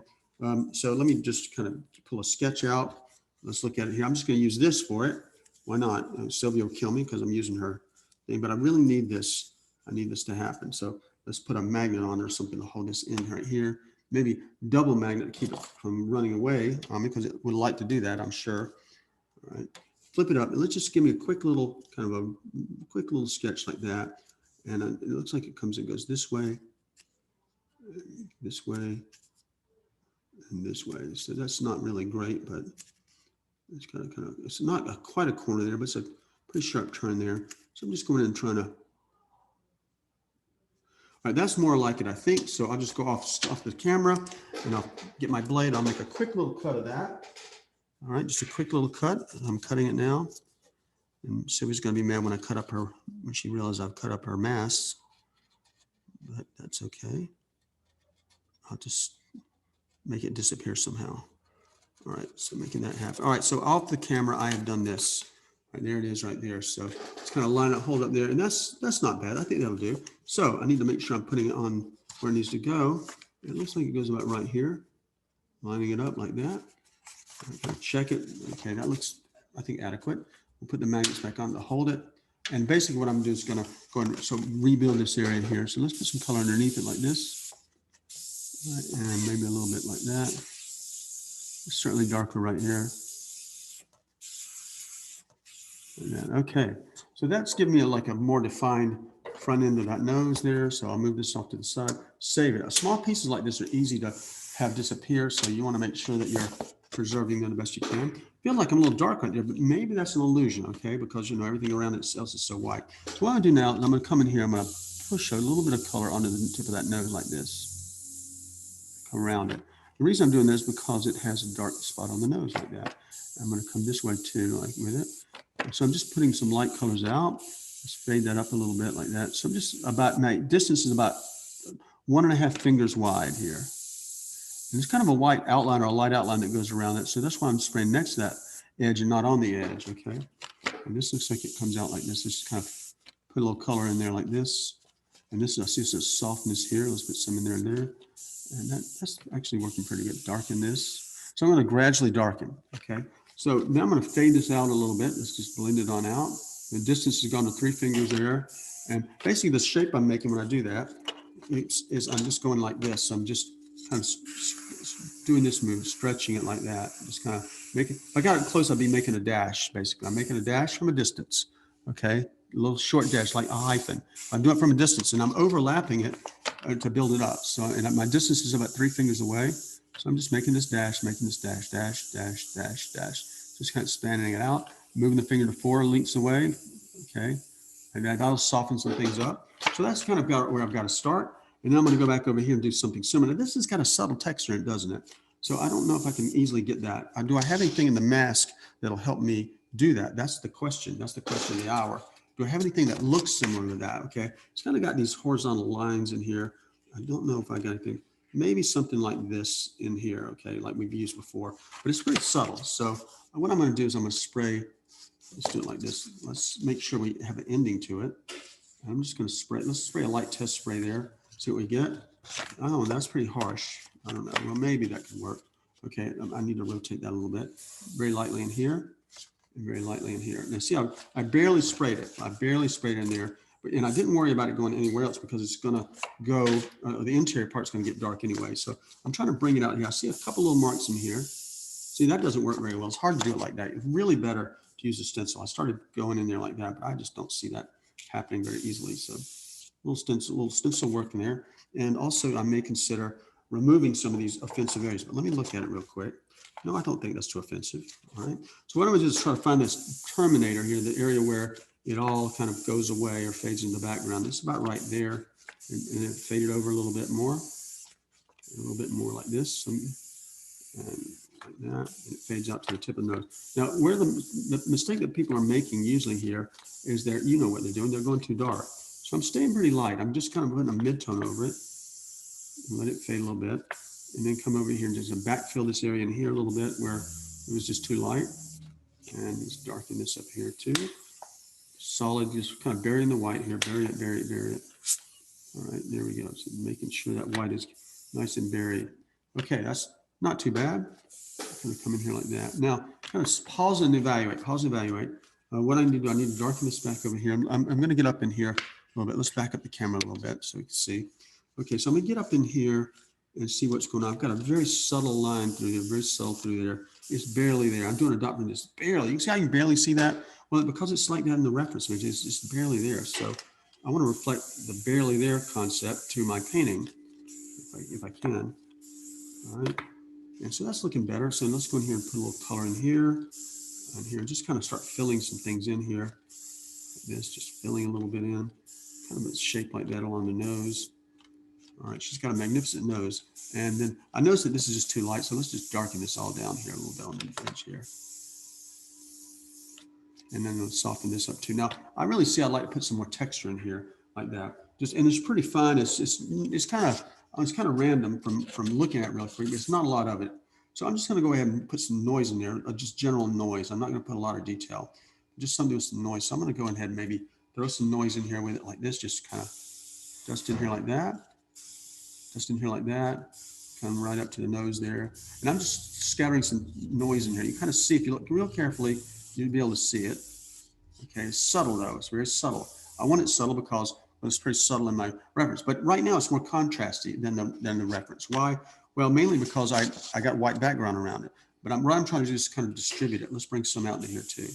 So let me just kind of pull a sketch out. Let's look at it here. I'm just going to use this for it. Why not? Sylvia will kill me because I'm using her thing, but I really need this. I need this to happen. So let's put a magnet on or something to hold this in right here. Maybe double magnet to keep it from running away because it would like to do that, I'm sure. All right. Flip it up and let's just give me a quick little sketch like that. And it looks like it comes and goes this way, and this way, and this way. So that's not really great, but it's it's not quite a corner there, but it's a pretty sharp turn there. So I'm just going in and trying to. All right, that's more like it, I think. So I'll just go off the camera and I'll get my blade. I'll make a quick little cut of that. All right, just a quick little cut. I'm cutting it now. And Sylvia's going to be mad when when she realizes I've cut up her mask. But that's okay. I'll just make it disappear somehow. All right, so making that happen. All right, so off the camera, I have done this. Right, there it is right there. So it's kind of line up, hold up there. And that's not bad. I think that'll do. So I need to make sure I'm putting it on where it needs to go. It looks like it goes about right here. Lining it up like that. Okay, check it. Okay, that looks, I think, adequate. We'll put the magnets back on to hold it. And basically what I'm doing is going to go and rebuild this area here. So let's put some color underneath it like this. Right, and maybe a little bit like that. It's certainly darker right here. Like that. Okay, so that's giving me like a more defined front end of that nose there. So I'll move this off to the side, save it. Small pieces like this are easy to have disappear. So you want to make sure that you're preserving them the best you can. Feel like I'm a little dark right there, but maybe that's an illusion, okay? Because, you know, everything around it else is so white. So what I'm going to do now, I'm going to come in here, I'm going to push a little bit of color onto the tip of that nose like this, around it. The reason I'm doing this is because it has a dark spot on the nose like that. I'm going to come this way too, like with it. So I'm just putting some light colors out. Let's fade that up a little bit like that. So I'm just my distance is about 1.5 fingers wide here. And it's kind of a white outline or a light outline that goes around it. So that's why I'm spraying next to that edge and not on the edge, okay? And this looks like it comes out like this. Just kind of put a little color in there like this. And this, I see some softness here. Let's put some in there and there. And that's actually working pretty good. Darken this. So I'm going to gradually darken, okay? So now I'm going to fade this out a little bit. Let's just blend it on out. The distance has gone to 3 fingers there. And basically the shape I'm making when I do that is I'm just going like this. So I'm just kind of doing this move, stretching it like that. Just kind of making, if I got it close, I'd be making a dash, basically. I'm making a dash from a distance, okay? A little short dash, like a hyphen. I'm doing it from a distance, and I'm overlapping it to build it up. So, and my distance is about 3 fingers away. So I'm just making this dash, dash, dash, dash, dash. Just kind of spanning it out, moving the finger to 4 lengths away, okay? And that'll soften some things up. So that's kind of where I've got to start. And then I'm going to go back over here and do something similar. This has got a subtle texture in it, doesn't it? So I don't know if I can easily get that. Do I have anything in the mask that'll help me do that? That's the question. That's the question of the hour. Do I have anything that looks similar to that? Okay. It's kind of got these horizontal lines in here. I don't know if I got anything. Maybe something like this in here, okay, like we've used before. But it's pretty subtle. So what I'm going to do is I'm going to spray. Let's do it like this. Let's make sure we have an ending to it. I'm just going to spray. Let's spray a light test spray there. See what we get. Oh, that's pretty harsh. I don't know. Well, maybe that could work. Okay, I need to rotate that a little bit. Very lightly in here and very lightly in here. Now see, I barely sprayed it. I barely sprayed it in there. And I didn't worry about it going anywhere else because it's going to go, the interior part's going to get dark anyway. So I'm trying to bring it out here. I see a couple little marks in here. See, that doesn't work very well. It's hard to do it like that. It's really better to use a stencil. I started going in there like that, but I just don't see that happening very easily. So little stencil work in there. And also I may consider removing some of these offensive areas, but let me look at it real quick. No, I don't think that's too offensive. All right. So what I'm going to do is try to find this terminator here, the area where it all kind of goes away or fades in the background. It's about right there. And it faded over a little bit more like this. And like that, and it fades out to the tip of the nose. Now, where the mistake that people are making usually here is that, you know what they're doing, they're going too dark. So I'm staying pretty light. I'm just kind of putting a mid-tone over it and let it fade a little bit. And then come over here and just backfill this area in here a little bit where it was just too light. And just darken this up here too. Solid, just kind of burying the white here, bury it, bury it, bury it. All right, there we go. So making sure that white is nice and buried. Okay, that's not too bad. Kind of come in here like that. Now, kind of pause and evaluate, pause and evaluate. What I need to do, I need to darken this back over here. I'm going to get up in here a little bit. Let's back up the camera a little bit so we can see. Okay, so I'm going to get up in here and see what's going on. I've got a very subtle line through there, very subtle through there. It's barely there. I'm doing a dot from this, barely. You can see how you can barely see that? Well, because it's like that in the reference image, it's just barely there. So I want to reflect the barely there concept to my painting, if I can. All right. And so that's looking better. So let's go in here and put a little color in here and here, and just kind of start filling some things in here. Like this, just filling a little bit in, kind of a shape like that along the nose. All right, she's got a magnificent nose. And then I noticed that this is just too light, so let's just darken this all down here a little bit on the edge here. And then we'll soften this up too. Now, I really see I'd like to put some more texture in here like that. Just, and it's pretty fine. It's kind of random from looking at it really quick. It's not a lot of it. So I'm just going to go ahead and put some noise in there, just general noise. I'm not going to put a lot of detail, just something with some noise. So I'm going to go ahead and maybe throw some noise in here with it like this, just kind of dust in here like that. Just in here like that, come right up to the nose there. And I'm just scattering some noise in here. You kind of see, if you look real carefully, you'll be able to see it. Okay, it's subtle though, it's very subtle. I want it subtle because it's pretty subtle in my reference, but right now it's more contrasty than the reference. Why? Well, mainly because I got white background around it, but what I'm trying to do is kind of distribute it. Let's bring some out in here too.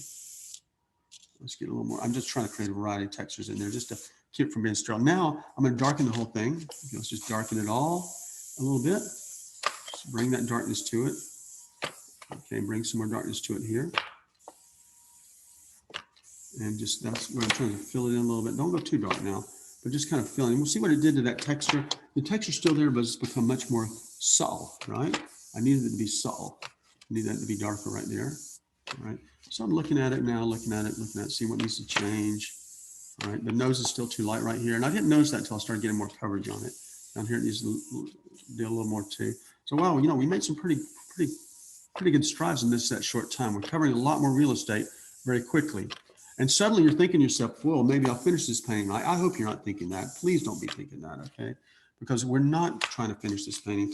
Let's get a little more. I'm just trying to create a variety of textures in there just to keep it from being sterile. Now I'm going to darken the whole thing. Okay, let's just darken it all a little bit. Just bring that darkness to it. Okay, bring some more darkness to it here. And just, that's where I'm trying to fill it in a little bit. Don't go too dark now, but just kind of fill in. We'll see what it did to that texture. The texture's still there, but it's become much more subtle, right? I needed it to be subtle. I need that to be darker right there. All right. So I'm looking at it now, looking at it, seeing what needs to change. All right, the nose is still too light right here. And I didn't notice that until I started getting more coverage on it. Down here it needs to do a little more too. So wow, you know, we made some pretty good strides in that short time. We're covering a lot more real estate very quickly. And suddenly you're thinking to yourself, well, maybe I'll finish this painting. I hope you're not thinking that. Please don't be thinking that, okay? Because we're not trying to finish this painting.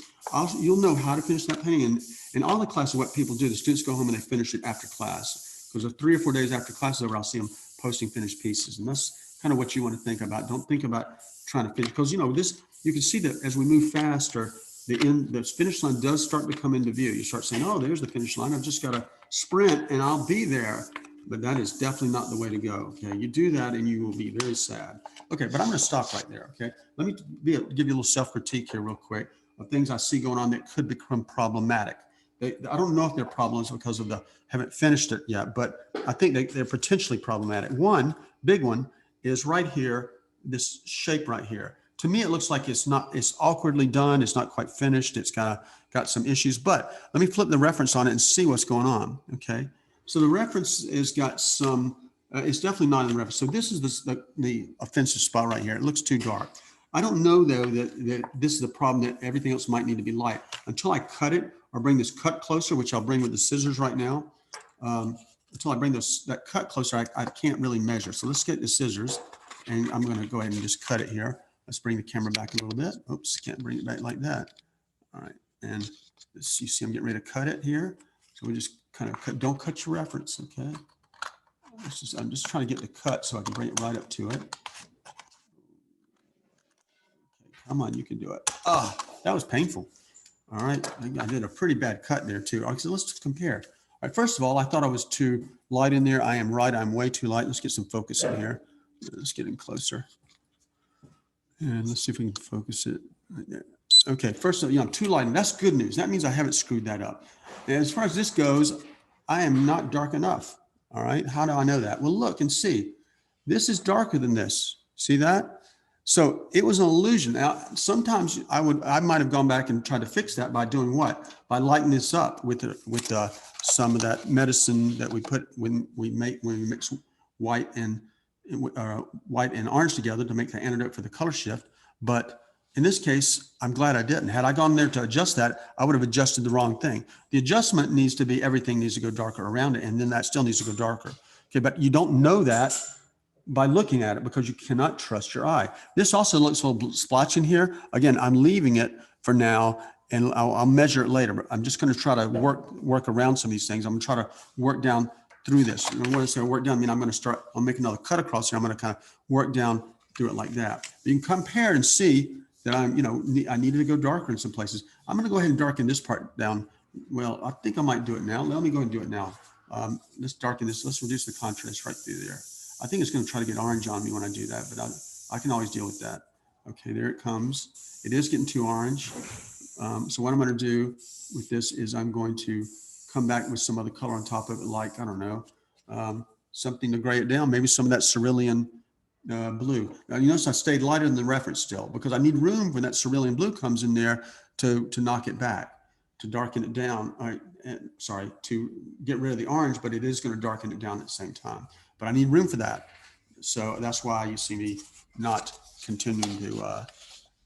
You'll know how to finish that painting. And in all the classes, what people do, the students go home and they finish it after class. Because 3 or 4 days after class is over, I'll see them posting finished pieces. And that's kind of what you want to think about. Don't think about trying to finish, because you know, this, you can see that as we move faster, the finish line does start to come into view. You start saying, oh, there's the finish line. I've just got to sprint and I'll be there. But that is definitely not the way to go. Okay, you do that and you will be very sad. Okay, but I'm going to stop right there. Okay, let me give you a little self-critique here real quick of things I see going on that could become problematic. I don't know if they're problems because of haven't finished it yet, but I think they're potentially problematic. One big one is right here, this shape right here. To me, it looks like it's awkwardly done. It's not quite finished. It's got some issues, but let me flip the reference on it and see what's going on. Okay. So the reference has got some, it's definitely not in the reference. So this is the offensive spot right here. It looks too dark. I don't know though that this is the problem, that everything else might need to be light. Until I cut it or bring this cut closer, which I'll bring with the scissors right now. Until I bring that cut closer, I can't really measure. So let's get the scissors and I'm going to go ahead and just cut it here. Let's bring the camera back a little bit. Oops, can't bring it back like that. All right. And you see I'm getting ready to cut it here. So we just kind of don't cut your reference, okay? I'm just trying to get the cut so I can bring it right up to it. Okay, come on, you can do it. Oh, that was painful. All right, I did a pretty bad cut there too. Okay, so let's just compare. All right, first of all, I thought I was too light in there. I am right, I'm way too light. Let's get some focus in here. Let's get in closer. And let's see if we can focus it right there. Okay, first of all, I'm too light, and that's good news. That means I haven't screwed that up. And as far as this goes, I am not dark enough. All right, how do I know that? Well, look and see. This is darker than this. See that? So it was an illusion. Now, sometimes I might have gone back and tried to fix that by doing what? By lighting this up with some of that medicine that we put when we mix white and orange together to make the antidote for the color shift. But in this case, I'm glad I didn't. Had I gone there to adjust that, I would have adjusted the wrong thing. The adjustment needs to be everything needs to go darker around it, and then that still needs to go darker. Okay, but you don't know that by looking at it because you cannot trust your eye. This also looks a little splotch in here. Again, I'm leaving it for now, and I'll measure it later. But I'm just going to try to work around some of these things. I'm going to try to work down through this. And when I say work down, I mean I'm going to I'll make another cut across here. I'm going to kind of work down through it like that. You can compare and see that I needed to go darker in some places. I'm going to go ahead and darken this part down. Well, I think I might do it now. Let me go ahead and do it now. Let's darken this. Let's reduce the contrast right through there. I think it's going to try to get orange on me when I do that, but I can always deal with that. Okay, there it comes. It is getting too orange. So what I'm going to do with this is I'm going to come back with some other color on top of it, like, I don't know, something to gray it down, maybe some of that cerulean blue. Now you notice I stayed lighter than the reference still because I need room when that cerulean blue comes in there to knock it back, to darken it down. All right, sorry, to get rid of the orange, but it is going to darken it down at the same time. But I need room for that. So that's why you see me not continuing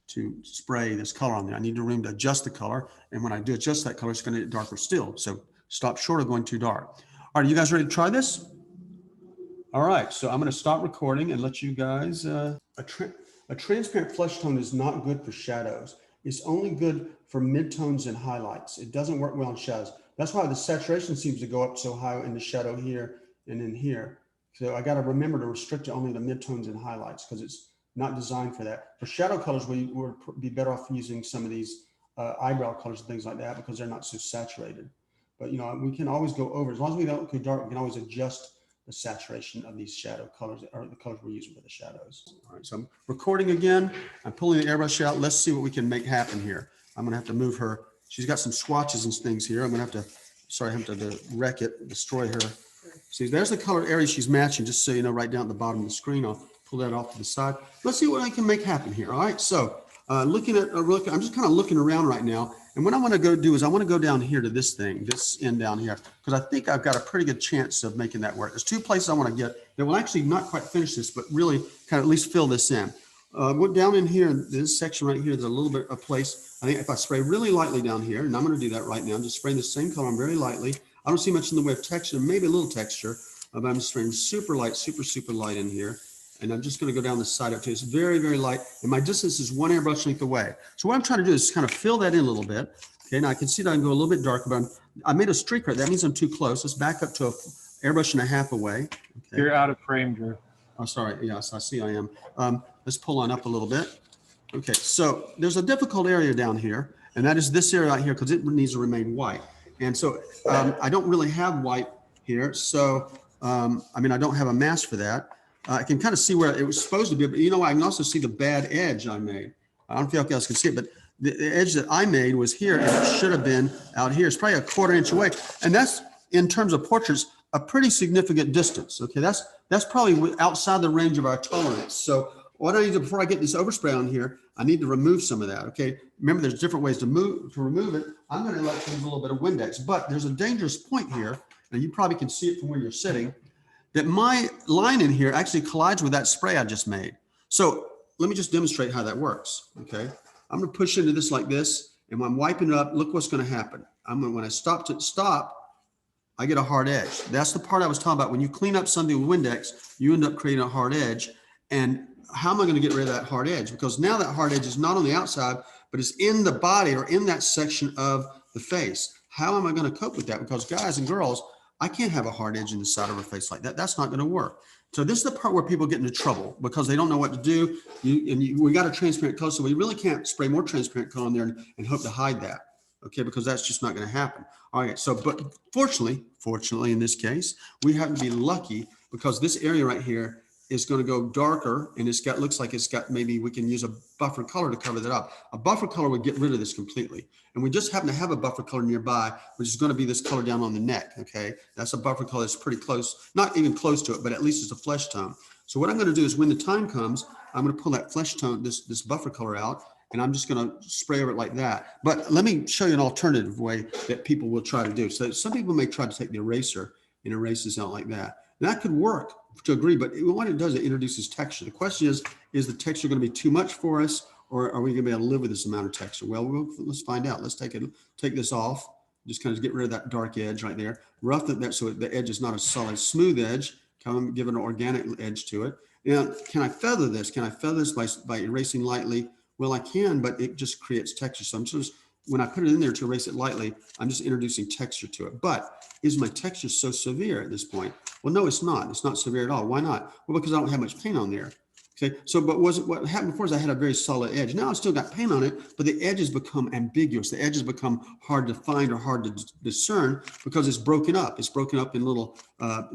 to spray this color on there. I need the room to adjust the color. And when I do adjust that color, it's going to get darker still. So stop short of going too dark. All right, you guys ready to try this? All right, so I'm going to stop recording and let you guys, a transparent flesh tone is not good for shadows. It's only good for midtones and highlights. It doesn't work well in shadows. That's why the saturation seems to go up so high in the shadow here and in here. So I got to remember to restrict it only to midtones and highlights because it's not designed for that. For shadow colors, we would be better off using some of these eyebrow colors and things like that because they're not so saturated. But we can always go over, as long as we don't go dark, we can always adjust the saturation of these shadow colors or the colors we're using for the shadows. All right, so I'm recording again. I'm pulling the airbrush out. Let's see what we can make happen here. I'm gonna have to move her. She's got some swatches and things here. I'm gonna have to, sorry, I have to wreck it, destroy her. See, there's the color area she's matching, just so you know, right down at the bottom of the screen. I'll pull that off to the side. Let's see what I can make happen here. All right, so looking at, I'm just kind of looking around right now. And what I want to go do is I want to go down here to this thing, this end down here, because I think I've got a pretty good chance of making that work. There's two places I want to get that will actually not quite finish this, but really kind of at least fill this in. Down in here, this section right here, there's a little bit of place. I think if I spray really lightly down here, and I'm going to do that right now, I'm just spraying the same color on very lightly. I don't see much in the way of texture, maybe a little texture, but I'm spraying super light, super light in here. And I'm just going to go down the side up to it's very, very light. And my distance is one airbrush length away. So what I'm trying to do is kind of fill that in a little bit. Okay, now I can see that I can go a little bit darker, but I made a streak right. That means I'm too close. Let's back up to an airbrush and a half away. Okay. You're out of frame, Drew. Oh, sorry. Yes, I see I am. Let's pull on up a little bit. Okay, so there's a difficult area down here, and that is this area right here because it needs to remain white. And so I don't really have white here. So, I mean, I don't have a mask for that. I can kind of see where it was supposed to be, but I can also see the bad edge I made. I don't know if you guys can see it, but the edge that I made was here, and it should have been out here. It's probably a 1/4 inch away. And that's, in terms of portraits, a pretty significant distance. Okay, that's probably outside the range of our tolerance. So what I need to, before I get this overspray on here, I need to remove some of that. Okay, remember there's different ways to remove it. I'm going to let use a little bit of Windex, but there's a dangerous point here, and you probably can see it from where you're sitting, that my line in here actually collides with that spray I just made. So let me just demonstrate how that works. Okay, I'm going to push into this like this, and when I'm wiping it up, look what's going to happen. When I stop, I get a hard edge. That's the part I was talking about. When you clean up something with Windex, you end up creating a hard edge. And how am I going to get rid of that hard edge? Because now that hard edge is not on the outside, but it's in the body or in that section of the face. How am I going to cope with that? Because guys and girls, I can't have a hard edge in the side of her face like that. That's not going to work. So this is the part where people get into trouble because they don't know what to do. We got a transparent color, so we really can't spray more transparent color on there and hope to hide that. Okay, because that's just not going to happen. All right, so but fortunately in this case, we happen to be lucky because this area right here is going to go darker, and looks like it's got, maybe we can use a buffer color to cover that up. A buffer color would get rid of this completely. And we just happen to have a buffer color nearby, which is going to be this color down on the neck. Okay, that's a buffer color that's pretty close, not even close to it, but at least it's a flesh tone. So what I'm going to do is when the time comes, I'm going to pull that flesh tone, this buffer color out, and I'm just going to spray over it like that. But let me show you an alternative way that people will try to do. So some people may try to take the eraser and erase this out like that. And that could work to a degree, but what it does, it introduces texture. The question is the texture going to be too much for us, or are we going to be able to live with this amount of texture? Well, let's find out. Let's take this off. Just kind of get rid of that dark edge right there. Rough it there so the edge is not a solid, smooth edge. Come give it an organic edge to it. Now, can I feather this? Can I feather this by erasing lightly? Well, I can, but it just creates texture. So I'm just, when I put it in there to erase it lightly, I'm just introducing texture to it. But is my texture so severe at this point? Well, no, it's not. It's not severe at all. Why not? Well, because I don't have much paint on there. Okay, so but what happened before is I had a very solid edge. Now I still got paint on it, but the edges become ambiguous. The edges become hard to find or hard to discern because it's broken up. It's broken up in little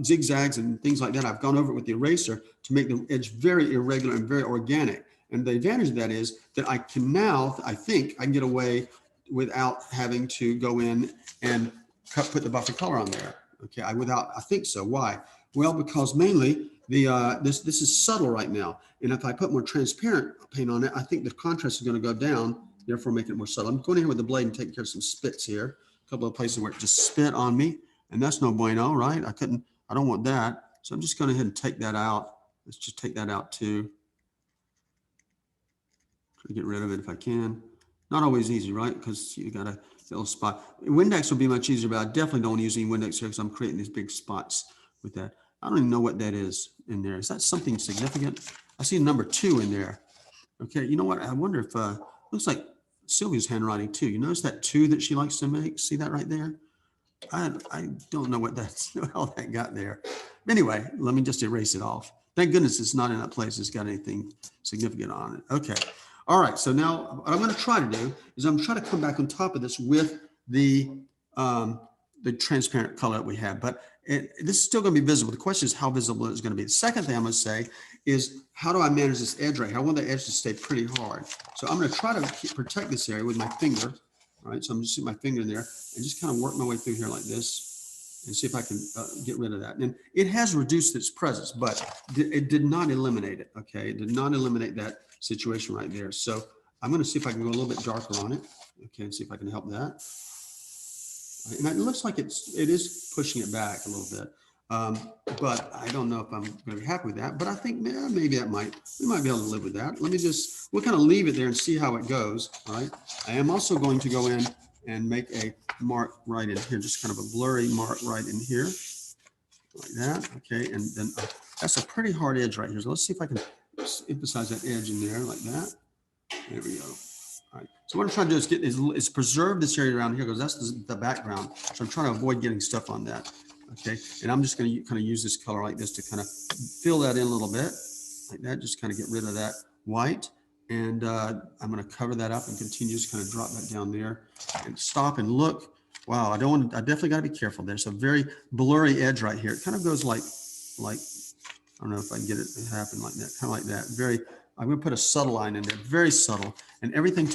zigzags and things like that. I've gone over it with the eraser to make the edge very irregular and very organic. And the advantage of that is that I can now, I think I can get away without having to go in and put the buffer color on there. Okay, I think so. Why? Well, because mainly this is subtle right now. And if I put more transparent paint on it, I think the contrast is going to go down, therefore making it more subtle. I'm going in here with the blade and taking care of some spits here. A couple of places where it just spit on me, and that's no bueno, right? I don't want that. So I'm just going to go ahead and take that out. Let's just take that out too. Try to get rid of it if I can. Not always easy, right? Because you got a little spot. Windex would be much easier, but I definitely don't use any Windex here because I'm creating these big spots with that. I don't even know what that is in there. Is that something significant? I see number 2 in there. Okay, you know what? I wonder if, looks like Sylvia's handwriting too. You notice that 2 that she likes to make? See that right there? I don't know what that's, how that got there. Anyway, let me just erase it off. Thank goodness it's not in that place. It's got anything significant on it. Okay. All right. So now what I'm going to try to do is I'm trying to come back on top of this with the transparent color that we have, but this is still going to be visible. The question is how visible it's going to be. The second thing I'm going to say is how do I manage this edge right here? I want the edge to stay pretty hard. So I'm going to try to protect this area with my finger. All right, so I'm just putting my finger in there and just kind of work my way through here like this and see if I can get rid of that. And it has reduced its presence, but it did not eliminate it, okay? It did not eliminate that situation right there. So I'm going to see if I can go a little bit darker on it, okay, and see if I can help that. And it looks like it is pushing it back a little bit, but I don't know if I'm going to be happy with that. But I think maybe we might be able to live with that. We'll kind of leave it there and see how it goes. All right. I am also going to go in and make a mark right in here, just kind of a blurry mark right in here, like that. Okay, and then that's a pretty hard edge right here. So let's see if I can emphasize that edge in there like that. There we go. All right. So what I'm trying to do is preserve this area around here because that's the background. So I'm trying to avoid getting stuff on that. Okay. And I'm just going to kind of use this color like this to kind of fill that in a little bit like that. Just kind of get rid of that white. And I'm going to cover that up and continue to kind of drop that down there and stop and look. Wow. I definitely got to be careful. There's a very blurry edge right here. It kind of goes like, I don't know if I can get it to happen like that, kind of like that. I'm going to put a subtle line in there, very subtle, and everything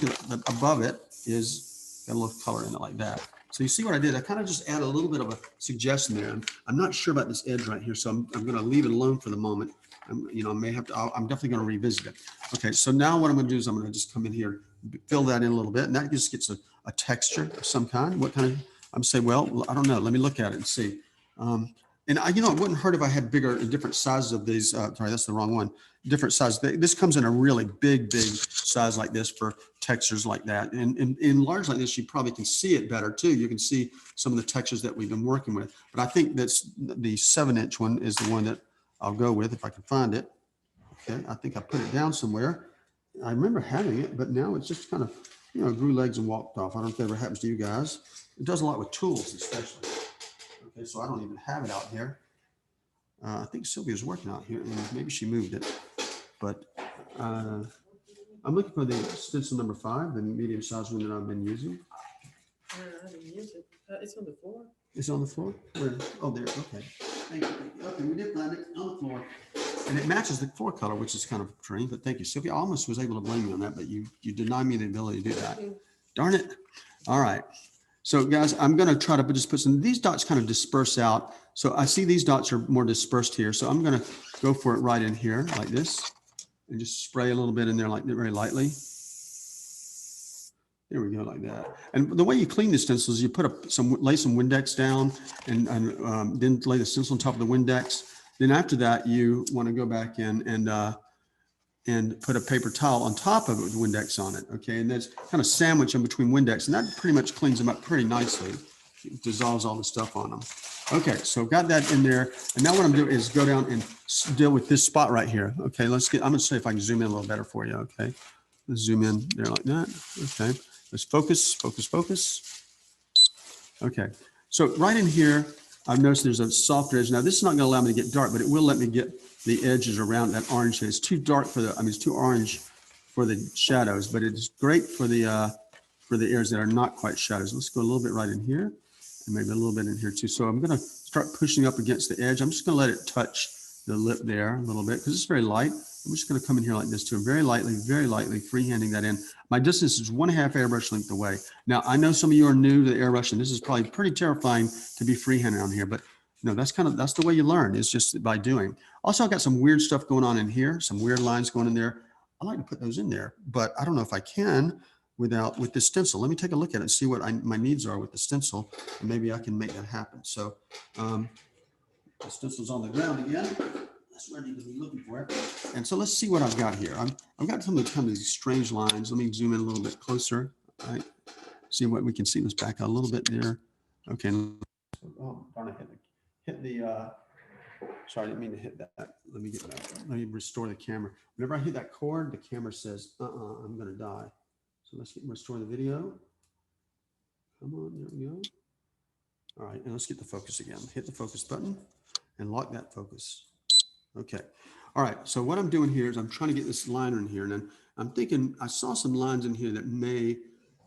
above it is got a little color in it like that. So you see what I did? I kind of just add a little bit of a suggestion there. I'm not sure about this edge right here, so I'm going to leave it alone for the moment. I'm definitely going to revisit it. Okay, so now what I'm going to do is I'm going to just come in here, fill that in a little bit, and that just gets a texture of some kind. What kind of? I'm saying, well, I don't know. Let me look at it and see. And it wouldn't hurt if I had bigger, different sizes of these. Sorry, that's the wrong one. Different sizes. This comes in a really big size like this for textures like that. And in large like this, you probably can see it better too. You can see some of the textures that we've been working with. But I think that's the 7-inch one is the one that I'll go with if I can find it. Okay, I think I put it down somewhere. I remember having it, but now it's just kind of, grew legs and walked off. I don't know if that ever happens to you guys. It does a lot with tools, especially. Okay, so I don't even have it out here. I think Sylvia's working out here, and maybe she moved it. But I'm looking for the stencil number 5, the medium-sized one that I've been using. I didn't use it. It's on the floor. It's on the floor? Where? Oh, there. Okay. Thank you. Okay, we did find it on the floor. And it matches the floor color, which is kind of strange, but thank you, Sylvia. I almost was able to blame you on that, but you denied me the ability to do that. Darn it. All right. So guys, I'm going to try to just put some, these dots kind of disperse out. So I see these dots are more dispersed here. So I'm going to go for it right in here like this and just spray a little bit in there like very lightly. There we go, like that. And the way you clean the stencil is you put lay some Windex down and then lay the stencil on top of the Windex. Then after that, you want to go back in and put a paper towel on top of it with Windex on it. Okay, and that's kind of sandwich in between Windex, and that pretty much cleans them up pretty nicely. It dissolves all the stuff on them. Okay, so got that in there, and now what I'm doing is go down and deal with this spot right here. Okay, I'm gonna see if I can zoom in a little better for you. Okay, let's zoom in there like that. Okay, let's focus. Okay, so right in here, I've noticed there's a softer edge. Now this is not gonna allow me to get dark, but it will let me get the edges around that orange. It's too dark for it's too orange for the shadows, but it's great for the areas that are not quite shadows. Let's go a little bit right in here and maybe a little bit in here too. So I'm going to start pushing up against the edge. I'm just going to let it touch the lip there a little bit because it's very light. I'm just going to come in here like this too, very lightly, freehanding that in. My distance is 1.5 airbrush length away. Now, I know some of you are new to the airbrush, and this is probably pretty terrifying to be freehanding on here, but that's the way you learn, is just by doing. Also, I've got some weird stuff going on in here, some weird lines going in there. I like to put those in there, but I don't know if I can with the stencil. Let me take a look at it and see what my needs are with the stencil, and maybe I can make that happen. So the stencil's on the ground again. That's where I need to be looking for it. And so let's see what I've got here. I've got some of these strange lines. Let me zoom in a little bit closer. All right. See what we can see. Let's back out a little bit there. Okay. Oh, darn it. Hit the, sorry, I didn't mean to hit that. Let me get back. Let me restore the camera. Whenever I hit that cord, the camera says, I'm going to die. So let's restore the video. Come on, there we go. All right, and let's get the focus again. Hit the focus button and lock that focus. Okay. All right, so what I'm doing here is I'm trying to get this liner in here, and then I'm thinking I saw some lines in here that may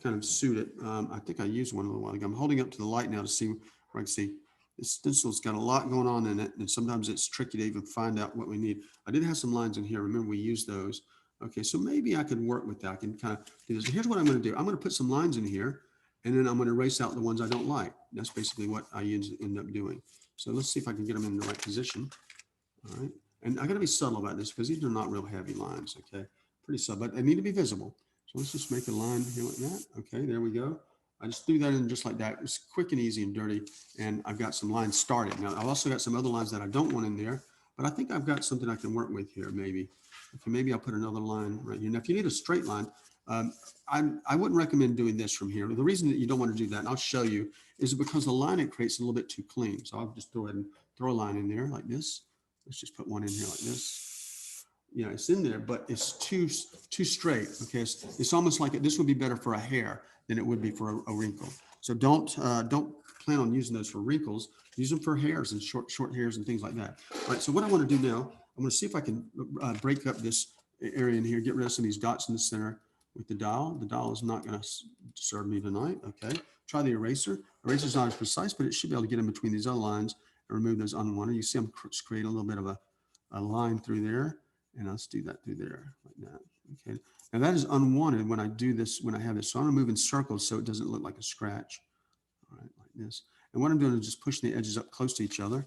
kind of suit it. I think I used one a little while ago. I'm holding up to the light now to see where I can see. This stencil's got a lot going on in it, and sometimes it's tricky to even find out what we need. I did have some lines in here. Remember, we used those. Okay, so maybe I could work with that. I can kind of do this. Here's what I'm going to do. I'm going to put some lines in here, and then I'm going to erase out the ones I don't like. That's basically what I end up doing. So let's see if I can get them in the right position. All right, and I got to be subtle about this because these are not real heavy lines. Okay, pretty subtle, but they need to be visible. So let's just make a line here like that. Okay, there we go. I just threw that in just like that. It's quick and easy and dirty. And I've got some lines started. Now, I've also got some other lines that I don't want in there, but I think I've got something I can work with here, maybe. Okay, maybe I'll put another line right here. Now, if you need a straight line, I wouldn't recommend doing this from here. The reason that you don't want to do that, and I'll show you, is because the line it creates a little bit too clean. So I'll just go ahead and throw a line in there like this. Let's just put one in here like this. Yeah, it's in there, but it's too straight. Okay, it's almost like this would be better for a hair than it would be for a wrinkle. So don't plan on using those for wrinkles. Use them for hairs and short hairs and things like that. All right. So what I want to do now, I'm going to see if I can break up this area in here, get rid of some of these dots in the center with the dial. The dial is not going to serve me tonight. Okay. Try the eraser. Eraser's not as precise, but it should be able to get in between these other lines and remove those unwanted. You see, I'm creating a little bit of a line through there, and let's do that through there like that. Okay. Now that is unwanted when I do this, when I have this. So I'm going to move in circles so it doesn't look like a scratch. All right, like this. And what I'm doing is just pushing the edges up close to each other.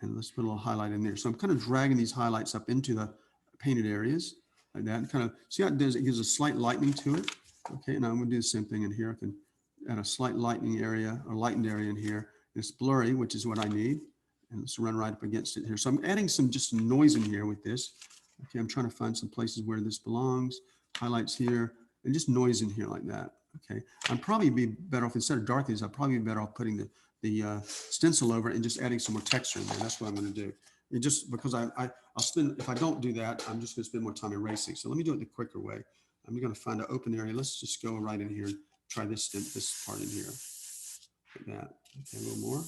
And let's put a little highlight in there. So I'm kind of dragging these highlights up into the painted areas like that. And kind of see how it does. It gives a slight lightening to it. Okay, and I'm going to do the same thing in here. I can add a slight lightening area or lightened area in here. It's blurry, which is what I need. And let's run right up against it here. So I'm adding some noise in here with this. Okay, I'm trying to find some places where this belongs. Highlights here and just noise in here like that. Okay, I'd probably be better off, instead of darkening these, I'd probably be better off putting the stencil over it and just adding some more texture in there. That's what I'm going to do. It just because I'll spend, if I don't do that, I'm just going to spend more time erasing. So let me do it the quicker way. I'm going to find an open area. Let's just go right in here and try this part in here. Like that. Okay, a little more.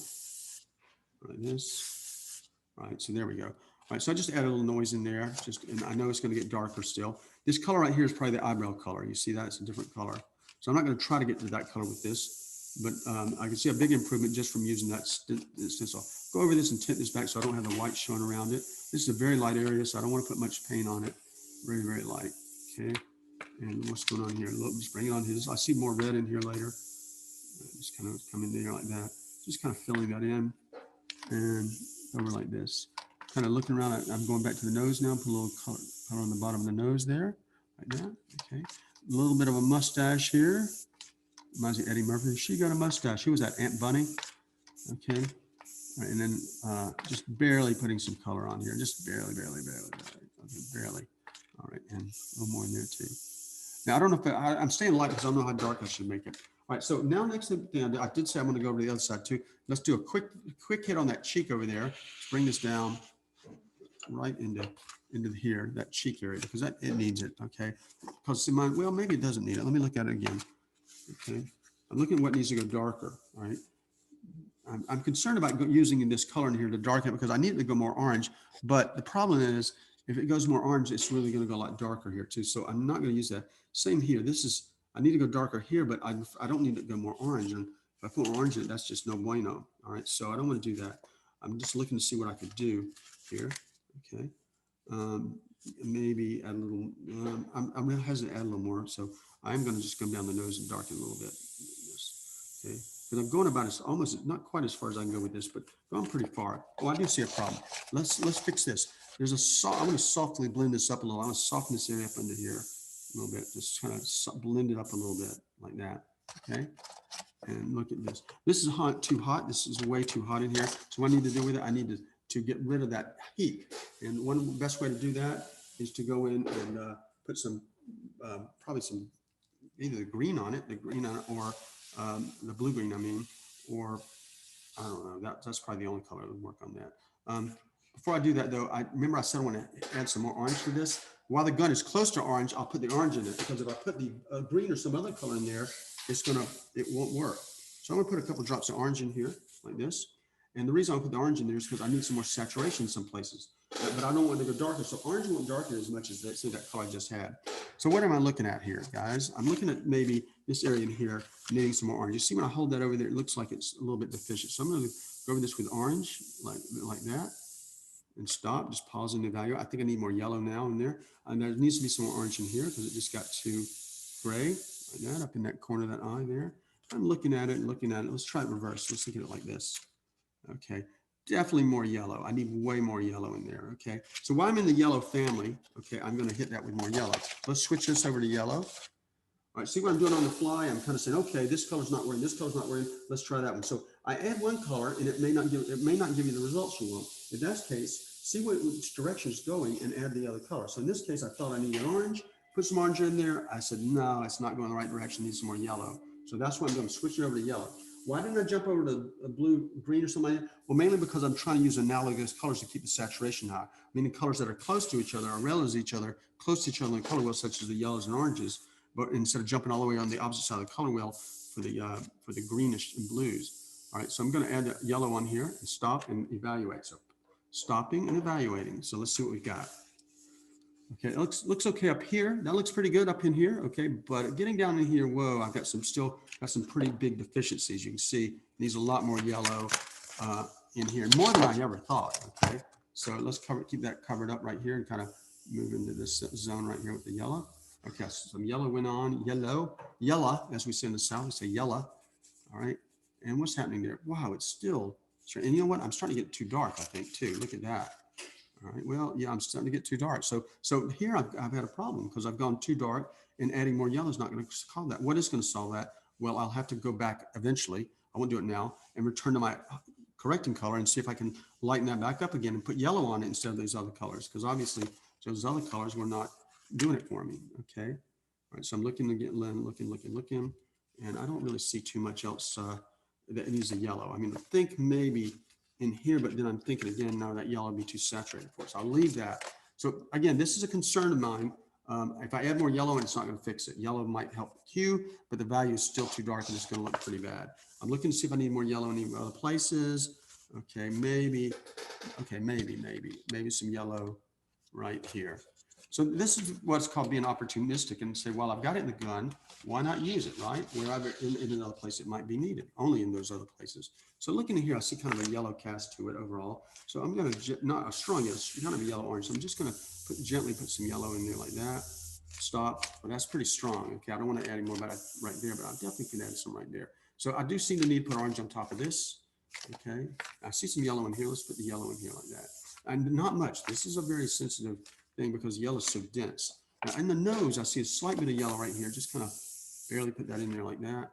Like this. All right, so there we go. All right, so I just add a little noise in there. And I know it's going to get darker still. This color right here is probably the eyebrow color. You see that? It's a different color. So I'm not going to try to get to that color with this, but I can see a big improvement just from using that stencil. Go over this and tint this back so I don't have the white showing around it. This is a very light area, so I don't want to put much paint on it. Very, very light. Okay. And what's going on here? Look, just bring it on his. I see more red in here later. Just kind of come in there like that. Just kind of filling that in and over like this. Kind of looking around. I'm going back to the nose now. Put a little color on the bottom of the nose there, like that. Okay. A little bit of a mustache here. Reminds me of Eddie Murphy. She got a mustache. Who was that? Aunt Bunny. Okay. All right, and then just barely putting some color on here. Just barely. Okay, barely. All right, and a little more in there too. Now, I don't know if I'm staying light because I don't know how dark I should make it. All right, so now next thing I did say I'm going to go over to the other side too. Let's do a quick hit on that cheek over there. Let's bring this down right into here, that cheek area, because it needs it, okay? Because in mind, well, maybe it doesn't need it. Let me look at it again, okay? I'm looking at what needs to go darker, all right? I'm concerned about using this color in here to darken it because I need it to go more orange, but the problem is if it goes more orange, it's really going to go a lot darker here too. So I'm not going to use that. Same here. I need to go darker here, but I don't need it to go more orange. And if I put more orange in it, that's just no bueno. All right. So I don't want to do that. I'm just looking to see what I could do here. Okay. Maybe add a little, I'm going to hesitate to add a little more. So I'm going to just come down the nose and darken a little bit. Okay. Because I'm going about as almost not quite as far as I can go with this, but going pretty far. Oh, I do see a problem. Let's fix this. I'm going to softly blend this up a little. I'm going to soften this area up into here a little bit. Just kind of blend it up a little bit like that. Okay. And look at this. This is too hot. This is way too hot in here. So what I need to do with it, I need to get rid of that heat. And one of the best way to do that is to go in and put some, probably some, either the green on it, or the blue green, I mean, or I don't know. That's probably the only color that would work on that. Before I do that, though, I said I want to add some more orange to this. While the gun is close to orange, I'll put the orange in it because if I put the green or some other color in there, it won't work. So I'm going to put a couple drops of orange in here like this. And the reason I put the orange in there is because I need some more saturation in some places, but I don't want it to go darker. So orange won't darken as much as that color I just had. So what am I looking at here, guys? I'm looking at maybe this area in here needing some more orange. You see when I hold that over there, it looks like it's a little bit deficient. So I'm going to go over this with orange like that and stop, just pause and evaluate. I think I need more yellow now in there. And there needs to be some more orange in here because it just got too gray like that up in that corner of that eye there. I'm looking at it and looking at it. Let's try it reverse. Let's look at it like this. Okay, definitely more yellow. I need way more yellow in there. Okay, so while I'm in the yellow family, okay, I'm going to hit that with more yellow. Let's switch this over to yellow. All right, see what I'm doing on the fly? I'm kind of saying, okay, this color's not wearing, this color's not wearing. Let's try that one. So I add one color, and it may not give you the results you want. In that case, see which direction it's going, and add the other color. So in this case, I thought I needed orange. Put some orange in there. I said, no, it's not going the right direction. It needs some more yellow. So that's what I'm doing. Switch it over to yellow. Why didn't I jump over to a blue, green, or something like that? Well, mainly because I'm trying to use analogous colors to keep the saturation high, meaning colors that are close to each other or relative to each other, close to each other in the color wheel, such as the yellows and oranges, but instead of jumping all the way on the opposite side of the color wheel for the greenish and blues. All right, so I'm going to add the yellow on here and stop and evaluate. So stopping and evaluating. So let's see what we got. Okay, it looks okay up here. That looks pretty good up in here. Okay, but getting down in here, whoa, I've got some pretty big deficiencies. You can see needs a lot more yellow in here, more than I ever thought. Okay, so let's keep that covered up right here and kind of move into this zone right here with the yellow. Okay, so some yellow went on, yellow, as we say in the South, we say yellow. All right, and what's happening there? Wow, it's still, and you know what? I'm starting to get too dark, I think, too. Look at that. All right, well, yeah, I'm starting to get too dark. So here I've had a problem because I've gone too dark, and adding more yellow is not going to solve that. What is going to solve that? Well, I'll have to go back eventually. I won't do it now, and return to my correcting color and see if I can lighten that back up again and put yellow on it instead of these other colors, because obviously those other colors were not doing it for me. Okay, all right, so I'm looking, and I don't really see too much else that needs a yellow. I mean, I think maybe in here, but then I'm thinking again, no, that yellow would be too saturated for us. So I'll leave that. So again, this is a concern of mine. If I add more yellow, it's not going to fix it. Yellow might help the hue, but the value is still too dark and it's going to look pretty bad. I'm looking to see if I need more yellow in any other places. Okay, maybe some yellow right here. So this is what's called being opportunistic and say, well, I've got it in the gun. Why not use it, right? Wherever in another place it might be needed, only in those other places. So looking at here, I see kind of a yellow cast to it overall. So I'm going to, not a strong yellow, kind of a yellow orange. So I'm just going to gently put some yellow in there like that. Stop. But that's pretty strong. Okay, I don't want to add any more right there, but I definitely can add some right there. So I do see the need to put orange on top of this. Okay, I see some yellow in here. Let's put the yellow in here like that. And not much. This is a very sensitive thing because yellow is so dense. Now in the nose, I see a slight bit of yellow right here. Just kind of barely put that in there like that.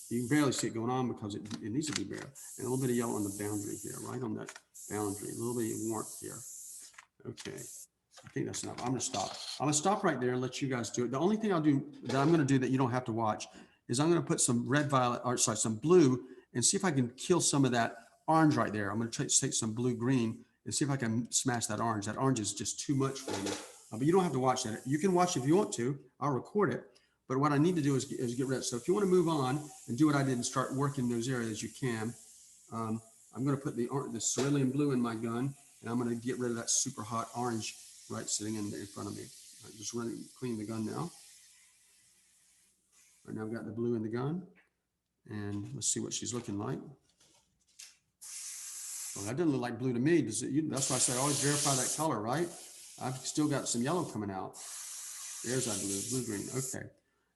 You can barely see it going on because it needs to be bare. And a little bit of yellow on the boundary here, right on that boundary. A little bit of warmth here. Okay, I think that's enough. I'm gonna stop. I'm gonna stop right there and let you guys do it. The only thing I'm gonna do that you don't have to watch is I'm gonna put some red, violet, or sorry, some blue, and see if I can kill some of that orange right there. I'm gonna take some blue green and see if I can smash that orange. That orange is just too much for me. But you don't have to watch that. You can watch if you want to. I'll record it. But what I need to do is get rid of it. So if you want to move on and do what I did and start working those areas, you can. I'm going to put the cerulean blue in my gun, and I'm going to get rid of that super hot orange right sitting in front of me. Just clean the gun now. Right now I've got the blue in the gun, and let's see what she's looking like. Well, that doesn't look like blue to me. That's why I say always verify that color, right? I've still got some yellow coming out. There's that blue green. Okay.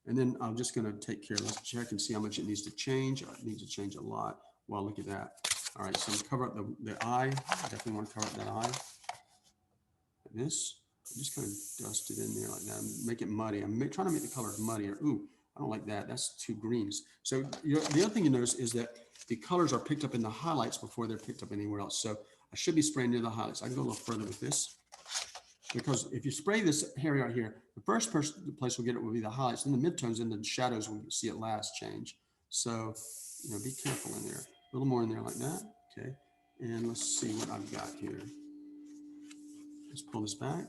And then I'm just going to take care. Let's check and see how much it needs to change. It needs to change a lot. Well, look at that. All right, so cover up the eye. I definitely want to cover up that eye. Like this. I'm just kind of dust it in there like that. Make it muddy. I'm trying to make the color muddier. Ooh, I don't like that. That's too greens. So the other thing you notice is that the colors are picked up in the highlights before they're picked up anywhere else. So I should be spraying near the highlights. I can go a little further with this. Because if you spray this area right here, the first place we'll get it will be the highlights, then the midtones and the shadows when you see it last change. So, be careful in there. A little more in there like that. Okay. And let's see what I've got here. Let's pull this back.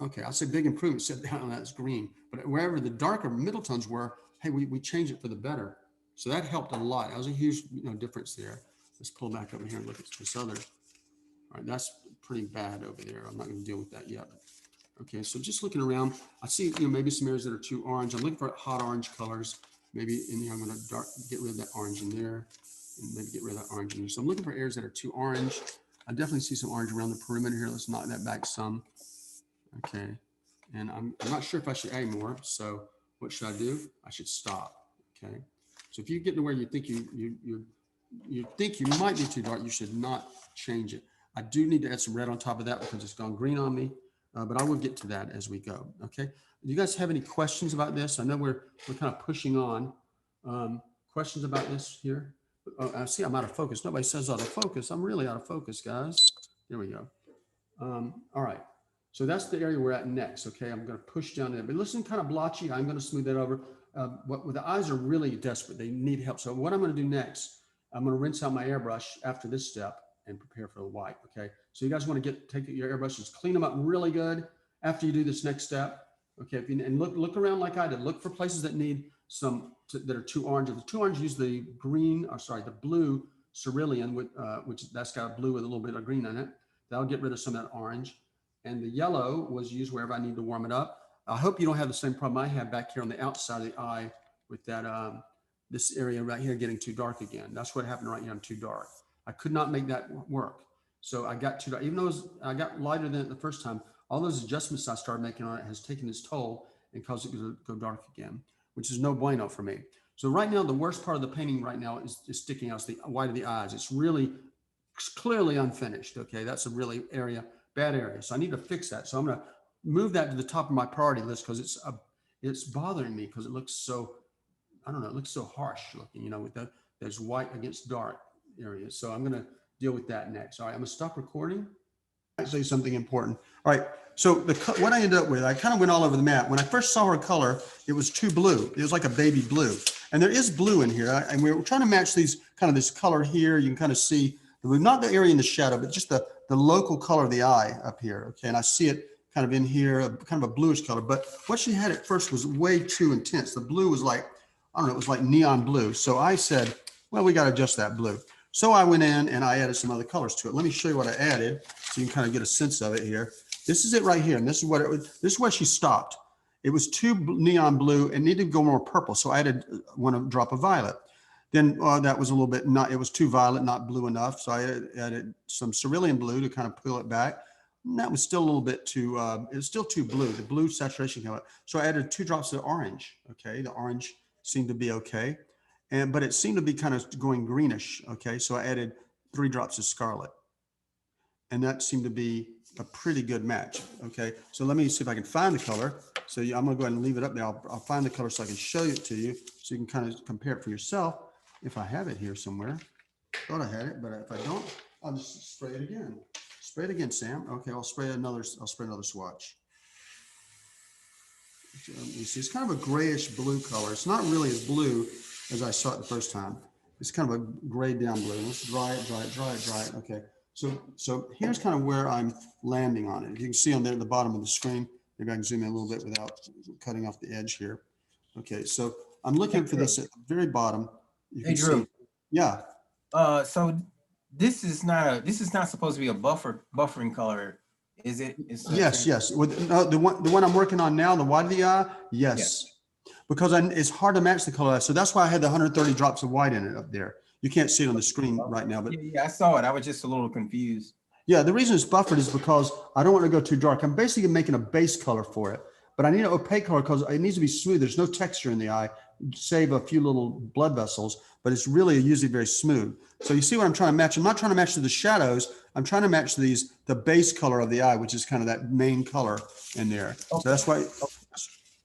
Okay, I'll say big improvement. Set down on that's green. But wherever the darker middle tones were, hey, we changed it for the better. So that helped a lot. That was a huge difference there. Let's pull back over here and look at this other. All right, that's pretty bad over there. I'm not going to deal with that yet. Okay, so just looking around, I see maybe some areas that are too orange. I'm looking for hot orange colors. Maybe in here I'm going to get rid of that orange in there, and maybe get rid of that orange in here. So I'm looking for areas that are too orange. I definitely see some orange around the perimeter here. Let's knock that back some. Okay, and I'm not sure if I should add more. So what should I do? I should stop. Okay, so if you get to where you think you think you might be too dark, you should not change it. I do need to add some red on top of that because it's gone green on me, but I will get to that as we go. Okay. Do you guys have any questions about this? I know we're kind of pushing on. Questions about this here? Oh, I see I'm out of focus. Nobody says out of focus. I'm really out of focus, guys. There we go. All right. So that's the area we're at next. Okay. I'm going to push down there, but listen, kind of blotchy. I'm going to smooth that over. The eyes are really desperate. They need help. So what I'm going to do next, I'm going to rinse out my airbrush after this step and prepare for the white. Okay. So you guys want to take your airbrushes, clean them up really good after you do this next step. Okay. And look around like I did. Look for places that need that are too orange. If the too orange, use the the blue cerulean which that's got a blue with a little bit of green in it. That'll get rid of some of that orange. And the yellow was used wherever I need to warm it up. I hope you don't have the same problem I have back here on the outside of the eye with that this area right here getting too dark again. That's what happened right here. I'm too dark. I could not make that work. So I got too dark. Even though I got lighter than it the first time, all those adjustments I started making on it has taken its toll and caused it to go dark again, which is no bueno for me. So right now, the worst part of the painting right now is sticking out, the white of the eyes. It's really clearly unfinished. Okay, that's a really bad area. So I need to fix that. So I'm going to move that to the top of my priority list because it's bothering me because it looks so, I don't know, it looks so harsh looking, with there's white against dark areas. So I'm going to deal with that next. All right, I'm going to stop recording. I say something important. All right, so what I ended up with, I kind of went all over the map. When I first saw her color, it was too blue. It was like a baby blue. And there is blue in here. And we were trying to match this color here. You can kind of see, not the area in the shadow, but just the local color of the eye up here. Okay, and I see it kind of in here, kind of a bluish color. But what she had at first was way too intense. The blue was like, I don't know, it was like neon blue. So I said, well, we got to adjust that blue. So I went in and I added some other colors to it. Let me show you what I added so you can kind of get a sense of it here. This is it right here. And this is what it was. This is where she stopped. It was too neon blue and needed to go more purple. So I added a drop of violet. Then that was a little bit, it was too violet, not blue enough. So I added some cerulean blue to kind of pull it back. And that was still a little bit too, it was still too blue. The blue saturation came out. So I added 2 drops of orange. Okay, the orange seemed to be okay. But it seemed to be kind of going greenish. Okay. So I added 3 drops of scarlet, and that seemed to be a pretty good match. Okay. So let me see if I can find the color. So I'm going to go ahead and leave it up there. I'll find the color so I can show it to you so you can kind of compare it for yourself. If I have it here somewhere, thought I had it, but if I don't, I'll just spray it again. Spray it again, Sam. Okay. I'll spray another swatch. You see, it's kind of a grayish blue color. It's not really as blue as I saw it the first time. It's kind of a gray down blue. Let's dry it. Okay. So here's kind of where I'm landing on it. You can see on there at the bottom of the screen. Maybe I can zoom in a little bit without cutting off the edge here. Okay. So I'm looking for this at the very bottom. You can see. Yeah. So this is not supposed to be a buffering color, is it? Yes. No, the one I'm working on now, the white of the eye. Yes. Because it's hard to match the color. So that's why I had the 130 drops of white in it up there. You can't see it on the screen right now, but yeah, I saw it. I was just a little confused. yeah, the reason it's buffered is because I don't want to go too dark. I'm basically making a base color for it, but I need an opaque color because it needs to be smooth. There's no texture in the eye, save a few little blood vessels, but it's really usually very smooth. So you see what I'm trying to match? I'm not trying to match the shadows. I'm trying to match the base color of the eye, which is kind of that main color in there. Okay. So that's why,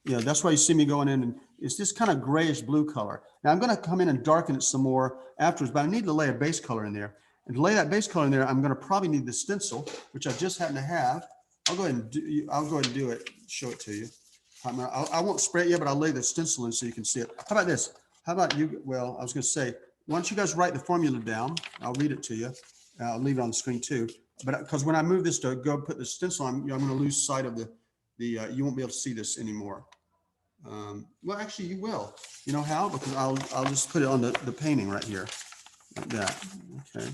that's why you see me going in, and it's this kind of grayish blue color. Now I'm going to come in and darken it some more afterwards, but I need to lay a base color in there. And to lay that base color in there, I'm going to probably need the stencil, which I just happen to have. I'll go ahead and do it, show it to you. I won't spray it yet, but I'll lay the stencil in so you can see it. How about this? How about you? Well, I was going to say, why don't you guys write the formula down? I'll read it to you. I'll leave it on the screen too. But because when I move this to go put the stencil on, I'm going to lose sight of you won't be able to see this anymore. Well, actually you will. You know how? Because I'll just put it on the painting right here, like that. Okay.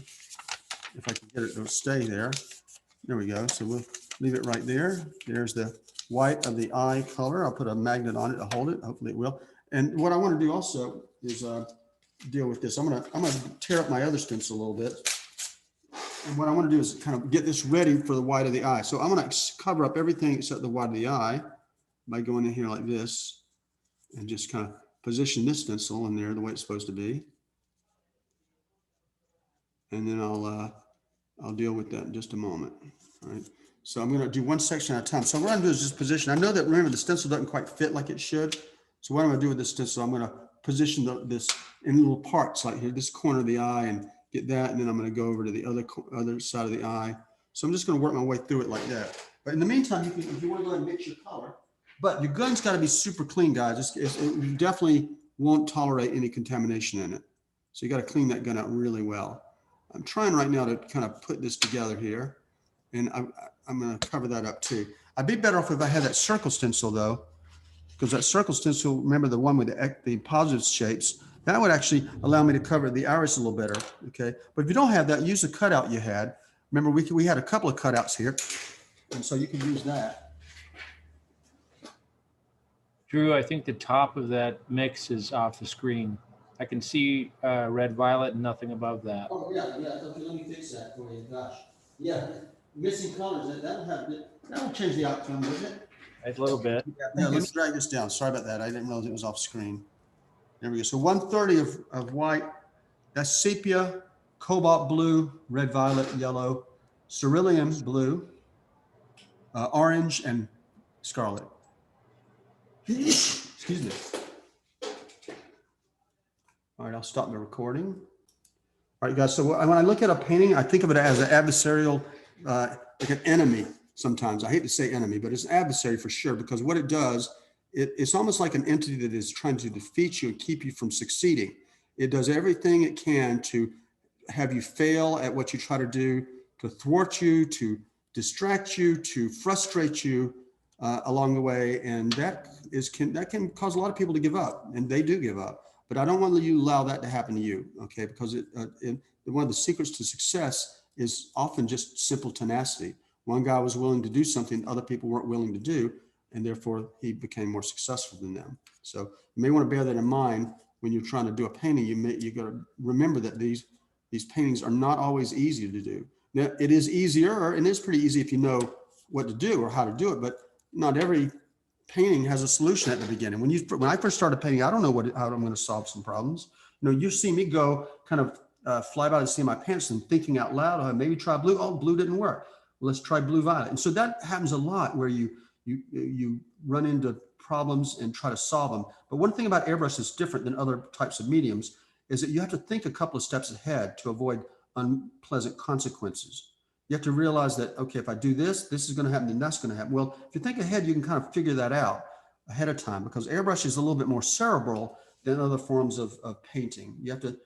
If I can get it to stay there. There we go. So we'll leave it right there. There's the white of the eye color. I'll put a magnet on it to hold it. Hopefully it will. And what I want to do also is deal with this. I'm gonna tear up my other stencil a little bit. And what I want to do is kind of get this ready for the white of the eye. So I'm going to cover up everything except the white of the eye by going in here like this and just kind of position this stencil in there the way it's supposed to be. And then I'll deal with that in just a moment. All right. So I'm going to do one section at a time. So what I'm going to do is just position. I know that, remember, the stencil doesn't quite fit like it should. So what I'm going to do with this stencil, I'm going to position this in little parts like here, this corner of the eye, and get that. And then I'm going to go over to the other side of the eye. So I'm just going to work my way through it like that. But in the meantime, if you want to go ahead and mix your color, but your gun's got to be super clean, guys. It definitely won't tolerate any contamination in it. So you got to clean that gun out really well. I'm trying right now to kind of put this together here, and I'm going to cover that up too. I'd be better off if I had that circle stencil though, because that circle stencil, remember the one with the positive shapes, that would actually allow me to cover the iris a little better. Okay, but if you don't have that, use the cutout you had. Remember, we had a couple of cutouts here, and so you can use that. Drew, I think the top of that mix is off the screen. I can see red, violet, and nothing above that. Oh yeah. Okay, let me fix that for you. Gosh, yeah, missing colors. That'll change the outcome, doesn't it? A little bit. Yeah, let me drag this down. Sorry about that. I didn't realize it was off screen. There we go. So 130 of white. That's sepia, cobalt blue, red, violet, yellow, cerulean blue, orange, and scarlet. Excuse me. All right, I'll stop the recording. All right, guys, so when I look at a painting, I think of it as an adversarial, like an enemy sometimes. I hate to say enemy, but it's an adversary for sure, because what it does, it's almost like an entity that is trying to defeat you and keep you from succeeding. It does everything it can to have you fail at what you try to do, to thwart you, to distract you, to frustrate you along the way. And that can cause a lot of people to give up, and they do give up. But I don't want you to allow that to happen to you, okay? Because one of the secrets to success is often just simple tenacity. One guy was willing to do something other people weren't willing to do, and therefore he became more successful than them. So you may want to bear that in mind when you're trying to do a painting. You got to remember that these paintings are not always easy to do. Now, it is easier, and it's pretty easy if you know what to do or how to do it, but not every painting has a solution at the beginning. When I first started painting, I don't know how I'm going to solve some problems. You know, you see me go kind of fly by the seat of my pants and thinking out loud, oh, maybe try blue. Oh, blue didn't work. Well, let's try blue violet. And so that happens a lot where you run into problems and try to solve them. But one thing about airbrush that's different than other types of mediums is that you have to think a couple of steps ahead to avoid unpleasant consequences. You have to realize that, okay, if I do this, this is going to happen, then that's going to happen. Well, if you think ahead, you can kind of figure that out ahead of time, because airbrush is a little bit more cerebral than other forms of painting. You have to,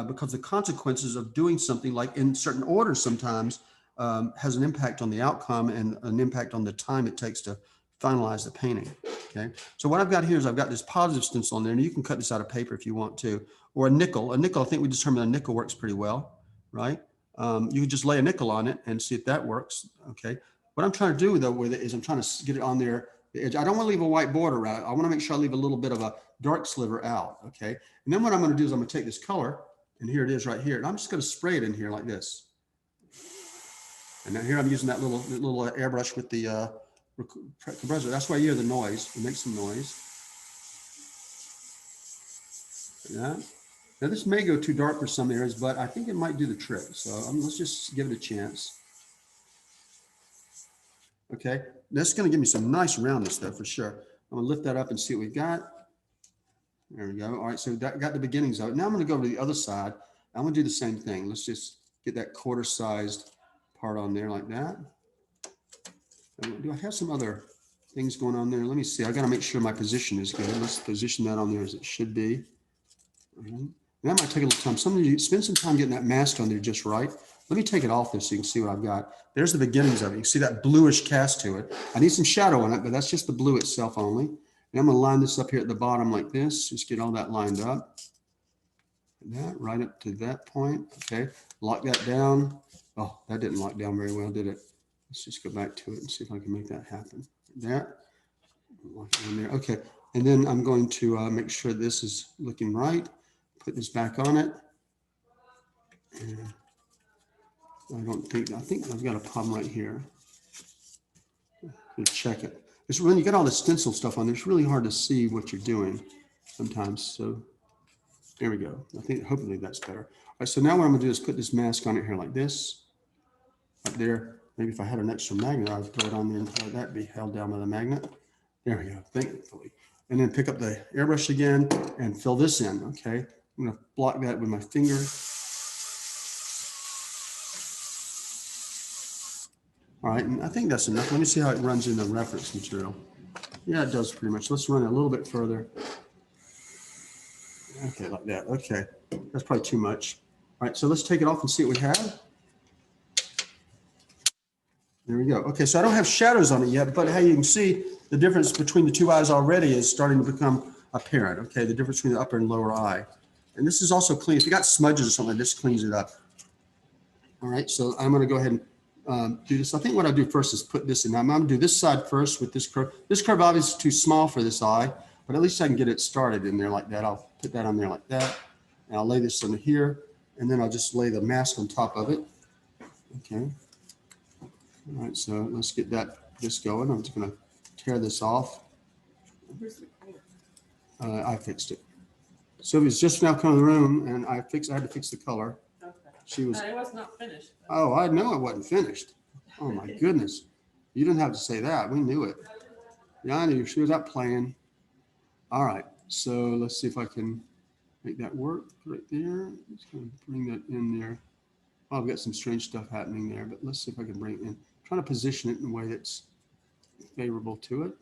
because the consequences of doing something like in certain orders sometimes has an impact on the outcome and an impact on the time it takes to finalize the painting. Okay, so what I've got here is I've got this positive stencil on there, and you can cut this out of paper if you want to, or a nickel. A nickel, I think we determined a nickel works pretty well, right? You can just lay a nickel on it and see if that works. Okay, what I'm trying to do though with it is I'm trying to get it on there, the edge. I don't want to leave a white border around it. I want to make sure I leave a little bit of a dark sliver out. Okay, and then what I'm going to do is I'm going to take this color, and here it is right here, and I'm just going to spray it in here like this. And now here I'm using that little airbrush with the compressor. That's why you hear the noise. It makes some noise. Yeah. Now this may go too dark for some areas, but I think it might do the trick. So let's just give it a chance. Okay, that's going to give me some nice roundness though, for sure. I'm going to lift that up and see what we've got. There we go. All right, so that got the beginnings of it. Now I'm going to go to the other side. I'm going to do the same thing. Let's just get that quarter-sized part on there like that. Do I have some other things going on there? Let me see. I got to make sure my position is good. Let's position that on there as it should be. That might take a little time. Some of you spend some time getting that mask on there just right. Let me take it off this so you can see what I've got. There's the beginnings of it. You can see that bluish cast to it. I need some shadow on it, but that's just the blue itself only. And I'm going to line this up here at the bottom like this. Just get all that lined up. And that right up to that point. Okay, lock that down. Oh, that didn't lock down very well, did it? Let's just go back to it and see if I can make that happen. There. Lock it in there. Okay, and then I'm going to make sure this is looking right. Put this back on it. And I think I've got a problem right here. Just check it. It's when you get all the stencil stuff on there, it's really hard to see what you're doing sometimes. So there we go. I think hopefully that's better. All right, so now what I'm gonna do is put this mask on it here like this. Up there. Maybe if I had an extra magnet, I'd throw it on there and let that be held down by the magnet. There we go, thankfully. And then pick up the airbrush again and fill this in, okay? I'm gonna block that with my finger. All right, and I think that's enough. Let me see how it runs in the reference material. Yeah, it does pretty much. Let's run it a little bit further. Okay, like that, okay. That's probably too much. All right, so let's take it off and see what we have. There we go. Okay, so I don't have shadows on it yet, but how you can see the difference between the two eyes already is starting to become apparent, okay? The difference between the upper and lower eye. And this is also clean. If you got smudges or something, this cleans it up. All right, so I'm gonna go ahead and do this. I think what I'll do first is put this in. I'm gonna do this side first with this curve. This curve obviously is too small for this eye, but at least I can get it started in there like that. I'll put that on there like that. And I'll lay this under here, and then I'll just lay the mask on top of it. Okay. All right, so let's get this going. I'm just gonna tear this off. Where's the color? I fixed it. Sylvia's just now come to the room, and I had to fix the color. Okay. She was, It was not finished. oh, I know it wasn't finished. Oh my goodness. You didn't have to say that. We knew it. Yeah, I knew she was out playing. All right, so let's see if I can make that work right there. Just gonna bring that in there. Oh, I've got some strange stuff happening there, but let's see if I can bring it in. Trying to position it in a way that's favorable to it.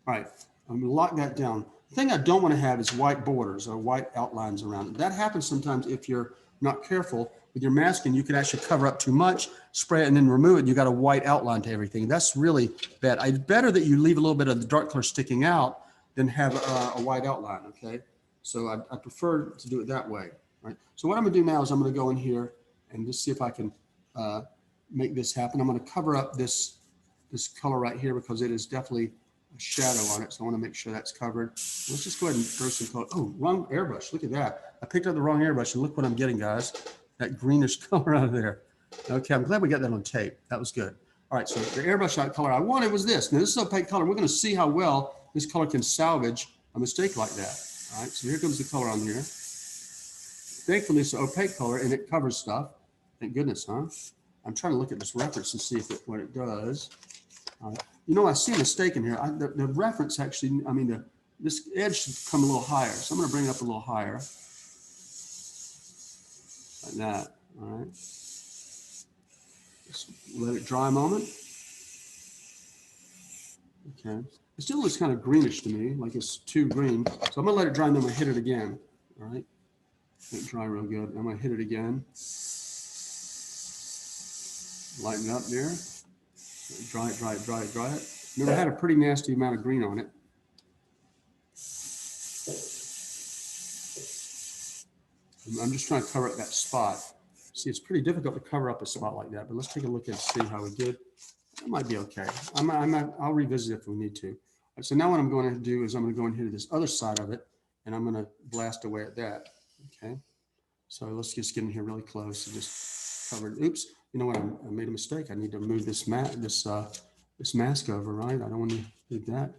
All right, I'm gonna lock that down. The thing I don't want to have is white borders or white outlines around it. That happens sometimes if you're not careful with your masking. You can actually cover up too much, spray it, and then remove it. And you got a white outline to everything. That's really bad. It's better that you leave a little bit of the dark color sticking out than have a white outline, okay? So I prefer to do it that way, right? So what I'm gonna do now is I'm gonna go in here and just see if I can make this happen. I'm gonna cover up this color right here because it is definitely a shadow on it. So I wanna make sure that's covered. Let's just go ahead and throw some color. Oh, wrong airbrush, look at that. I picked up the wrong airbrush and look what I'm getting, guys. That greenish color out of there. Okay, I'm glad we got that on tape. That was good. All right, so the airbrush out color I wanted was this. Now this is opaque color. We're going to see how well this color can salvage a mistake like that. All right, so here comes the color on here. Thankfully, it's an opaque color and it covers stuff. Thank goodness, huh? I'm trying to look at this reference and see if what it does. You know, I see a mistake in here. The reference actually, I mean, this edge should come a little higher. So I'm going to bring it up a little higher. Like that, all right. Just let it dry a moment. Okay. It still looks kind of greenish to me, like it's too green. So I'm going to let it dry and then I'm going to hit it again, all right. Let it dry real good. I'm going to hit it again. Lighten up there. Dry it, dry it, dry it, dry it. Remember, I had a pretty nasty amount of green on it. I'm just trying to cover up that spot. See, it's pretty difficult to cover up a spot like that, but let's take a look and see how we did. It might be okay. I'll revisit if we need to. So now what I'm going to do is I'm going to go in here to this other side of it, and I'm going to blast away at that. Okay. So let's just get in here really close and just cover it. Oops. You know what? I made a mistake. I need to move this mask over, right? I don't want to leave that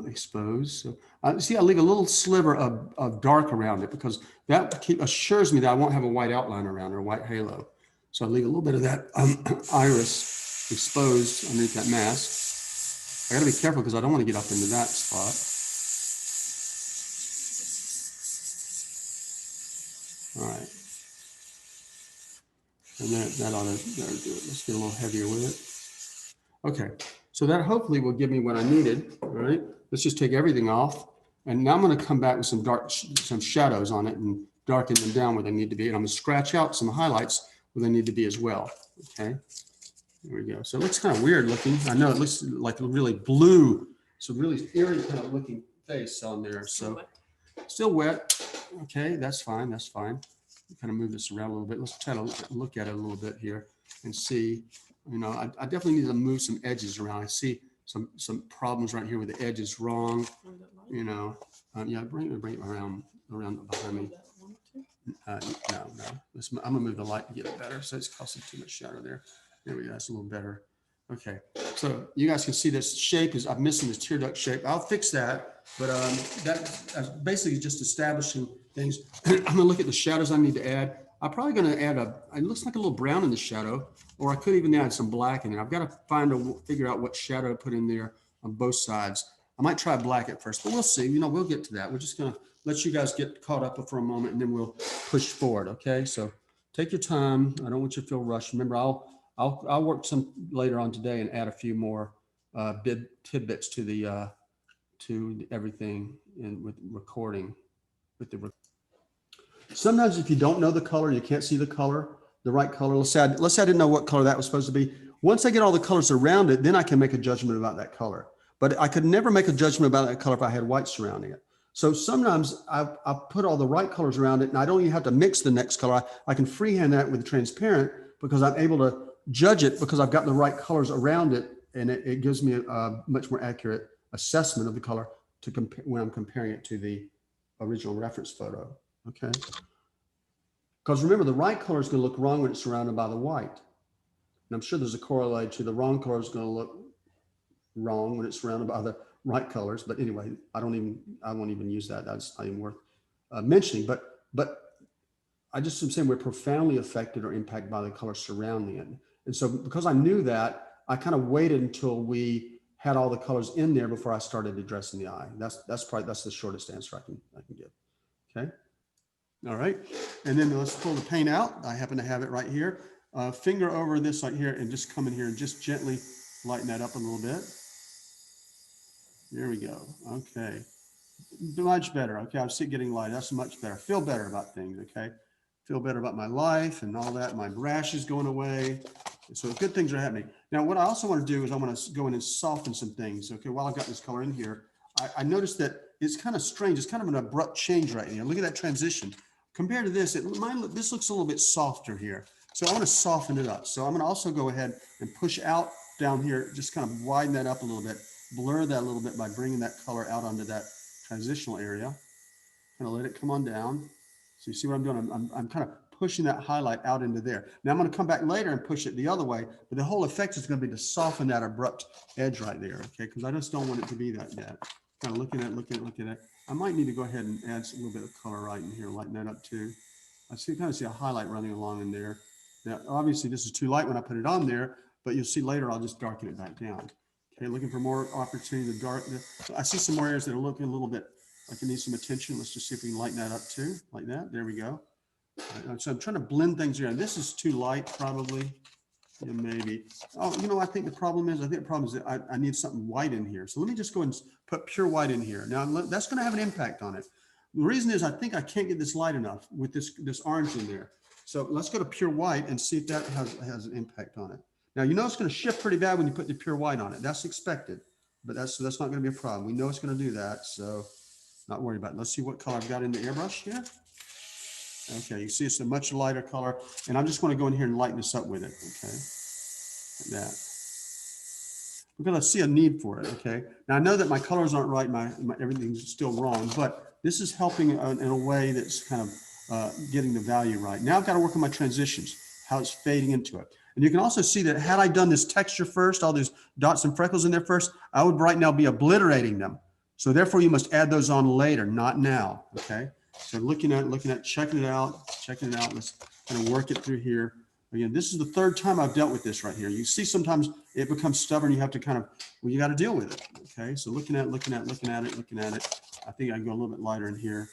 exposed. So see, I leave a little sliver of dark around it because that assures me that I won't have a white outline around or a white halo. So I leave a little bit of that iris exposed underneath that mask. I got to be careful because I don't want to get up into that spot. All right. And that ought to do it. Let's get a little heavier with it. Okay, so that hopefully will give me what I needed. All right, let's just take everything off. And now I'm going to come back with some shadows on it and darken them down where they need to be. And I'm going to scratch out some highlights where they need to be as well. Okay, there we go. So it looks kind of weird looking. I know it looks like a really blue, so really eerie kind of looking face on there. So still wet. Okay, that's fine. That's fine. Kind of move this around a little bit. Let's try to look at it a little bit here and see. You know, I definitely need to move some edges around. I see some problems right here with the edges wrong. You know, yeah, bring it around behind me. No. I'm gonna move the light to get it better. So it's causing too much shadow there. There we go. That's a little better. Okay, so you guys can see this shape is I'm missing this tear duct shape. I'll fix that, but that's basically just establishing things. I'm gonna look at the shadows I need to add. I'm probably gonna add it looks like a little brown in the shadow, or I could even add some black in it. I've got to figure out what shadow to put in there on both sides. I might try black at first, but we'll see. You know, we'll get to that. We're just gonna let you guys get caught up for a moment, and then we'll push forward. Okay, so take your time. I don't want you to feel rushed. Remember, I'll work some later on today and add a few more tidbits to everything and with recording with the. Sometimes if you don't know the color, you can't see the right color. Let's say I didn't know what color that was supposed to be. Once I get all the colors around it, then I can make a judgment about that color. But I could never make a judgment about that color if I had white surrounding it. So sometimes I put all the right colors around it, and I don't even have to mix the next color. I can freehand that with transparent because I'm able to judge it because I've got the right colors around it, and it gives me a much more accurate assessment of the color to compare when I'm comparing it to the original reference photo. Okay. Because remember, the right color is going to look wrong when it's surrounded by the white. And I'm sure there's a correlation to the wrong color is going to look wrong when it's surrounded by the right colors. But anyway, I won't even use that. That's not even worth mentioning. But I just am saying we're profoundly affected or impacted by the color surrounding it. And so because I knew that, I kind of waited until we had all the colors in there before I started addressing the eye. That's the shortest answer I can give. Okay. All right. And then let's pull the paint out. I happen to have it right here. Finger over this right here and just come in here and just gently lighten that up a little bit. There we go. Okay. Much better. Okay. I see it getting light. That's much better. Feel better about things. Okay. Feel better about my life and all that. My rash is going away. So good things are happening. Now, what I also want to do is I want to go in and soften some things. Okay. While I've got this color in here, I noticed that it's kind of strange. It's kind of an abrupt change right here. Look at that transition. Compared to this, this looks a little bit softer here. So I want to soften it up. So I'm going to also go ahead and push out down here, just kind of widen that up a little bit, blur that a little bit by bringing that color out onto that transitional area. Kind of let it come on down. So you see what I'm doing? I'm kind of pushing that highlight out into there. Now I'm going to come back later and push it the other way, but the whole effect is going to be to soften that abrupt edge right there, okay? Because I just don't want it to be that bad. Kind of looking at it. I might need to go ahead and add a little bit of color right in here, lighten that up too. I kind of see a highlight running along in there. Now, obviously this is too light when I put it on there, but you'll see later I'll just darken it back down. Okay, looking for more opportunity to darken. I see some more areas that are looking a little bit like it needs some attention. Let's just see if we can lighten that up too, like that. There we go. So I'm trying to blend things around. This is too light, probably. Yeah, maybe. Oh, you know, I think the problem is that I need something white in here. So let me just go and put pure white in here. Now that's going to have an impact on it. The reason is I think I can't get this light enough with this orange in there. So let's go to pure white and see if that has an impact on it. Now, you know, it's going to shift pretty bad when you put the pure white on it. That's expected, but that's not going to be a problem. We know it's going to do that. So not worried about it. Let's see what color I've got in the airbrush here. Okay, you see it's a much lighter color, and I'm just going to go in here and lighten this up with it, okay, like that. Because I see a need for it, okay. Now I know that my colors aren't right, my everything's still wrong, but this is helping in a way that's kind of getting the value right. Now I've got to work on my transitions, how it's fading into it. And you can also see that had I done this texture first, all these dots and freckles in there first, I would right now be obliterating them. So therefore you must add those on later, not now, okay. So looking at, checking it out. Let's kind of work it through here. Again, this is the third time I've dealt with this right here. You see, sometimes it becomes stubborn. You have to kind of, well, you got to deal with it. Okay. So looking at it. I think I can go a little bit lighter in here.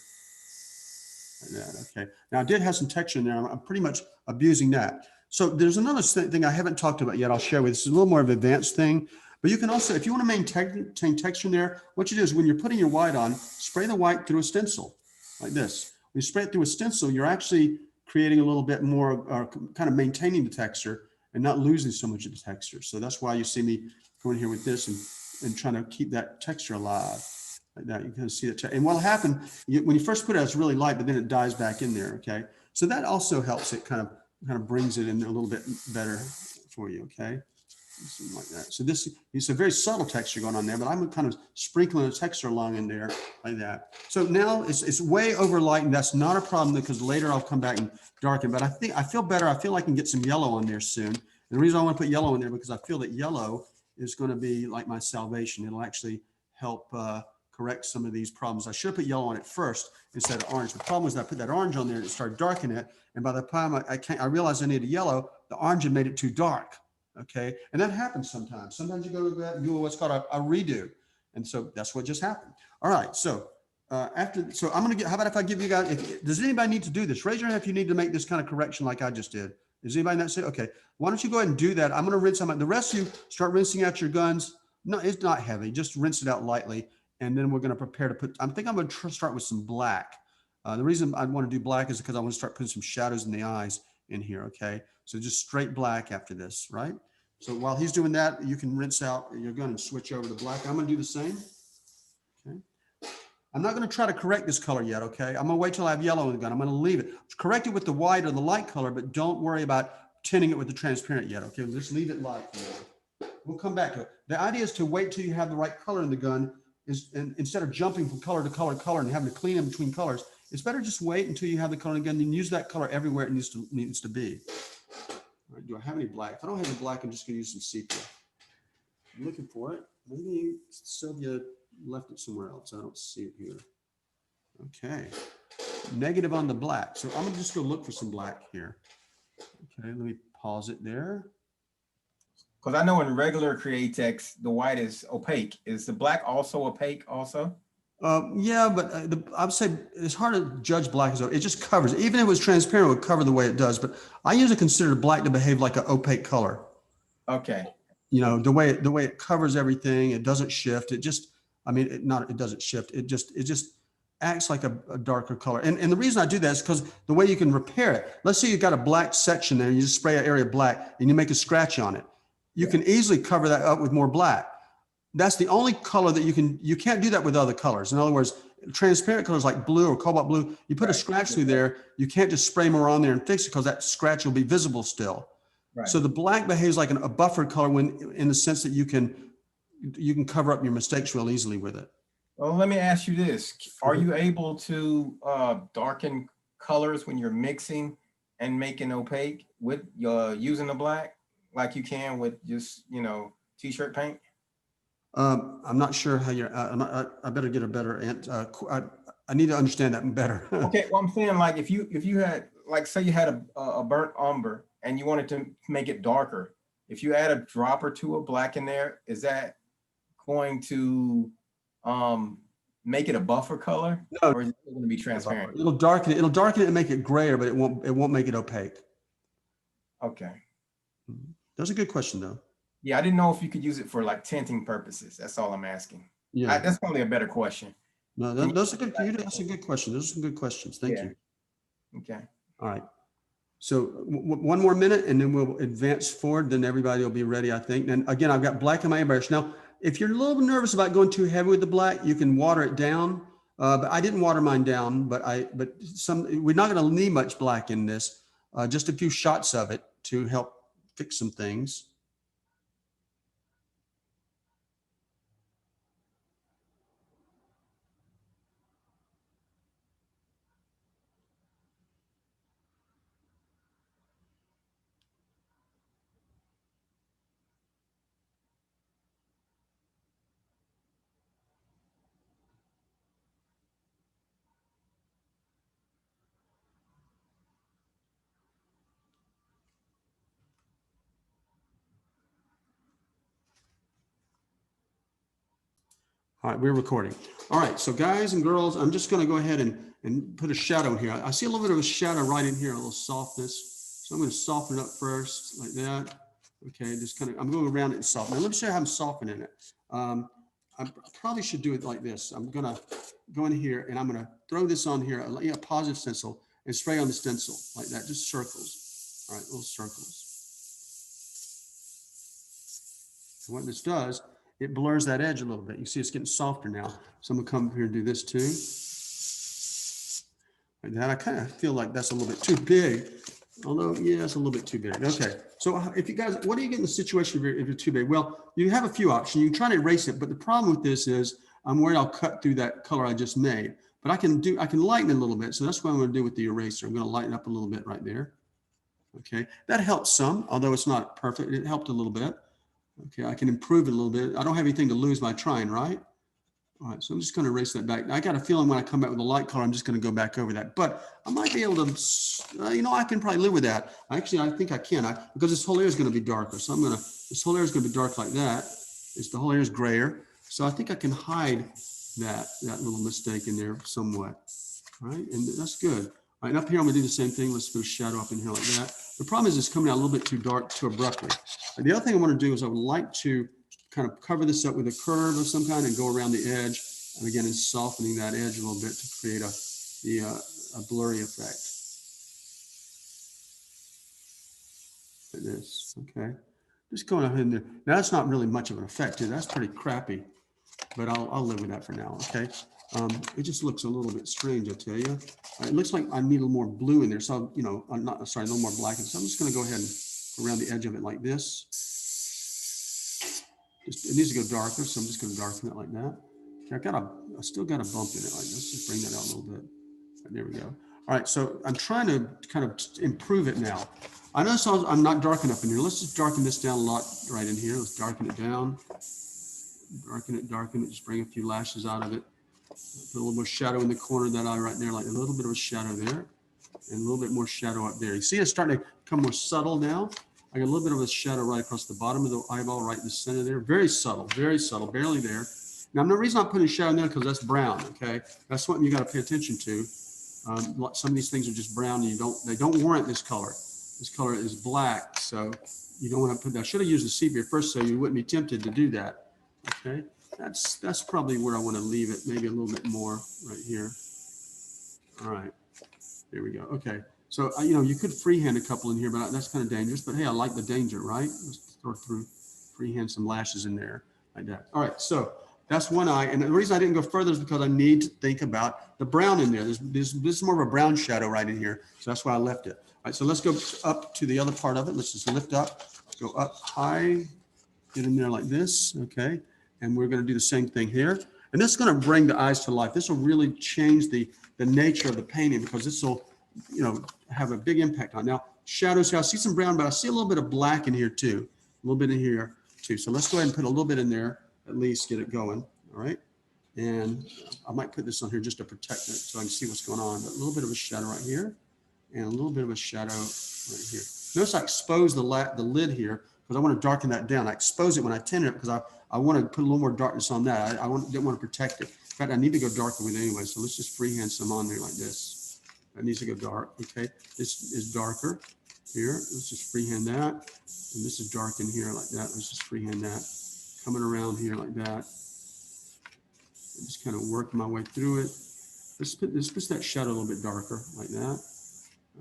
Like that. Okay. Now I did have some texture in there. I'm pretty much abusing that. So there's another thing I haven't talked about yet. I'll share with you. This is a little more of an advanced thing. But you can also, if you want to maintain texture in there, what you do is when you're putting your white on, spray the white through a stencil. Like this. When you spray it through a stencil, you're actually creating a little bit more, kind of maintaining the texture and not losing so much of the texture. So that's why you see me going here with this and trying to keep that texture alive. Like that, you can see it. And what'll happen, when you first put it, it's really light, but then it dies back in there, okay? So that also helps it kind of brings it in there a little bit better for you, okay? Something like that. So this is a very subtle texture going on there, but I'm kind of sprinkling the texture along in there like that. So now it's way over light, and that's not a problem because later I'll come back and darken. But I feel better. I feel I can get some yellow on there soon. And the reason I want to put yellow in there because I feel that yellow is going to be like my salvation. It'll actually help correct some of these problems. I should have put yellow on it first instead of orange. The problem was I put that orange on there and it started darkening it. And by the time I realized I needed yellow, the orange had made it too dark. Okay, and that happens sometimes. Sometimes you go to that and do what's called a redo, and so that's what just happened. All right, so so I'm gonna get. How about if I give you guys? Does anybody need to do this? Raise your hand if you need to make this kind of correction like I just did. Does anybody not say? Okay, why don't you go ahead and do that? I'm gonna rinse them out. The rest of you start rinsing out your guns. No, it's not heavy. Just rinse it out lightly, and then we're gonna prepare to put. I think I'm gonna start with some black. The reason I want to do black is because I want to start putting some shadows in the eyes in here. Okay. So just straight black after this, right? So while he's doing that, you can rinse out your gun and switch over to black. I'm going to do the same. Okay. I'm not going to try to correct this color yet, okay? I'm going to wait till I have yellow in the gun. I'm going to leave it. Correct it with the white or the light color, but don't worry about tinting it with the transparent yet, okay? Just leave it light. We'll come back to it. The idea is to wait till you have the right color in the gun, and instead of jumping from color to color and having to clean in between colors, it's better just wait until you have the color in the gun and use that color everywhere it needs to be. All right, do I have any black? If I don't have any black, I'm just going to use some sepia. I'm looking for it. Maybe Sylvia left it somewhere else. I don't see it here. Okay. Negative on the black. So I'm going to just go look for some black here. Okay, let me pause it there. Because I know in regular Createx, the white is opaque. Is the black also opaque also? Yeah, but I would say it's hard to judge black as it just covers. Even if it was transparent, it would cover the way it does. But I usually consider black to behave like an opaque color. Okay. You know, the way it covers everything, it doesn't shift. It just, it doesn't shift. It just acts like a darker color. And the reason I do that is because the way you can repair it. Let's say you've got a black section there, and you just spray an area black, and you make a scratch on it. You can easily cover that up with more black. That's the only color that you can't do that with other colors. In other words, transparent colors like blue or cobalt blue, you put a scratch through there, you can't just spray more on there and fix it because that scratch will be visible still. Right. So the black behaves like a buffered color in the sense that you can cover up your mistakes real easily with it. Well, let me ask you this. Are you able to darken colors when you're mixing and making opaque with your using the black like you can with just, you know, t-shirt paint? I'm not sure how you're, I better get a better, I need to understand that better. Okay, well, I'm saying like if you had, like say you had a burnt umber and you wanted to make it darker, if you add a drop or two of black in there, is that going to make it a buffer color? No. Or is it going to be transparent? It'll darken it and make it grayer, but it won't make it opaque. Okay. That's a good question though. Yeah, I didn't know if you could use it for like tinting purposes. That's all I'm asking. Yeah. That's probably a better question. No, that's a good question. Those are some good questions. Thank you. Okay. All right. So one more minute and then we'll advance forward. Then everybody will be ready, I think. And again, I've got black in my airbrush. Now, if you're a little nervous about going too heavy with the black, you can water it down. But I didn't water mine down, but we're not going to need much black in this. Just a few shots of it to help fix some things. All right, we're recording. All right, so guys and girls, I'm just going to go ahead and put a shadow in here. I see a little bit of a shadow right in here, a little softness. So I'm going to soften it up first, like that. Okay, just kind of, I'm going around it and soften. Now let me show you how I'm softening it. I probably should do it like this. I'm going to go in here and I'm going to throw this on here, a positive stencil, and spray on the stencil like that, just circles. All right, little circles. And what this does, it blurs that edge a little bit. You see it's getting softer now. So I'm gonna come up here and do this too. Like that. I kind of feel like that's a little bit too big. Although, yeah, it's a little bit too big. Okay, so if you guys, what do you get in the situation if you're too big? Well, you have a few options. You can try to erase it, but the problem with this is I'm worried I'll cut through that color I just made. But I can lighten it a little bit. So that's what I'm gonna do with the eraser. I'm gonna lighten up a little bit right there. Okay, that helps some, although it's not perfect. It helped a little bit. Okay, I can improve it a little bit. I don't have anything to lose by trying, right? All right, so I'm just going to erase that back. I got a feeling when I come back with a light color, I'm just going to go back over that. But I might be able to, I can probably live with that. Actually, I think I can, because this whole area is going to be darker. So this whole area is going to be dark like that. The whole area is grayer. So I think I can hide that little mistake in there somewhat. All right, and that's good. All right, and up here, I'm going to do the same thing. Let's put a shadow up in here like that. The problem is it's coming out a little bit too dark, too abruptly. And the other thing I want to do is I would like to kind of cover this up with a curve of some kind and go around the edge. And again, it's softening that edge a little bit to create a blurry effect. Like this, okay. Just going ahead and there. Now that's not really much of an effect here. That's pretty crappy, but I'll live with that for now, okay. It just looks a little bit strange, I tell you. It looks like I need a little more blue in there. So, I'm not, sorry, a little more black. So I'm just going to go ahead and go around the edge of it like this. It needs to go darker, so I'm just going to darken it like that. Okay, I still got a bump in it like this. Just bring that out a little bit. Right, there we go. All right, so I'm trying to kind of improve it now. I know I'm not dark enough in here. Let's just darken this down a lot right in here. Let's darken it down. Darken it. Just bring a few lashes out of it. Put a little more shadow in the corner of that eye right there, like a little bit of a shadow there, and a little bit more shadow up there. You see it's starting to become more subtle now. I got a little bit of a shadow right across the bottom of the eyeball, right in the center there. Very subtle, barely there. Now, the reason I'm putting shadow in there because that's brown, okay? That's something you got to pay attention to. Some of these things are just brown and they don't warrant this color. This color is black, so you don't want to put that. I should have used the sepia first so you wouldn't be tempted to do that, okay? That's probably where I want to leave it, maybe a little bit more right here. All right, there we go. Okay, so you could freehand a couple in here, but that's kind of dangerous. But hey, I like the danger, right? Let's throw through freehand some lashes in there like that. All right, so that's one eye, and the reason I didn't go further is because I need to think about the brown in there. This is more of a brown shadow right in here, so that's why I left it. All right, so let's go up to the other part of it. Let's just lift up, go up high, get in there like this, okay? And we're going to do the same thing here. And this is going to bring the eyes to life. This will really change the nature of the painting because this will have a big impact on. Now, shadows here, I see some brown, but I see a little bit of black in here too. A little bit in here too. So let's go ahead and put a little bit in there, at least get it going. All right. And I might put this on here just to protect it so I can see what's going on. But a little bit of a shadow right here and a little bit of a shadow right here. Notice I expose the lid here because I want to darken that down. I expose it when I tint it because I want to put a little more darkness on that. Didn't want to protect it. In fact, I need to go darker with it anyway. So let's just freehand some on there like this. That needs to go dark. Okay. This is darker here. Let's just freehand that. And this is dark in here like that. Let's just freehand that. Coming around here like that. Just kind of work my way through it. Let's put that shadow a little bit darker like that.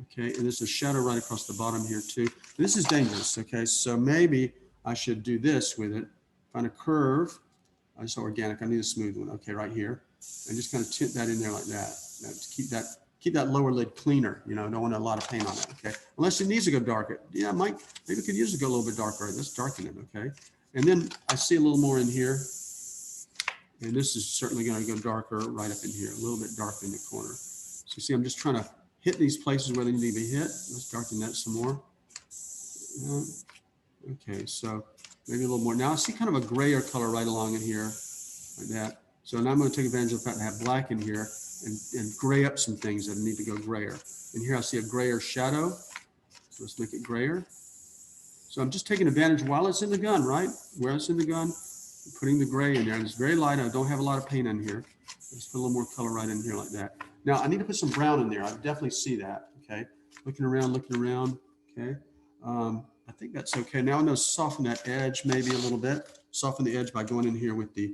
Okay, and there's a shadow right across the bottom here too. This is dangerous. Okay, so maybe I should do this with it. Find a curve. I saw organic. I need a smooth one. Okay, right here, and just kind of tint that in there like that. To keep that lower lid cleaner. Don't want a lot of paint on it. Okay, unless it needs to go darker. Yeah, maybe it could use to go a little bit darker. Let's darken it. Okay, and then I see a little more in here. And this is certainly going to go darker right up in here, a little bit darker in the corner. So you see, I'm just trying to hit these places where they need to be hit. Let's darken that some more. Okay, so maybe a little more. Now I see kind of a grayer color right along in here, like that. So now I'm going to take advantage of the fact that I have black in here and gray up some things that need to go grayer. And here I see a grayer shadow. So let's make it grayer. So I'm just taking advantage while it's in the gun, right? Where it's in the gun. Putting the gray in there, and it's very light. I don't have a lot of paint in here. Let's put a little more color right in here like that. Now I need to put some brown in there. I definitely see that. Okay, looking around. Okay, I think that's okay. Now I'm going to soften that edge maybe a little bit. Soften the edge by going in here with the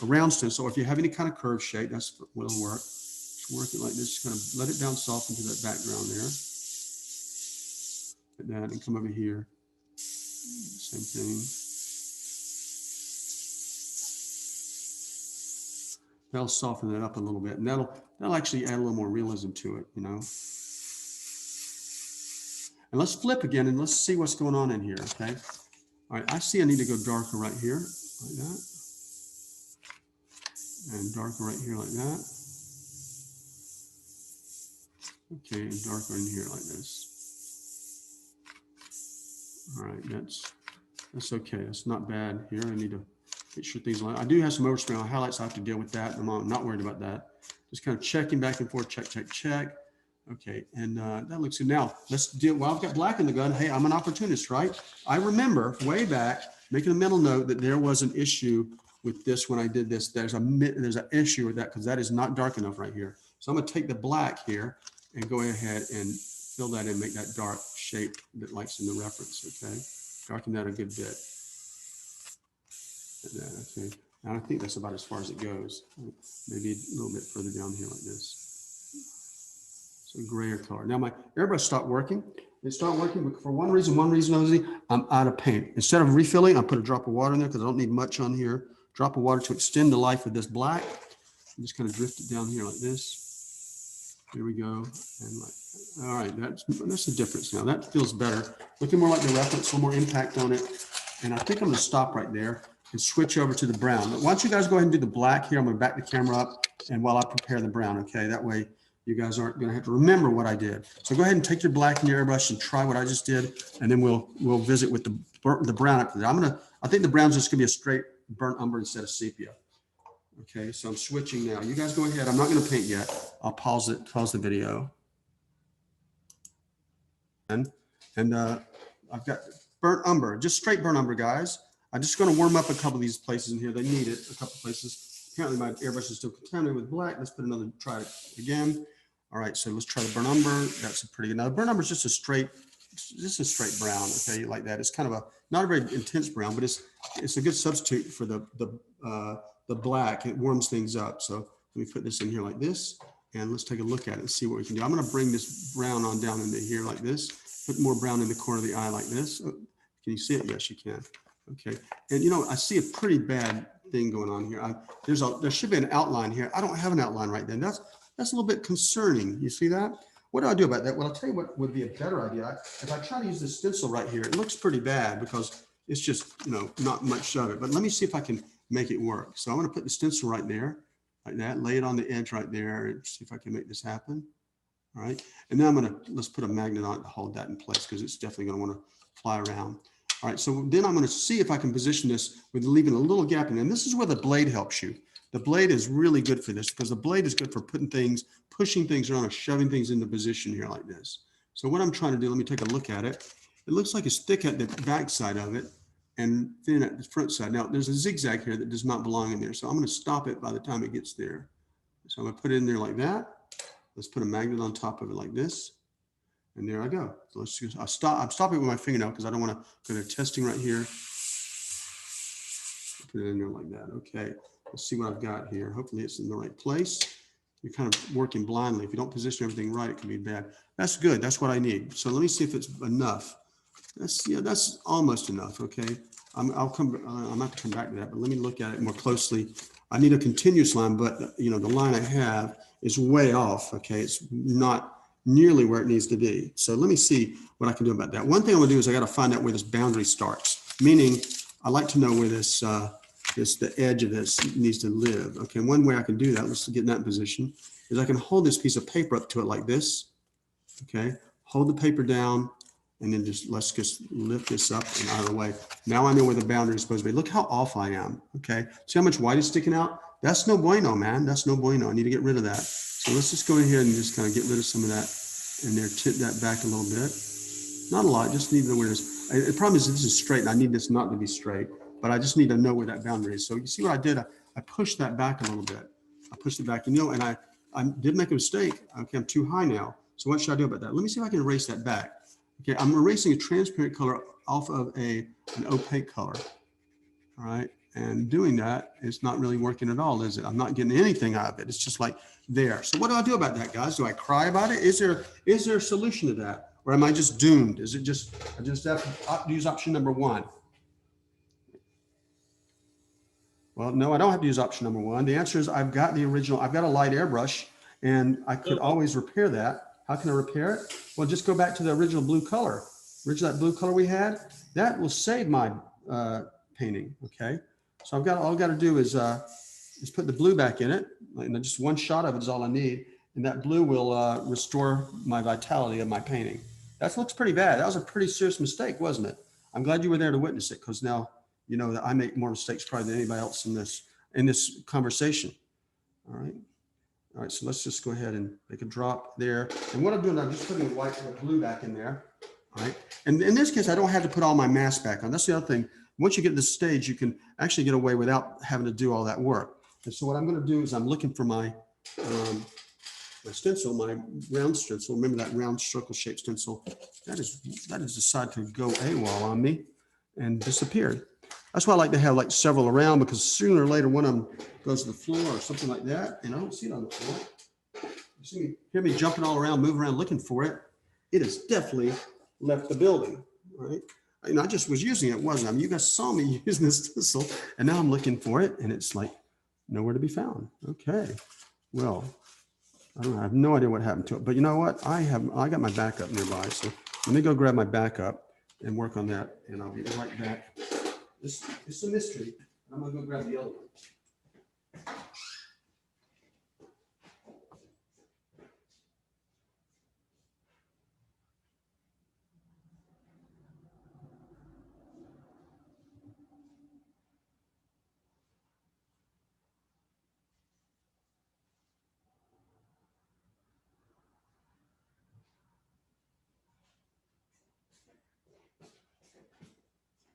round stencil. So if you have any kind of curve shape, that's what'll work. Just work it like this. Just kind of let it down soft into that background there. Like that, and come over here. Same thing. That'll soften it up a little bit, and that'll actually add a little more realism to it, And let's flip again and let's see what's going on in here. Okay. All right. I see I need to go darker right here, like that, and darker right here, like that. Okay, and darker in here, like this. All right. That's okay. That's not bad here. I need to make sure things line. I do have some overspray on highlights. I have to deal with that. I'm not worried about that. Just kind of checking back and forth, check. Okay, and that looks good. Now let's deal. Well, I've got black in the gun. Hey, I'm an opportunist, right? I remember way back making a mental note that there was an issue with this when I did this. There's an issue with that because that is not dark enough right here. So I'm going to take the black here and go ahead and fill that in, make that dark shape that likes in the reference. Okay, darken that a good bit. Okay, and I think that's about as far as it goes. Maybe a little bit further down here like this. So grayer color. Now my airbrush stopped working. It stopped working for one reason only. I'm out of paint. Instead of refilling, I put a drop of water in there because I don't need much on here. Drop of water to extend the life of this black. And just kind of drift it down here like this. Here we go. And all right, that's the difference now. That feels better. Looking more like the reference, a little more impact on it. And I think I'm going to stop right there and switch over to the brown. But why don't you guys go ahead and do the black here? I'm going to back the camera up and while I prepare the brown, okay? That way you guys aren't going to have to remember what I did. So go ahead and take your black in your airbrush and try what I just did, and then we'll visit with the brown up there. I think the brown's just going to be a straight burnt umber instead of sepia. Okay, so I'm switching now. You guys go ahead. I'm not going to paint yet. I'll pause the video. And I've got burnt umber, just straight burnt umber, guys. I'm just going to warm up a couple of these places in here. They need it, a couple of places. Apparently my airbrush is still contaminated with black. Let's put try it again. All right, so let's try the burnt umber. That's a pretty good. Now the burnt umber is just a straight brown. Okay, like that. It's kind of not a very intense brown, but it's a good substitute for the black. It warms things up. So let me put this in here like this, and let's take a look at it and see what we can do. I'm going to bring this brown on down into here like this. Put more brown in the corner of the eye like this. Oh, can you see it? Yes, you can. Okay, and I see a pretty bad thing going on here. There should be an outline here. I don't have an outline right then. That's a little bit concerning. You see that? What do I do about that? Well, I'll tell you what would be a better idea. If I try to use this stencil right here, it looks pretty bad because it's just, not much of it. But let me see if I can make it work. So I'm going to put the stencil right there, like that, lay it on the edge right there and see if I can make this happen. All right. And then let's put a magnet on it to hold that in place because it's definitely going to want to fly around. All right. So then I'm going to see if I can position this with leaving a little gap in. And this is where the blade helps you. The blade is really good for this because the blade is good for putting things, pushing things around or shoving things into position here like this. So what I'm trying to do, let me take a look at it. It looks like it's thick at the back side of it and thin at the front side. Now there's a zigzag here that does not belong in there. So I'm going to stop it by the time it gets there. So I'm going to put it in there like that. Let's put a magnet on top of it like this. And there I go. So let's just, I'm stopping with my fingernail because I don't want to go to testing right here. Put it in there like that. Okay. Let's see what I've got here. Hopefully it's in the right place. You're kind of working blindly. If you don't position everything right, it can be bad. That's good. That's what I need. So let me see if it's enough. That's almost enough. Okay. I'm have to come back to that, but let me look at it more closely. I need a continuous line, but the line I have is way off. Okay. It's not nearly where it needs to be. So let me see what I can do about that. One thing I'm gonna do is I got to find out where this boundary starts, meaning I like to know where this, the edge of this needs to live. Okay, one way I can do that, let's get in that position, is I can hold this piece of paper up to it like this. Okay, hold the paper down, and then let's just lift this up and out of the way. Now I know where the boundary is supposed to be. Look how off I am. Okay, see how much white is sticking out? That's no bueno, man. That's no bueno. I need to get rid of that. So let's just go ahead and just kind of get rid of some of that and there, tip that back a little bit. Not a lot, just need to know where it is. The problem is this is straight and I need this not to be straight, but I just need to know where that boundary is. So you see what I did? I pushed that back a little bit. I pushed it back, and I did make a mistake. Okay, I'm too high now. So what should I do about that? Let me see if I can erase that back. Okay, I'm erasing a transparent color off of an opaque color. All right, and doing that, it's not really working at all, is it? I'm not getting anything out of it. It's just like there. So what do I do about that, guys? Do I cry about it? Is there a solution to that? Or am I just doomed? Is it just, I just have to use option number one? Well, no, I don't have to use option number one. The answer is I've got a light airbrush and I could always repair that. How can I repair it? Well, just go back to the original blue color. That blue color we had, that will save my painting, okay? So all I've got to do is put the blue back in it. And just one shot of it is all I need. And that blue will restore my vitality of my painting. That looks pretty bad. That was a pretty serious mistake, wasn't it? I'm glad you were there to witness it, because now you know that I make more mistakes probably than anybody else in this conversation. All right. So let's just go ahead and make a drop there. And what I'm doing, I'm just putting the blue back in there. All right. And in this case, I don't have to put all my mask back on. That's the other thing. Once you get to this stage, you can actually get away without having to do all that work. And so what I'm going to do is I'm looking for my stencil, my round stencil. Remember that round circle shaped stencil? That has decided to go AWOL on me and disappeared. That's why I like to have like several around, because sooner or later one of them goes to the floor or something like that, and I don't see it on the floor. You hear me jumping all around, moving around looking for it. It has definitely left the building, right? And I just was using it, wasn't I? I mean, you guys saw me using this stencil, and now I'm looking for it, and it's like nowhere to be found. Okay, well, I don't know. I have no idea what happened to it, but you know what? I got my backup nearby, so let me go grab my backup and work on that, and I'll be right back. It's a mystery. I'm gonna go grab the other one.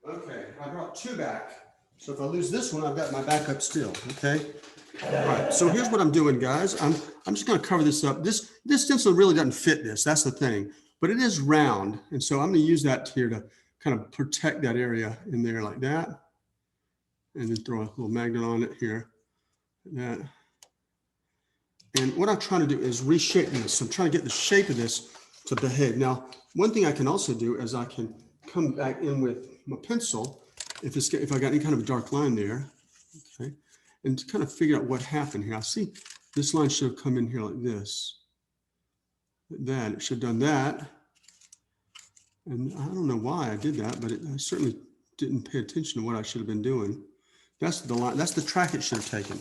Okay, I brought two back. So if I lose this one, I've got my backup still, okay? All right, so here's what I'm doing, guys. I'm just gonna cover this up. This stencil really doesn't fit this, that's the thing, but it is round. And so I'm gonna use that here to kind of protect that area in there like that. And then throw a little magnet on it here, like that. And what I'm trying to do is reshape this. I'm trying to get the shape of this to behave. Now, one thing I can also do is I can come back in with my pencil, if I got any kind of a dark line there, okay, and to kind of figure out what happened here. I see this line should have come in here like this. That it should have done that. And I don't know why I did that, but I certainly didn't pay attention to what I should have been doing. That's the line, that's the track it should have taken.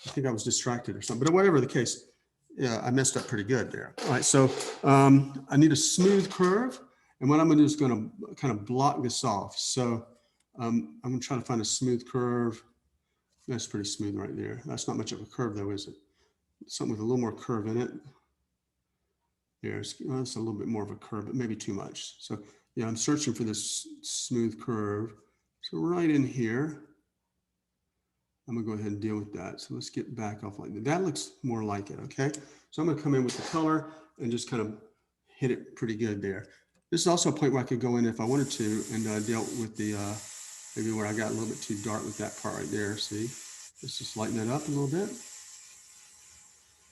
I think I was distracted or something, but whatever the case, yeah, I messed up pretty good there. All right, so I need a smooth curve. And what I'm gonna do is gonna kind of block this off. So I'm gonna try to find a smooth curve. That's pretty smooth right there. That's not much of a curve though, is it? Something with a little more curve in it. There's that's a little bit more of a curve, but maybe too much. So yeah, I'm searching for this smooth curve. So right in here, I'm gonna go ahead and deal with that. So let's get back off like that. That looks more like it, okay? So I'm gonna come in with the color and just kind of hit it pretty good there. This is also a point where I could go in if I wanted to and deal with the, maybe where I got a little bit too dark with that part right there, see? Let's just lighten that up a little bit.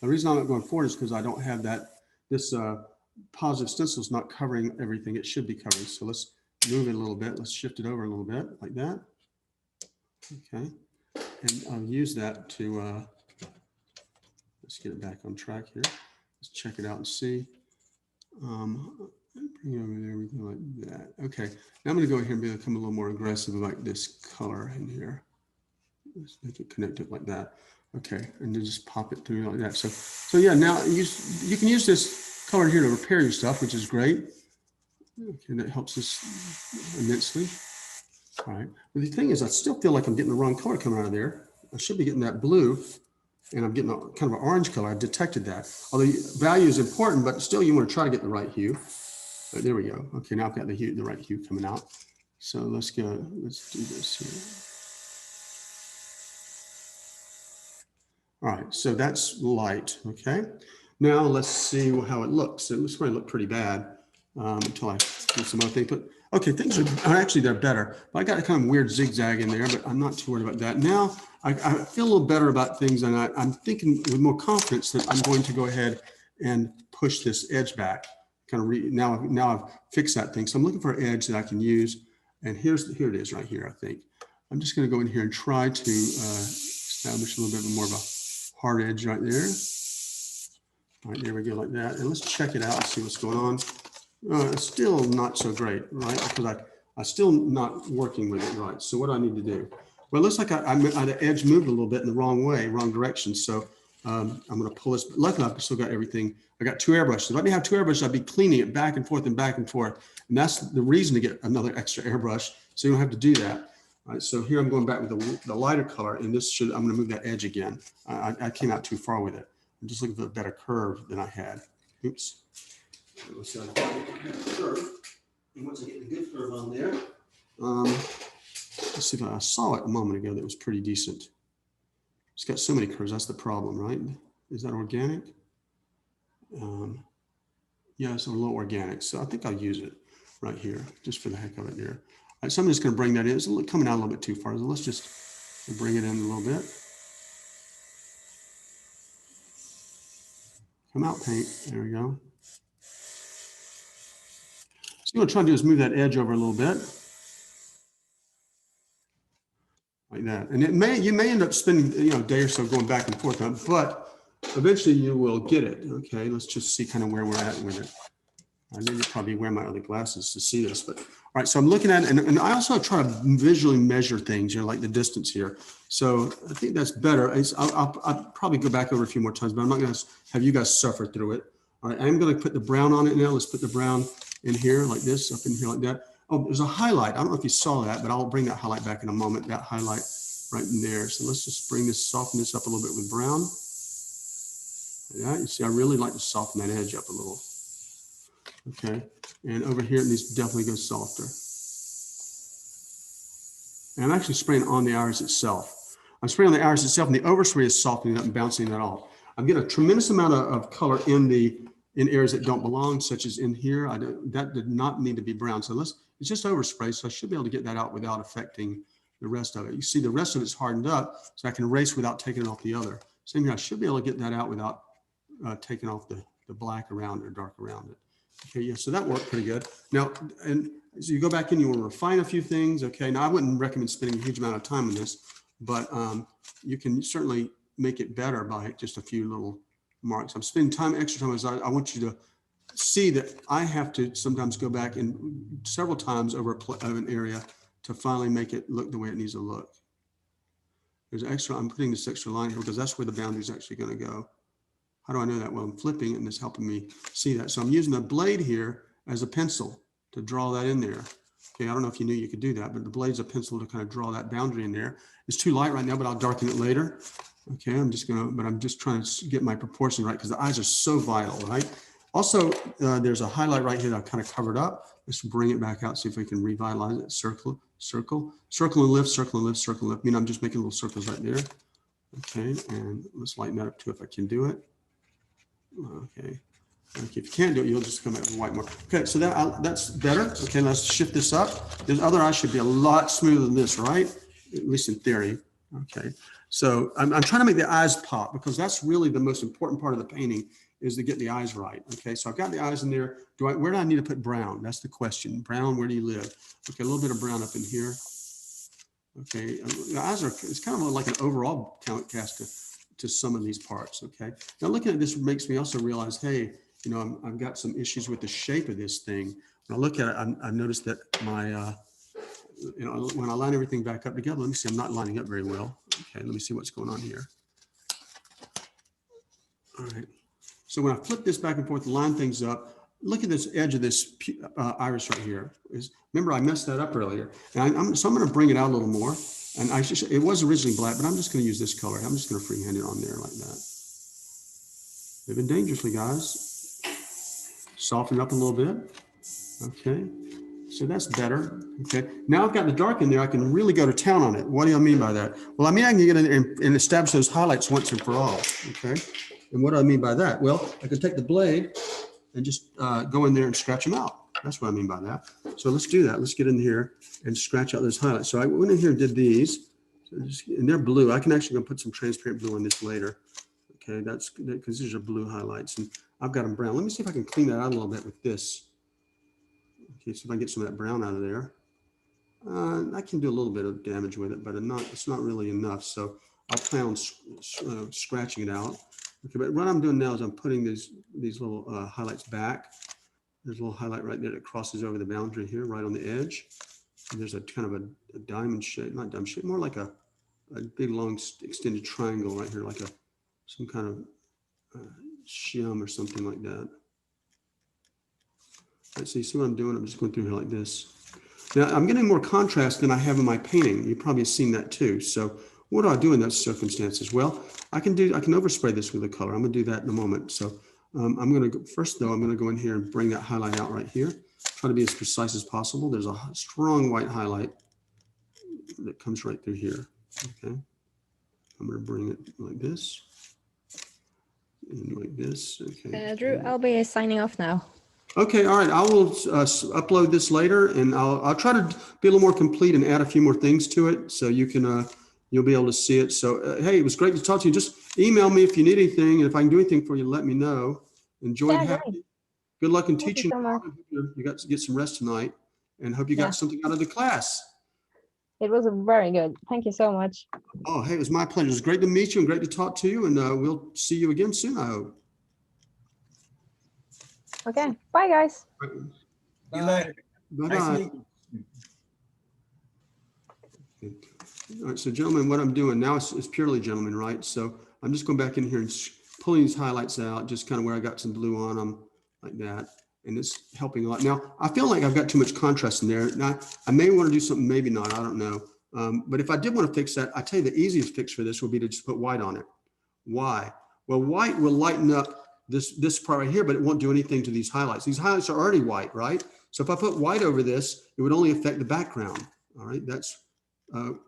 The reason I'm not going forward is because I don't have that, this positive stencil is not covering everything it should be covering. So let's move it a little bit. Let's shift it over a little bit like that. Okay. And I'll use that to, let's get it back on track here. Let's check it out and see. Bring it over there, we go like that. Okay, now I'm gonna go here and become a little more aggressive like this color in here. Let's make it connected like that. Okay, and then just pop it through like that. So yeah, now you can use this color here to repair your stuff, which is great. Okay, that helps us immensely. All right, but the thing is, I still feel like I'm getting the wrong color coming out of there. I should be getting that blue, and I'm getting a kind of an orange color. I detected that. Although value is important, but still you want to try to get the right hue. Right, there we go. Okay, now I've got the right hue coming out. So let's go, let's do this here. All right, so that's light, okay? Now let's see how it looks. It looks going to look pretty bad until I do some other things. But okay, things are actually, they're better. But I got a kind of weird zigzag in there, but I'm not too worried about that. Now I feel a little better about things, and I'm thinking with more confidence that I'm going to go ahead and push this edge back. Kind of now I've fixed that thing. So I'm looking for an edge that I can use. And here it is right here, I think. I'm just going to go in here and try to establish a little bit more of a hard edge right there. All right, there we go like that. And let's check it out and see what's going on. It's still not so great, right? Because I'm still not working with it right. So what do I need to do? Well, it looks like the edge moved a little bit in the wrong way, wrong direction. So I'm going to pull this. Luckily, I've still got everything. I got two airbrushes. If I didn't have two airbrushes, I'd be cleaning it back and forth and back and forth. And that's the reason to get another extra airbrush. So you don't have to do that. All right, so here I'm going back with the lighter color, and this should, I'm going to move that edge again. I came out too far with it. I'm just looking for a better curve than I had. Oops. Let's see if I can get a good curve. And once I get the good curve on there, let's see if I saw it a moment ago that was pretty decent. It's got so many curves. That's the problem, right? Is that organic? Yeah, it's a little organic. So I think I'll use it right here, just for the heck of it there. All right, so I'm just going to bring that in. It's coming out a little bit too far. So let's just bring it in a little bit. Come out, paint. There we go. So what I'm trying to do is move that edge over a little bit. Like that. And you may end up spending a day or so going back and forth on it, but eventually you will get it. Okay, let's just see kind of where we're at with it. I need to probably wear my other glasses to see this, but all right, so I'm looking at it, and I also try to visually measure things, like the distance here. So I think that's better. I'll probably go back over a few more times, but I'm not going to have you guys suffer through it. All right, I'm going to put the brown on it now. Let's put the brown in here like this, up in here like that. Oh, there's a highlight. I don't know if you saw that, but I'll bring that highlight back in a moment, that highlight right in there. So let's just bring this, soften this up a little bit with brown. Yeah, you see, I really like to soften that edge up a little. Okay, and over here it needs to definitely go softer. And I'm actually spraying on the iris itself. I'm spraying on the iris itself, and the overspray is softening it up and bouncing that off. I'm getting a tremendous amount of color in areas that don't belong, such as in here. That did not need to be brown. So it's just overspray, so I should be able to get that out without affecting the rest of it. You see the rest of it's hardened up, so I can erase without taking it off the other. Same here, I should be able to get that out without taking off the black around or dark around it. Okay, yeah, so that worked pretty good. Now, and so you go back in, you want to refine a few things. Okay, now I wouldn't recommend spending a huge amount of time on this, but you can certainly make it better by just a few little marks. I'm spending extra time, as I want you to see that I have to sometimes go back and several times over an area to finally make it look the way it needs to look. I'm putting this extra line here because that's where the boundary is actually going to go. How do I know that? Well, I'm flipping it and it's helping me see that. So I'm using the blade here as a pencil to draw that in there. Okay, I don't know if you knew you could do that, but the blade's a pencil to kind of draw that boundary in there. It's too light right now, but I'll darken it later. Okay, I'm just trying to get my proportion right because the eyes are so vital, right? Also, there's a highlight right here that I kind of covered up. Let's bring it back out, see if we can revitalize it. Circle, circle, circle and lift, circle and lift, circle and lift. I mean, I'm just making little circles right there. Okay, and let's lighten that up too if I can do it. Okay. If you can't do it, you'll just come out with white more. Okay, so that's better. Okay, let's shift this up. This other eye should be a lot smoother than this, right? At least in theory. Okay, so I'm trying to make the eyes pop because that's really the most important part of the painting is to get the eyes right. Okay, so I've got the eyes in there. Where do I need to put brown? That's the question. Brown, where do you live? Okay, a little bit of brown up in here. Okay, the eyes are, it's kind of like an overall cast to some of these parts. Okay, now looking at this makes me also realize, hey, you know, I've got some issues with the shape of this thing. When I look at it, I noticed that my, you know, when I line everything back up together, let me see, I'm not lining up very well. Okay, let me see what's going on here. All right. So when I flip this back and forth, line things up, look at this edge of this iris right here. Remember, I messed that up earlier. And so I'm going to bring it out a little more. And it was originally black, but I'm just going to use this color. I'm just going to freehand it on there like that. Living dangerously, guys. Soften up a little bit. Okay, so that's better. Okay, now I've got the dark in there. I can really go to town on it. What do I mean by that? Well, I mean I can get in there and establish those highlights once and for all. Okay, and what do I mean by that? Well, I can take the blade and just go in there and scratch them out. That's what I mean by that. So let's do that. Let's get in here and scratch out those highlights. So I went in here and did these, and they're blue. I can actually go put some transparent blue on this later. Okay, that's because these are blue highlights, and I've got them brown. Let me see if I can clean that out a little bit with this. Okay, see if I can get some of that brown out of there. I can do a little bit of damage with it, but it's not really enough. So I'll plan on scratching it out. Okay, but what I'm doing now is I'm putting these little highlights back. There's a little highlight right there that crosses over the boundary here, right on the edge. And there's a kind of a diamond shape, not diamond shape, more like a big, long, extended triangle right here, like some kind of shim or something like that. Right, so you see what I'm doing? I'm just going through here like this. Now I'm getting more contrast than I have in my painting. You've probably seen that too. So what do I do in those circumstances? Well, I can overspray this with a color. I'm going to do that in a moment. So I'm going to first though, I'm going to go in here and bring that highlight out right here. Try to be as precise as possible. There's a strong white highlight that comes right through here. Okay. I'm going to bring it like this. And like this. Okay. Drew, I'll be signing off now. Okay, all right. I will upload this later, and I'll try to be a little more complete and add a few more things to it, so you can you'll be able to see it. So hey, it was great to talk to you. Just email me if you need anything, and if I can do anything for you, let me know. Enjoyed having you. Good luck in teaching. You got to get some rest tonight, and hope you got something out of the class. It was very good. Thank you so much. Oh, hey, it was my pleasure. It was great to meet you and great to talk to you, and we'll see you again soon, I hope. Okay, bye guys. See you later. Bye-bye. Nice meeting you. All right, so gentlemen, what I'm doing now is purely gentlemen, right? So I'm just going back in here and pulling these highlights out, just kind of where I got some blue on them like that. And it's helping a lot. Now, I feel like I've got too much contrast in there. Now, I may want to do something, maybe not, I don't know. But if I did want to fix that, I tell you the easiest fix for this would be to just put white on it. Why? Well, white will lighten up this part right here, but it won't do anything to these highlights. These highlights are already white, right? So if I put white over this, it would only affect the background. All right, that's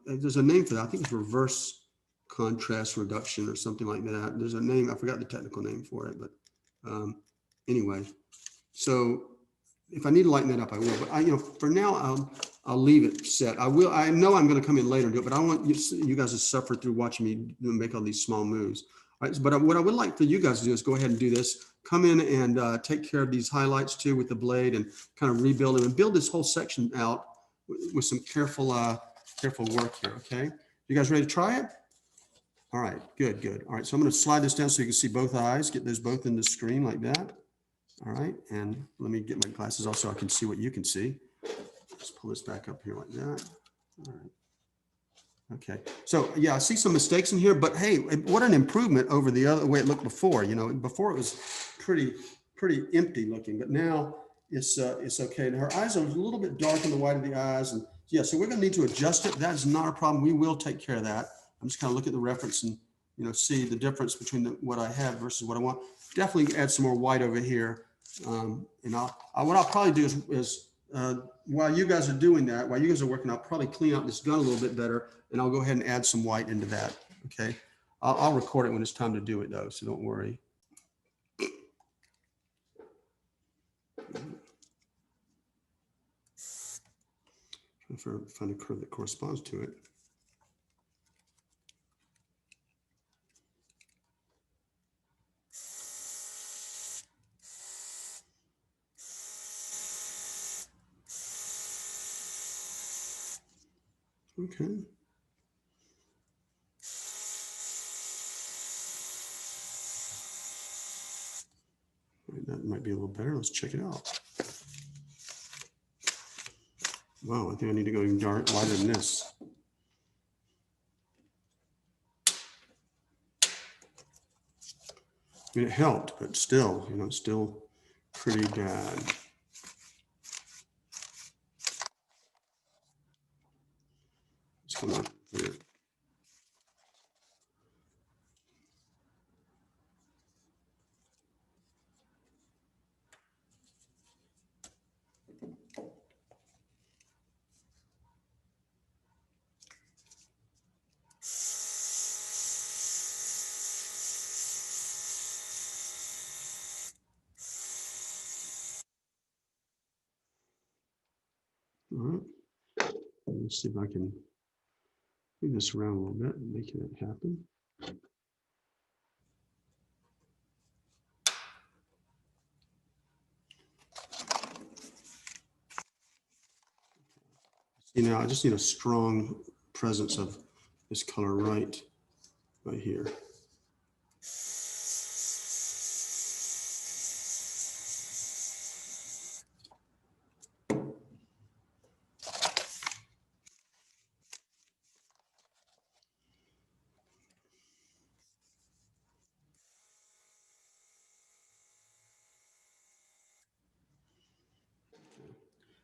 there's a name for that. I think it's reverse contrast reduction or something like that. There's a name, I forgot the technical name for it, but anyway. So if I need to lighten that up, I will. But for now, I'll leave it set. I know I'm going to come in later and do it, but I want you guys to suffer through watching me make all these small moves. All right, but what I would like for you guys to do is go ahead and do this. Come in and take care of these highlights too with the blade and kind of rebuild them and build this whole section out with some careful work here. Okay, you guys ready to try it? All right, good. All right, so I'm going to slide this down so you can see both eyes. Get those both in the screen like that. All right, and let me get my glasses off so I can see what you can see. Just pull this back up here like that. All right. Okay, so yeah, I see some mistakes in here, but hey, what an improvement over the other way it looked before. You know, before it was pretty empty looking, but now it's okay. And her eyes are a little bit dark in the white of the eyes, and yeah, so we're going to need to adjust it. That is not a problem. We will take care of that. I'm just kind of look at the reference and see the difference between what I have versus what I want. Definitely add some more white over here, and what I'll probably do is while you guys are doing that, while you guys are working, I'll probably clean out this gun a little bit better. And I'll go ahead and add some white into that. Okay. I'll record it when it's time to do it though. So don't worry. Trying to find a curve that corresponds to it. Okay. That might be a little better. Let's check it out. Wow, I think I need to go even lighter than this. I mean, it helped, but still, it's still pretty bad. Let's come on here. All right. Let's see if I can move this around a little bit and make it happen. I just need a strong presence of this color right here.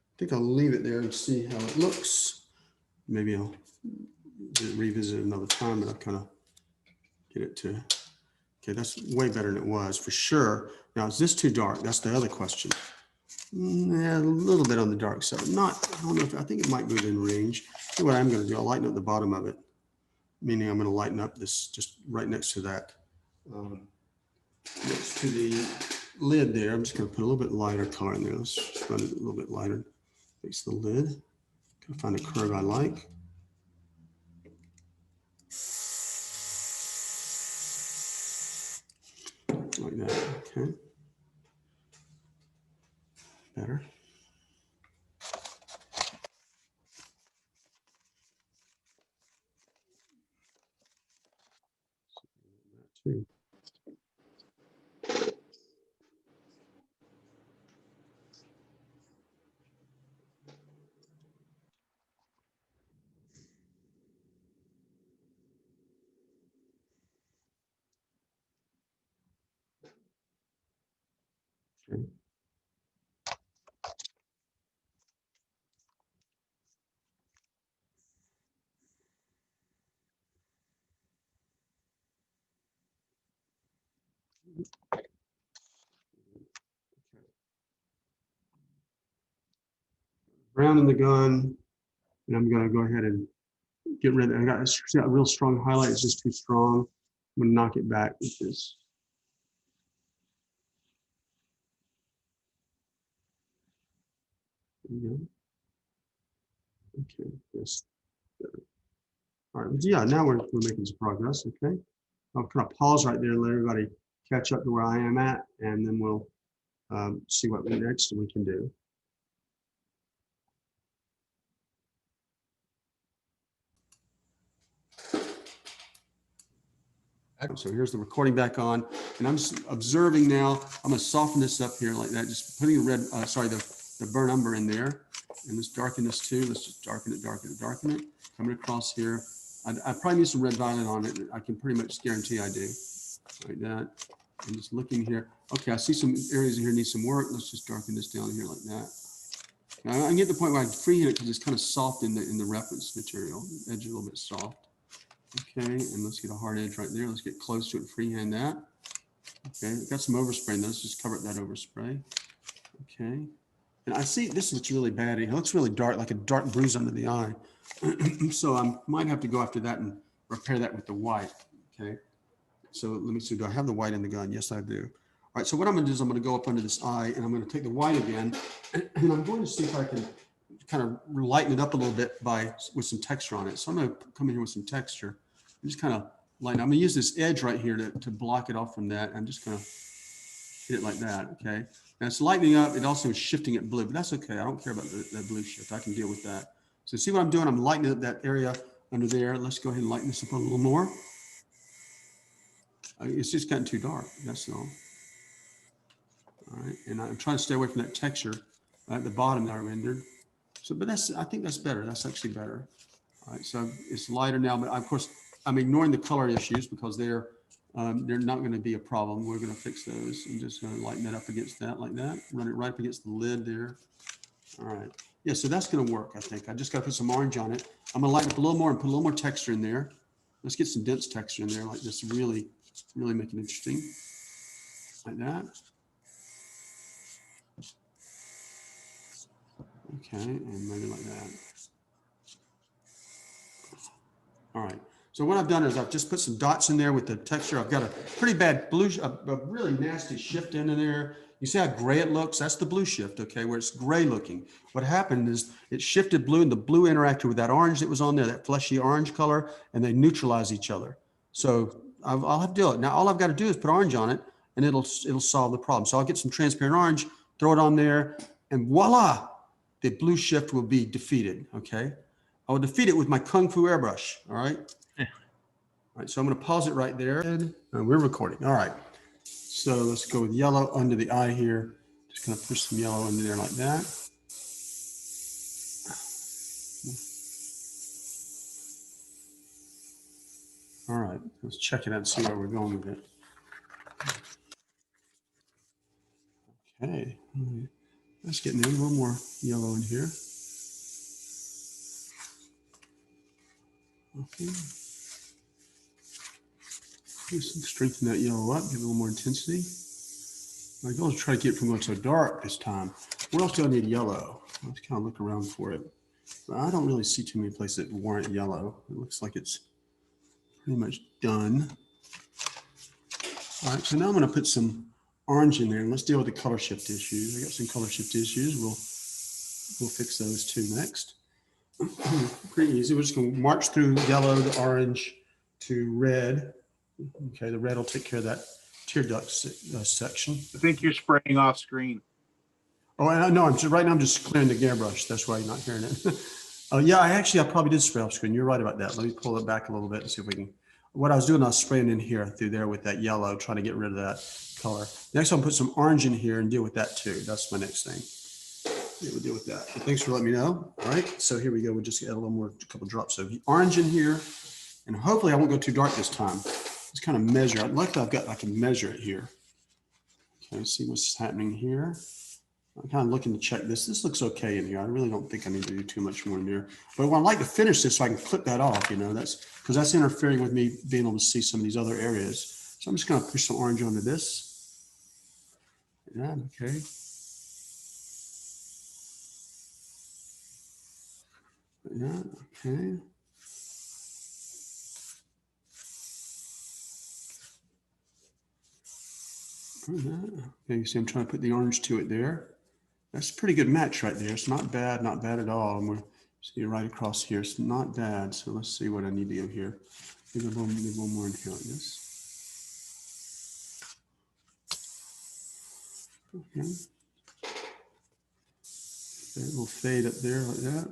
I think I'll leave it there and see how it looks. Maybe I'll revisit it another time, but I'll kind of get it to, okay, that's way better than it was for sure. Now, is this too dark? That's the other question. Yeah, a little bit on the dark side. I don't know if, I think it might move in range. See what I'm going to do. I'll lighten up the bottom of it, meaning I'm going to lighten up this just right next to that, next to the lid there. I'm just going to put a little bit lighter color in there. Let's run it a little bit lighter. Fix the lid. Gotta find a curve I like. Like that. Okay. Better. That too. Okay. Brown in the gun, and I'm going to go ahead and get rid of it. I got a real strong highlight. It's just too strong. I'm going to knock it back with this. There we go. Okay, yes. All right, yeah, now we're making some progress. Okay, I'll kind of pause right there and let everybody catch up to where I am at, and then we'll see what next we can do. So here's the recording back on, and I'm just observing now. I'm going to soften this up here like that, just putting the red, the burnt umber in there, and let's darken this too. Let's just darken it, darken it, darken it. Coming across here, I probably need some red violet on it. I can pretty much guarantee I do. Like that. I'm just looking here. Okay, I see some areas in here need some work. Let's just darken this down here like that. Now, I get to the point where I freehand it because it's kind of soft in the reference material. The edge is a little bit soft. Okay, and let's get a hard edge right there. Let's get close to it and freehand that. Okay, got some overspray. Let's just cover that overspray. Okay, and I see this looks really bad. It looks really dark, like a dark bruise under the eye. So I might have to go after that and repair that with the white. Okay, so let me see. Do I have the white in the gun? Yes, I do. All right, so what I'm gonna do is I'm gonna go up under this eye and I'm gonna take the white again and I'm going to see if I can kind of lighten it up a little bit with some texture on it. So I'm gonna come in here with some texture. I'm just kind of lighten. I'm gonna use this edge right here to block it off from that. I'm just gonna hit it like that, okay? Now it's lightening up. It also is shifting it blue, but that's okay. I don't care about that blue shift. I can deal with that. So see what I'm doing? I'm lightening up that area under there. Let's go ahead and lighten this up a little more. It's just gotten too dark, that's all. All right, and I'm trying to stay away from that texture at the bottom that I rendered. So, but I think that's better. That's actually better. All right, so it's lighter now, but of course, I'm ignoring the color issues because they're not going to be a problem. We're going to fix those. I'm just going to lighten that up against that like that. Run it right up against the lid there. All right. Yeah, so that's going to work, I think. I just got to put some orange on it. I'm going to lighten up a little more and put a little more texture in there. Let's get some dense texture in there like this. Really make it interesting. Like that. Okay, and maybe like that. All right. So what I've done is I've just put some dots in there with the texture. I've got a pretty bad blue, a really nasty shift in there. You see how gray it looks? That's the blue shift, okay, where it's gray looking. What happened is it shifted blue and the blue interacted with that orange that was on there, that fleshy orange color, and they neutralize each other. So I'll have to do it. Now, all I've got to do is put orange on it and it'll solve the problem. So I'll get some transparent orange, throw it on there, and voila, the blue shift will be defeated, okay? I will defeat it with my Kung Fu airbrush, all right? All right, so I'm going to pause it right there. And we're recording. All right. So let's go with yellow under the eye here. Just going to push some yellow under there like that. All right. Let's check it out and see where we're going with it. Okay. Let's get in there a little more yellow in here. Okay. Just strengthen that yellow up, give it a little more intensity. My goal is to try to get it from going so dark this time. Where else do I need yellow? Let's kind of look around for it. But I don't really see too many places that warrant yellow. It looks like it's pretty much done. All right, so now I'm going to put some orange in there and let's deal with the color shift issues. I got some color shift issues. We'll fix those too next. Pretty easy. We're just going to march through yellow to orange to red. Okay, the red will take care of that tear duct section. I think you're spraying off screen. Oh, no, right now I'm just clearing the airbrush. That's why you're not hearing it. Yeah, I probably did spray off screen. You're right about that. Let me pull it back a little bit and see if we can. What I was doing, I was spraying in here through there with that yellow, trying to get rid of that color. Next, I'm gonna put some orange in here and deal with that too. That's my next thing. Yeah, we'll deal with that. But thanks for letting me know. All right, so here we go. We'll just add a little more, a couple drops of orange in here, and hopefully I won't go too dark this time. Just kind of measure. Luckily, I can measure it here. Okay, see what's happening here. I'm kind of looking to check this. This looks okay in here. I really don't think I need to do too much more in there. But I would like to finish this so I can clip that off, you know, that's because that's interfering with me being able to see some of these other areas. So I'm just going to push some orange onto this. Yeah, okay. Yeah, okay. Okay, you see I'm trying to put the orange to it there. That's a pretty good match right there. It's not bad at all. And we're see right across here. It's not bad. So let's see what I need to do here. Maybe a little more in here like this. Okay. A little fade up there like that.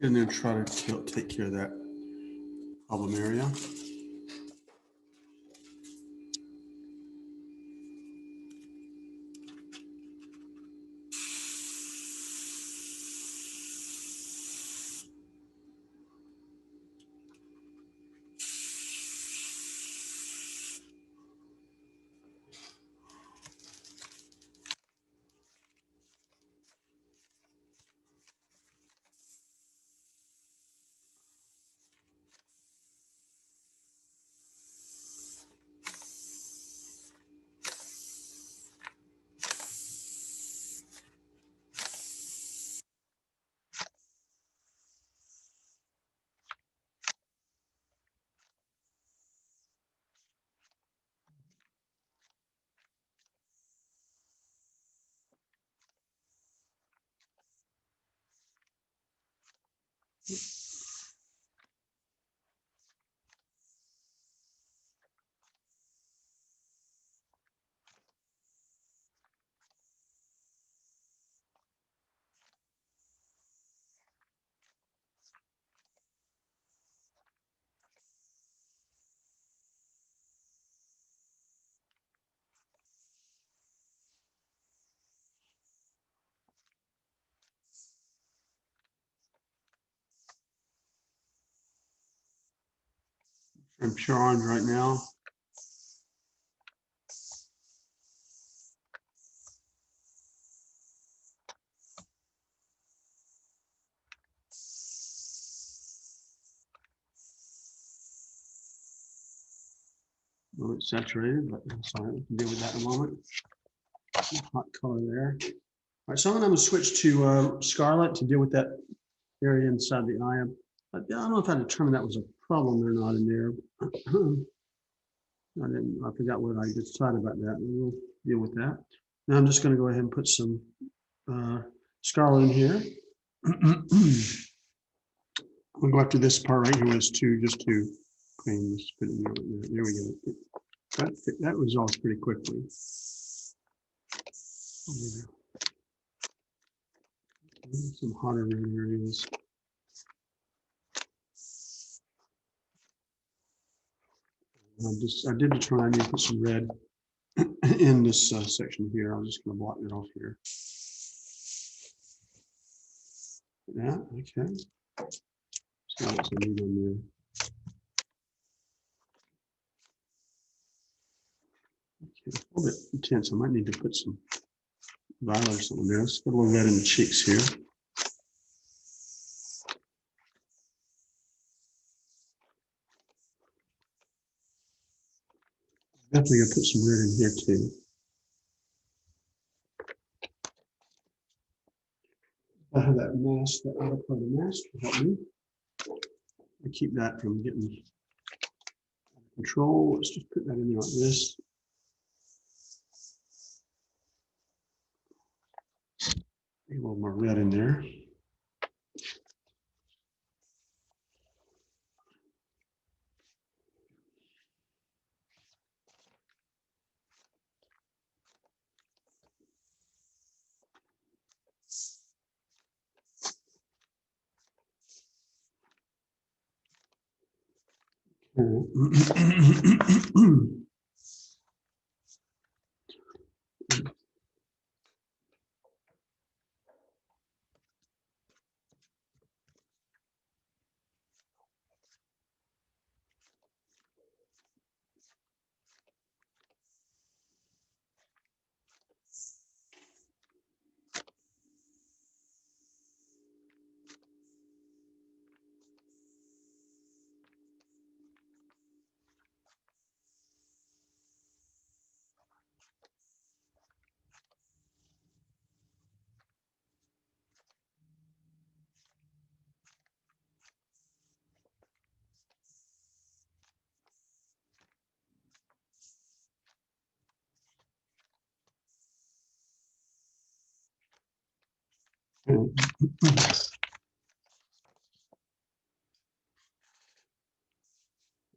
in there and try to take care of that problem area. I'm pure orange right now. A little bit saturated, but that's all right. We can deal with that in a moment. Hot color there. All right, so I'm going to switch to scarlet to deal with that area inside the eye. I don't know if I determined that was a problem or not in there. I forgot what I decided about that. We'll deal with that. Now I'm just going to go ahead and put some scarlet in here. We'll go after this part right here with two, just to clean this. Put it there. There we go. That resolves pretty quickly. Some hotter red areas. I did determine I need to put some red in this section here. I'm just going to block it off here. Yeah, okay. So what's I need on there? Okay, a little bit intense. I might need to put some violet or something there. Let's put a little red in the cheeks here. Definitely gonna put some red in here too. I have that mask, that other part of the mask to help me. I keep that from getting out of control. Let's just put that in there like this. A little more red in there.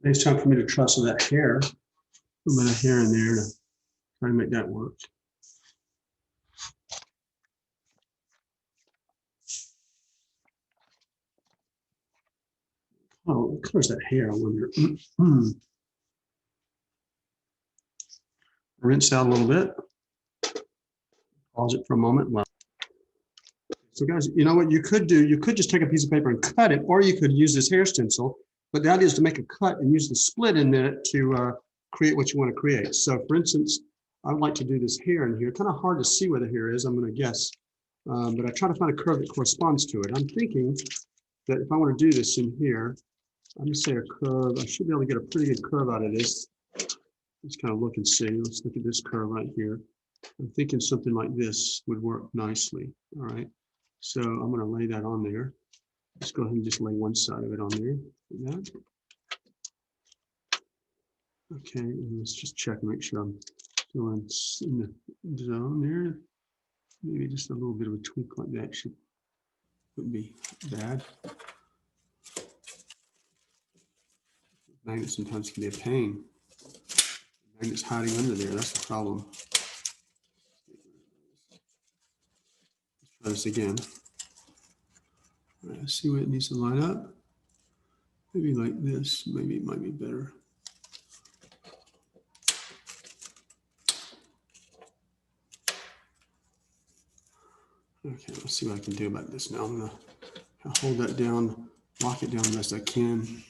It's time for me to trussle that hair. A little bit of hair in there to try to make that work. Oh, close that hair, I wonder. Rinse out a little bit. Pause it for a moment. Well, so guys, you know what you could do? You could just take a piece of paper and cut it, or you could use this hair stencil. But the idea is to make a cut and use the split in it to create what you want to create. So for instance, I'd like to do this hair in here. Kind of hard to see where the hair is, I'm going to guess. But I try to find a curve that corresponds to it. I'm thinking that if I want to do this in here, I'm going to say a curve. I should be able to get a pretty good curve out of this. Let's kind of look and see. Let's look at this curve right here. I'm thinking something like this would work nicely. All right. So I'm going to lay that on there. Let's go ahead and just lay one side of it on there. Like that. Okay. And let's just check and make sure I'm still in the zone there. Maybe just a little bit of a tweak like that wouldn't be bad. Magnets sometimes can be a pain. Magnets hiding under there, that's the problem. Let's try this again. All right, see where it needs to line up. Maybe like this, maybe it might be better. Okay, let's see what I can do about this now. I'm gonna hold that down, lock it down the best I can.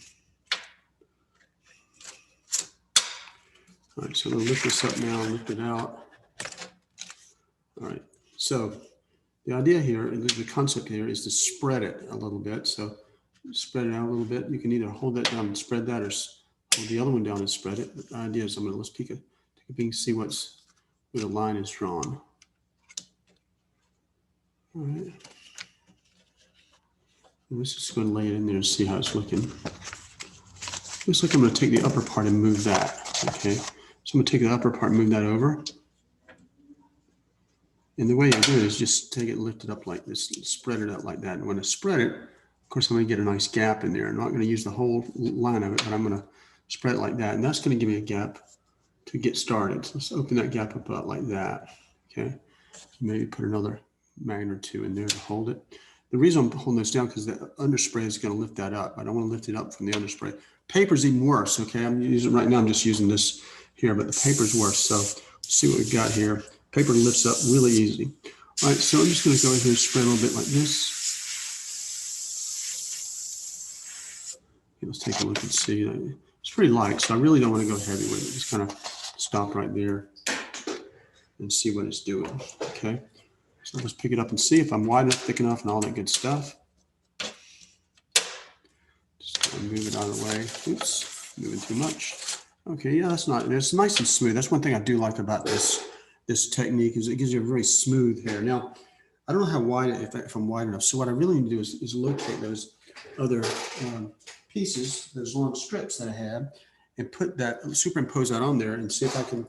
All right, so I'm gonna lift this up now and lift it out. All right, so the idea here, and the concept here, is to spread it a little bit. So spread it out a little bit. You can either hold that down and spread that, or hold the other one down and spread it. But the idea is let's take a peek and see where the line is drawn. All right. And let's just go and lay it in there and see how it's looking. Looks like I'm going to take the upper part and move that. Okay. So I'm going to take the upper part and move that over. And the way I do it is just take it, lift it up like this, spread it out like that. And when I spread it, of course, I'm going to get a nice gap in there. I'm not going to use the whole line of it, but I'm going to spread it like that. And that's going to give me a gap to get started. So let's open that gap up about like that. Okay. Maybe put another magnet or two in there to hold it. The reason I'm holding this down because the underspray is going to lift that up. I don't want to lift it up from the underspray. Paper's even worse. Okay. I'm using right now. I'm just using this here, but the paper's worse. So let's see what we've got here. Paper lifts up really easy. All right, so I'm just going to go ahead and spread a little bit like this. Okay, let's take a look and see. It's pretty light, so I really don't want to go heavy with it. Just kind of stop right there and see what it's doing. Okay, so let's pick it up and see if I'm wide enough, thick enough, and all that good stuff. Just kind of move it out of the way. Oops, moving too much. Okay, yeah, it's nice and smooth. That's one thing I do like about this technique is it gives you a very smooth hair. Now, I don't know how wide, if I'm wide enough. So what I really need to do is locate those other pieces, those long strips that I have, and superimpose that on there and see if I can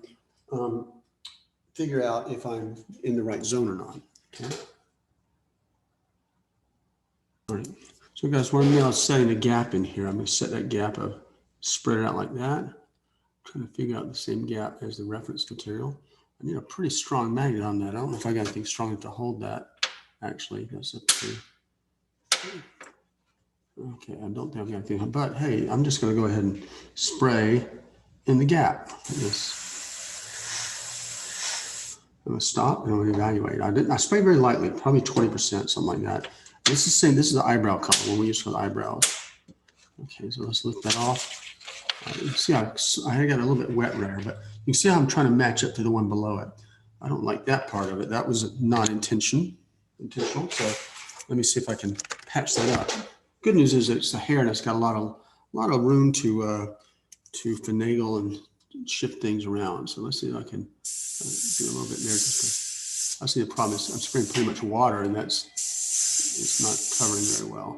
figure out if I'm in the right zone or not. Okay. All right. So guys, what I'm now setting a gap in here. I'm going to set that gap of spread it out like that. I'm trying to figure out the same gap as the reference material. I need a pretty strong magnet on that. I don't know if I got anything strong enough to hold that. Actually, that's up to. Okay, I don't think I've got anything. But hey, I'm just going to go ahead and spray in the gap. I'm going to stop and I'm going to evaluate. I spray very lightly, probably 20%, something like that. This is saying this is the eyebrow color, one we use for the eyebrows. Okay, so let's lift that off. You see how I got a little bit wet there, but you can see how I'm trying to match up to the one below it. I don't like that part of it. That was not intentional. So let me see if I can patch that up. Good news is it's the hair and it's got a lot of room to finagle and shift things around. So let's see if I can do a little bit there. I see the problem is I'm spraying pretty much water and it's not covering very well.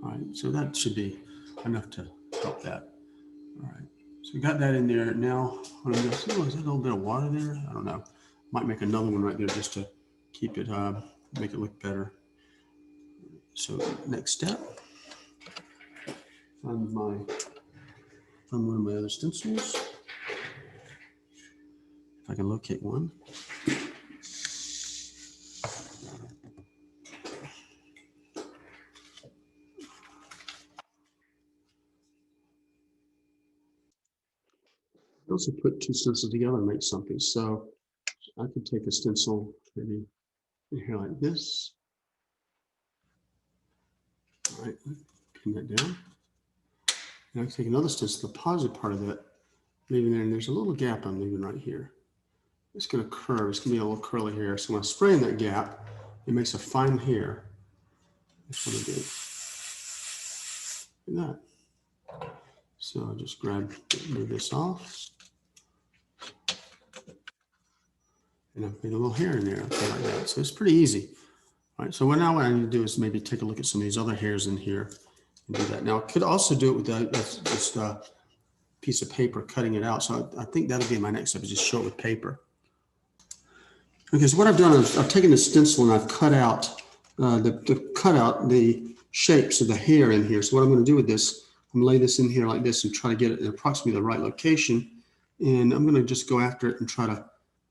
All right, so that should be enough to help that. All right, so we got that in there. Now, what I'm just, is that a little bit of water there? I don't know. Might make another one right there just to keep it, make it look better. So next step, find one of my other stencils. If I can locate one. also put two stencils together and make something. So I could take a stencil maybe in here like this. All right, pin that down. And I can take another stencil, the positive part of it, leaving there, and there's a little gap I'm leaving right here. It's going to curve. It's going to be a little curly hair. So when I spray in that gap, it makes a fine hair. That's what I do. Look at that. So I'll just move this off. And I've made a little hair in there, okay, like that. So it's pretty easy. All right, so what I need to do is maybe take a look at some of these other hairs in here and do that. Now, I could also do it with just a piece of paper, cutting it out. So I think that'll be my next step, is just show it with paper. Okay, so what I've done is I've taken the stencil and I've cut out the shapes of the hair in here. So what I'm going to do with this, I'm going to lay this in here like this and try to get it in approximately the right location. And I'm going to just go after it and try to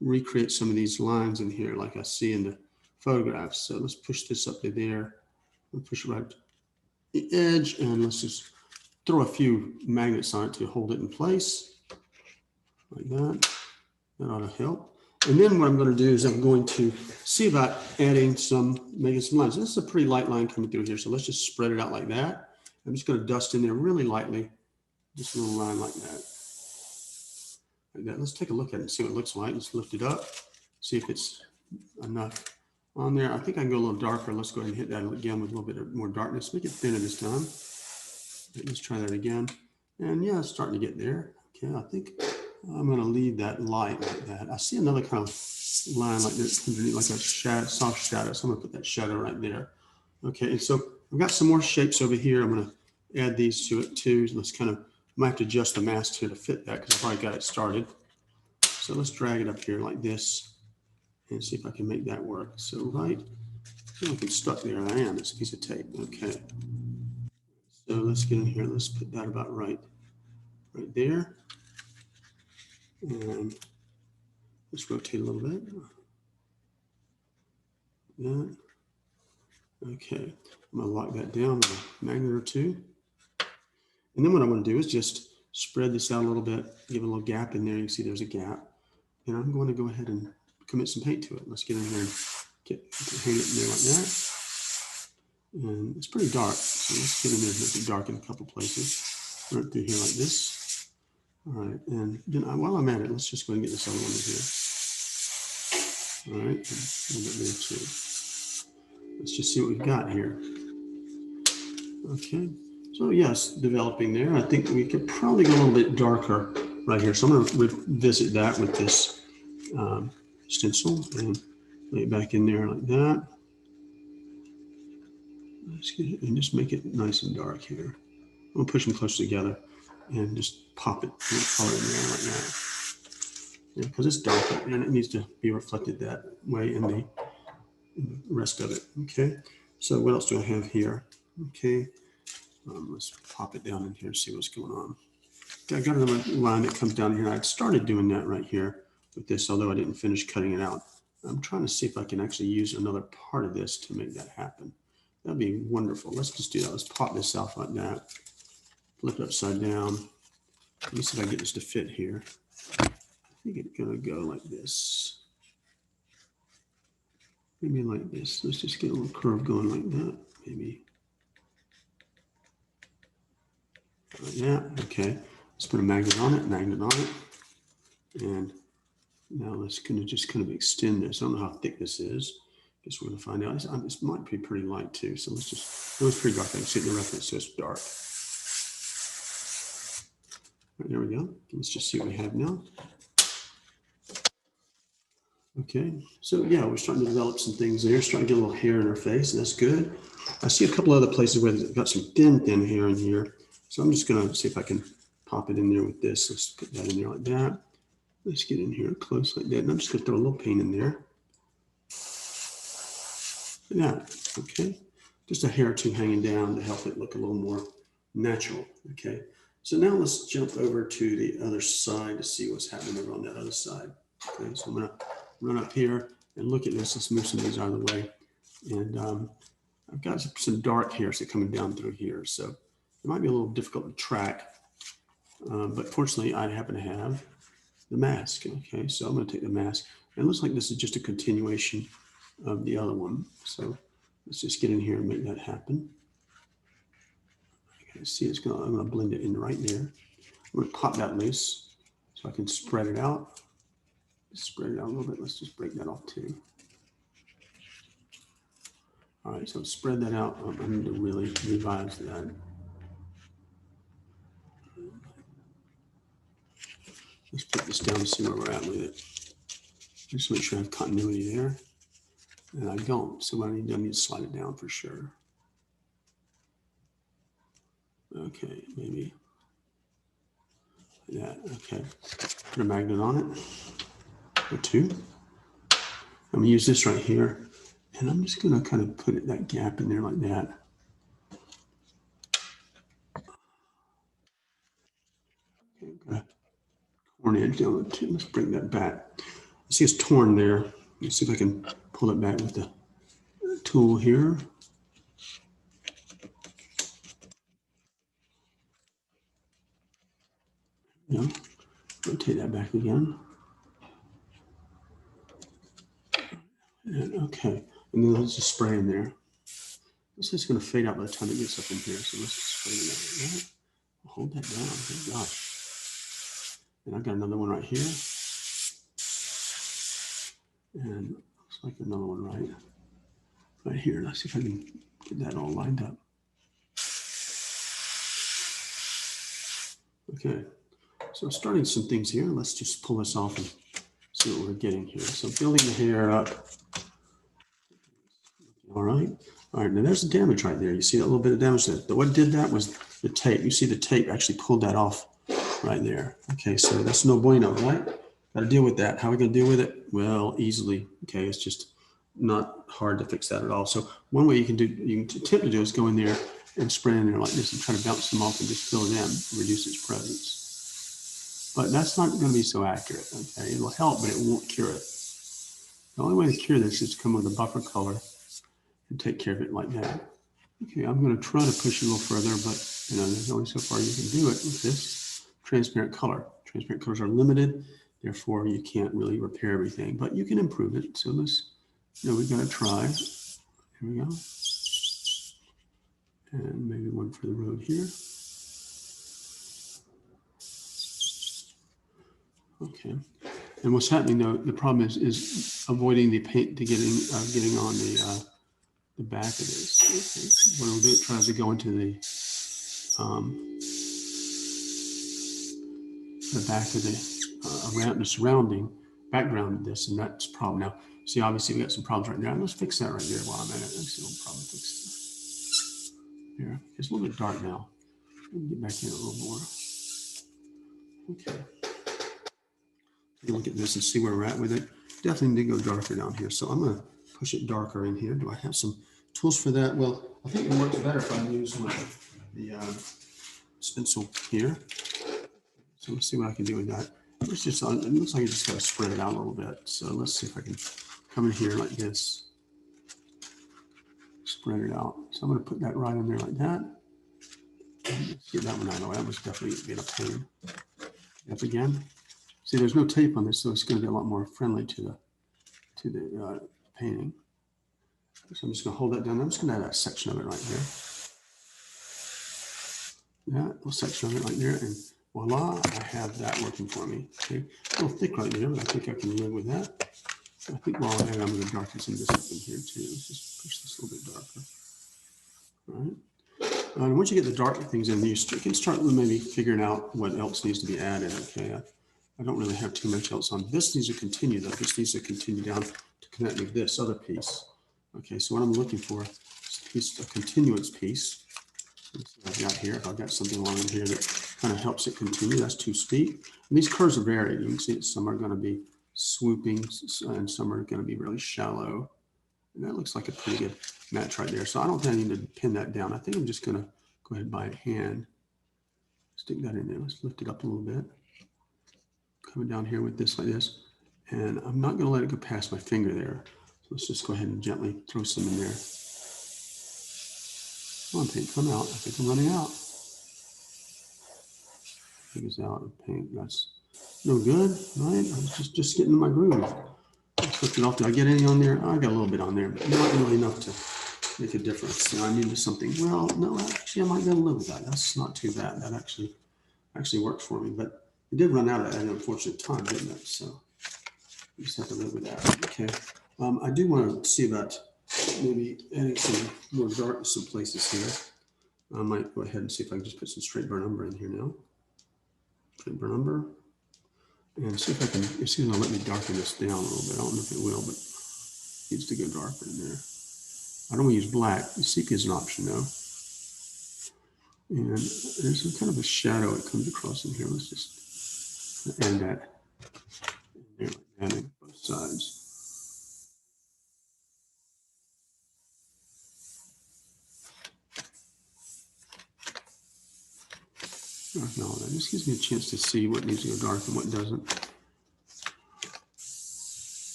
recreate some of these lines in here like I see in the photographs. So let's push this up to there. We'll push it right to the edge, and let's just throw a few magnets on it to hold it in place like that. That ought to help. And then what I'm going to do is I'm going to see about making some lines. This is a pretty light line coming through here, so let's just spread it out like that. I'm just going to dust in there really lightly, just a little line like that. Like that. Let's take a look at it and see what it looks like. Let's lift it up, see if it's enough on there. I think I can go a little darker. Let's go ahead and hit that again with a little bit more darkness. Make it thinner this time. Let's try that again. And yeah, it's starting to get there. Okay, I think I'm going to leave that light like that. I see another kind of line like this, like a shadow, soft shadow. So I'm going to put that shadow right there. Okay, and so I've got some more shapes over here. I'm going to add these to it too. Let's kind of, I might have to adjust the mask here to fit that because I've already got it started. So let's drag it up here like this and see if I can make that work. So right, I feel like it's stuck there. I am. It's a piece of tape. Okay. So let's get in here. Let's put that about right there. And let's rotate a little bit. That. Okay. I'm going to lock that down with a magnet or two. And then what I'm going to do is just spread this out a little bit, give a little gap in there. You can see there's a gap. And I'm going to go ahead and commit some paint to it. Let's get in here and hang it in there like that. And it's pretty dark. So let's get in there and make it dark in a couple places. Right through here like this. All right. And then while I'm at it, let's just go ahead and get this other one in here. All right. And a little bit there too. Let's just see what we've got here. Okay. So yes, developing there. I think we could probably go a little bit darker right here. So I'm going to revisit that with this stencil and lay it back in there like that. Let's get it and just make it nice and dark here. I'm going to push them close together and just pop it, color in there like that. Yeah, because it's darker and it needs to be reflected that way in the rest of it. Okay. So what else do I have here? Okay. Let's pop it down in here and see what's going on. Okay, I got another line that comes down here. I started doing that right here with this, although I didn't finish cutting it out. I'm trying to see if I can actually use another part of this to make that happen. That'd be wonderful. Let's just do that. Let's pop this out like that. Flip it upside down. Let me see if I can get this to fit here. I think it's gonna go like this. Maybe like this. Let's just get a little curve going like that. Maybe. Like that. Okay. Let's put a magnet on it. And now let's just kind of extend this. I don't know how thick this is. Guess we're gonna find out. This might be pretty light too. So let's just, it was pretty dark. I can see it in the reference, so it's dark. Right, there we go. Let's just see what we have now. Okay, so yeah, we're starting to develop some things there. Starting to get a little hair in her face, and that's good. I see a couple other places where they've got some thin hair in here. So I'm just gonna see if I can pop it in there with this. Let's put that in there like that. Let's get in here close like that. And I'm just gonna throw a little paint in there. Yeah, okay. Just a hair or two hanging down to help it look a little more natural, okay? So now let's jump over to the other side to see what's happening over on that other side. Okay, so I'm gonna run up here and look at this. Let's move some of these out of the way. And I've got some dark hairs that are coming down through here. So it might be a little difficult to track, but fortunately I happen to have the mask. Okay, so I'm going to take the mask. And it looks like this is just a continuation of the other one. So let's just get in here and make that happen. Okay, see, I'm going to blend it in right there. I'm going to pop that loose so I can spread it out. Spread it out a little bit. Let's just break that off too. All right, so spread that out. I need to really revise that. Let's put this down and see where we're at with it. Just make sure I have continuity there. And I don't, so I need to slide it down for sure. Okay, maybe that. Okay, put a magnet on it, or two. I'm gonna use this right here, and I'm just gonna kind of put that gap in there like that. Okay, got a torn edge down the two. Let's bring that back. See, it's torn there. Let's see if I can pull it back with the tool here. Yeah, rotate that back again. And okay, and then let's just spray in there. This is going to fade out by the time it gets up in here. So let's just spray it in there. Hold that down. Good gosh. And I've got another one right here. And looks like another one right here. Let's see if I can get that all lined up. Okay. So starting some things here. Let's just pull this off and see what we're getting here. So building the hair up. All right. All right, now there's the damage right there. You see that little bit of damage there. What did that was the tape. You see the tape actually pulled that off right there. Okay, so that's no bueno, right? Got to deal with that. How are we going to deal with it? Well, easily. Okay, it's just not hard to fix that at all. So one way you can attempt to do is go in there and spray in there like this and try to bounce them off and just fill it in, reduce its presence. But that's not going to be so accurate. Okay, it'll help, but it won't cure it. The only way to cure this is to come with a buffer color and take care of it like that. Okay, I'm going to try to push it a little further, but you know, there's only so far you can do it with this transparent color. Transparent colors are limited, therefore you can't really repair everything, but you can improve it. So let's, we've got to try. Here we go. And maybe one for the road here. Okay. And what's happening though, the problem is avoiding the paint to getting on the back of this. Okay. What we'll do, it tries to go into the back of the around the surrounding background of this, and that's the problem. Now, see, obviously we got some problems right there. Let's fix that right there while I'm at it. Let's see what problem fix here. It's a little bit dark now. Let me get back in a little more. Okay. Take a look at this and see where we're at with it. Definitely need to go darker down here. So I'm going to push it darker in here. Do I have some tools for that? Well, I think it works better if I use the stencil here. So let's see what I can do with that. It's just, it looks like I just got to spread it out a little bit. So let's see if I can come in here like this. Spread it out. So I'm going to put that right in there like that. Let's get that one out of the way. That was definitely being a pain. Up again. See, there's no tape on this, so it's going to be a lot more friendly to the painting. So I'm just going to hold that down. I'm just going to add a section of it right here. That little section of it right there, and voila, I have that working for me. Okay, a little thick right there, but I think I can live with that. I think while I'm at it, I'm going to darken some of this up in here too. Let's just push this a little bit darker. All right. And once you get the dark things in, you can start maybe figuring out what else needs to be added. Okay, I don't really have too much else on. This needs to continue though. This needs to continue down to connect with this other piece. Okay, so what I'm looking for is a continuance piece. Let's see what I've got here. If I've got something along in here that kind of helps it continue, that's too steep. And these curves are varied. You can see that some are going to be swooping and some are going to be really shallow. And that looks like a pretty good match right there. So I don't think I need to pin that down. I think I'm just going to go ahead by hand. Stick that in there. Let's lift it up a little bit. Coming down here with this like this. And I'm not going to let it go past my finger there. So let's just go ahead and gently throw some in there. Come on, paint, come out. I think I'm running out. I think it's out of paint. That's No good, right? I was just getting in my groove. Took it off. Did I get any on there? Oh, I got a little bit on there, but not really enough to make a difference. Now I needed something. Well, no, actually, I might be able to live with that. That's not too bad. That actually worked for me, but it did run out at an unfortunate time, didn't it? So you just have to live with that. Okay. I do want to see about maybe adding some more darkness in places here. I might go ahead and see if I can just put some straight burn umber in here now. Straight burn umber. And see if I can, it's going to let me darken this down a little bit. I don't know if it will, but it needs to go darker in there. I don't want to use black. Sepia is an option though. And there's some kind of a shadow that comes across in here. Let's just add that in there like that on both sides. No, that just gives me a chance to see what needs to go dark and what doesn't.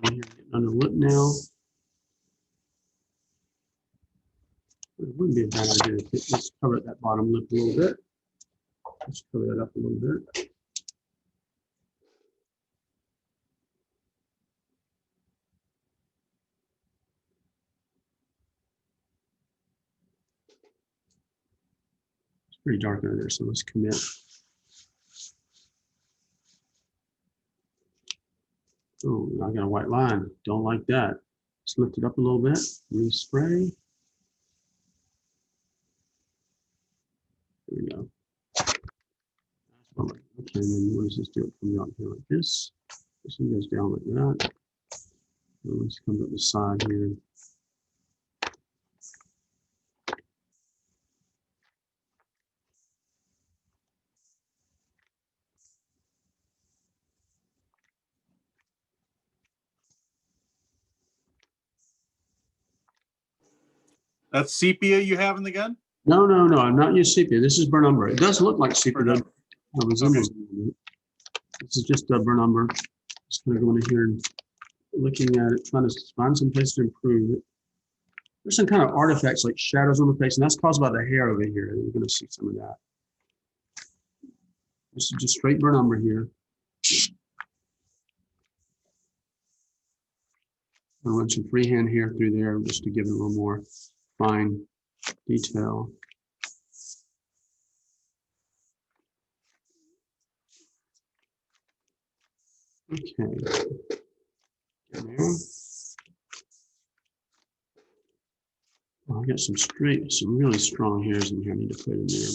Getting on the lip now. It wouldn't be a bad idea to just cover that bottom lip a little bit. Let's cover that up a little bit. It's pretty dark under there, so let's commit. Oh, I got a white line. Don't like that. Let's lift it up a little bit. Respray. There we go. Okay, and then what does this do? It comes out here like this. This one goes down like that. And let's come to the side here. That's sepia you have in the gun? No, no, no, I'm not using sepia. This is burnt umber. It does look like sepia. Burnt umber. I was Okay. This is just a burnt umber. Just gonna go in here and looking at it, trying to find some place to improve it. There's some kind of artifacts like shadows on the face, and that's caused by the hair over here. You're gonna see some of that. This is just straight burnt umber here. I'll run some freehand hair through there just to give it a little more fine detail. Okay. There. Oh, I got some really strong hairs in here. I need to put in there.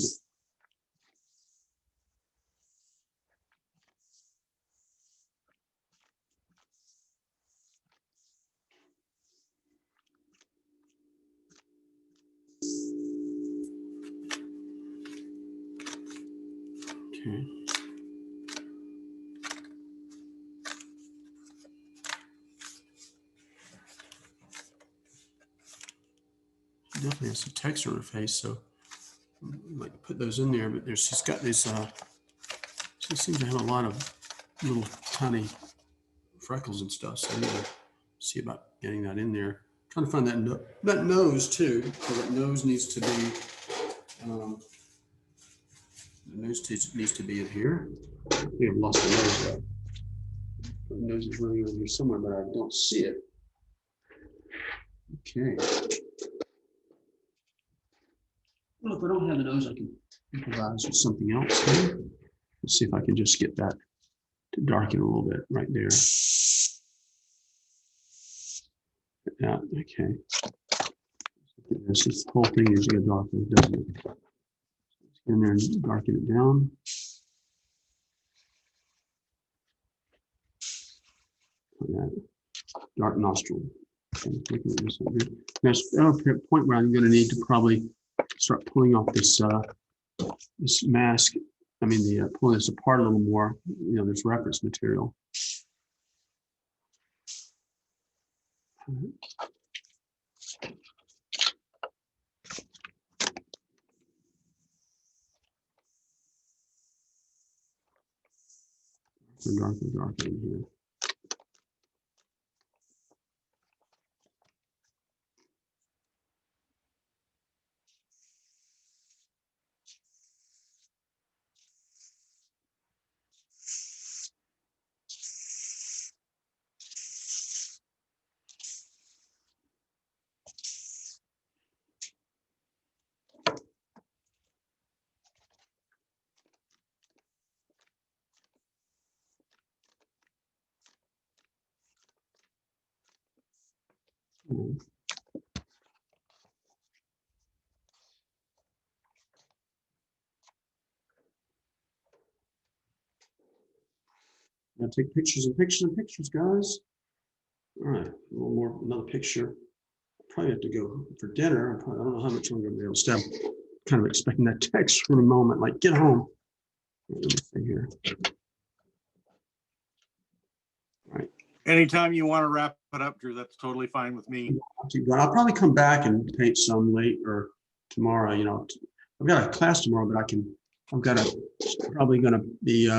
Okay. She definitely has some texture on her face, so I might put those in there. But she's got this. She seems to have a lot of little tiny freckles and stuff. So I need to see about getting that in there. Trying to find that nose too. So that nose needs to be. The nose needs to be in here. I think I've lost the nose though. The nose is running over here somewhere, but I don't see it. Okay. Well, if I don't have the nose, I can improvise with something else here. Let's see if I can just get that to darken a little bit right there. Yeah, okay. This whole thing is going to darken, doesn't it? Let's get in there and darken it down. That dark nostril. Okay, there's a point where I'm going to need to probably start pulling off this this mask. I mean, pulling this apart a little more. You know, this reference material. Darker in here. Now take pictures and pictures and pictures, guys. All right, a little more, another picture. Probably have to go for dinner. I don't know how much longer I'm going to be able to stay. I'm kind of expecting that text for a moment, like get home. Let me see here. All right. Anytime you want to wrap it up, Drew, that's totally fine with me. I'll probably come back and paint some late or tomorrow. You know, I've got a class tomorrow, but probably going to be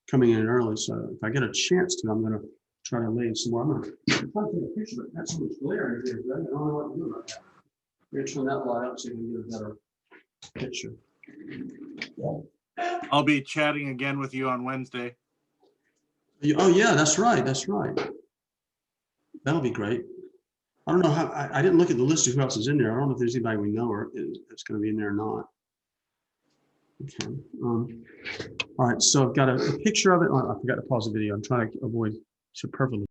coming in early. So if I get a chance to, I'm going to try to lay in some more. I'm going to take a picture, but that's so much glare in here. I don't know what to do about that. We're going to turn that light up so you can get a better picture. I'll be chatting again with you on Wednesday. Oh yeah, that's right. That's right. That'll be great. I don't know how, I didn't look at the list of who else is in there. I don't know if there's anybody we know or it's going to be in there or not. Okay. All right. So I've got a picture of it. Oh, I forgot to pause the video. I'm trying to avoid superfluous.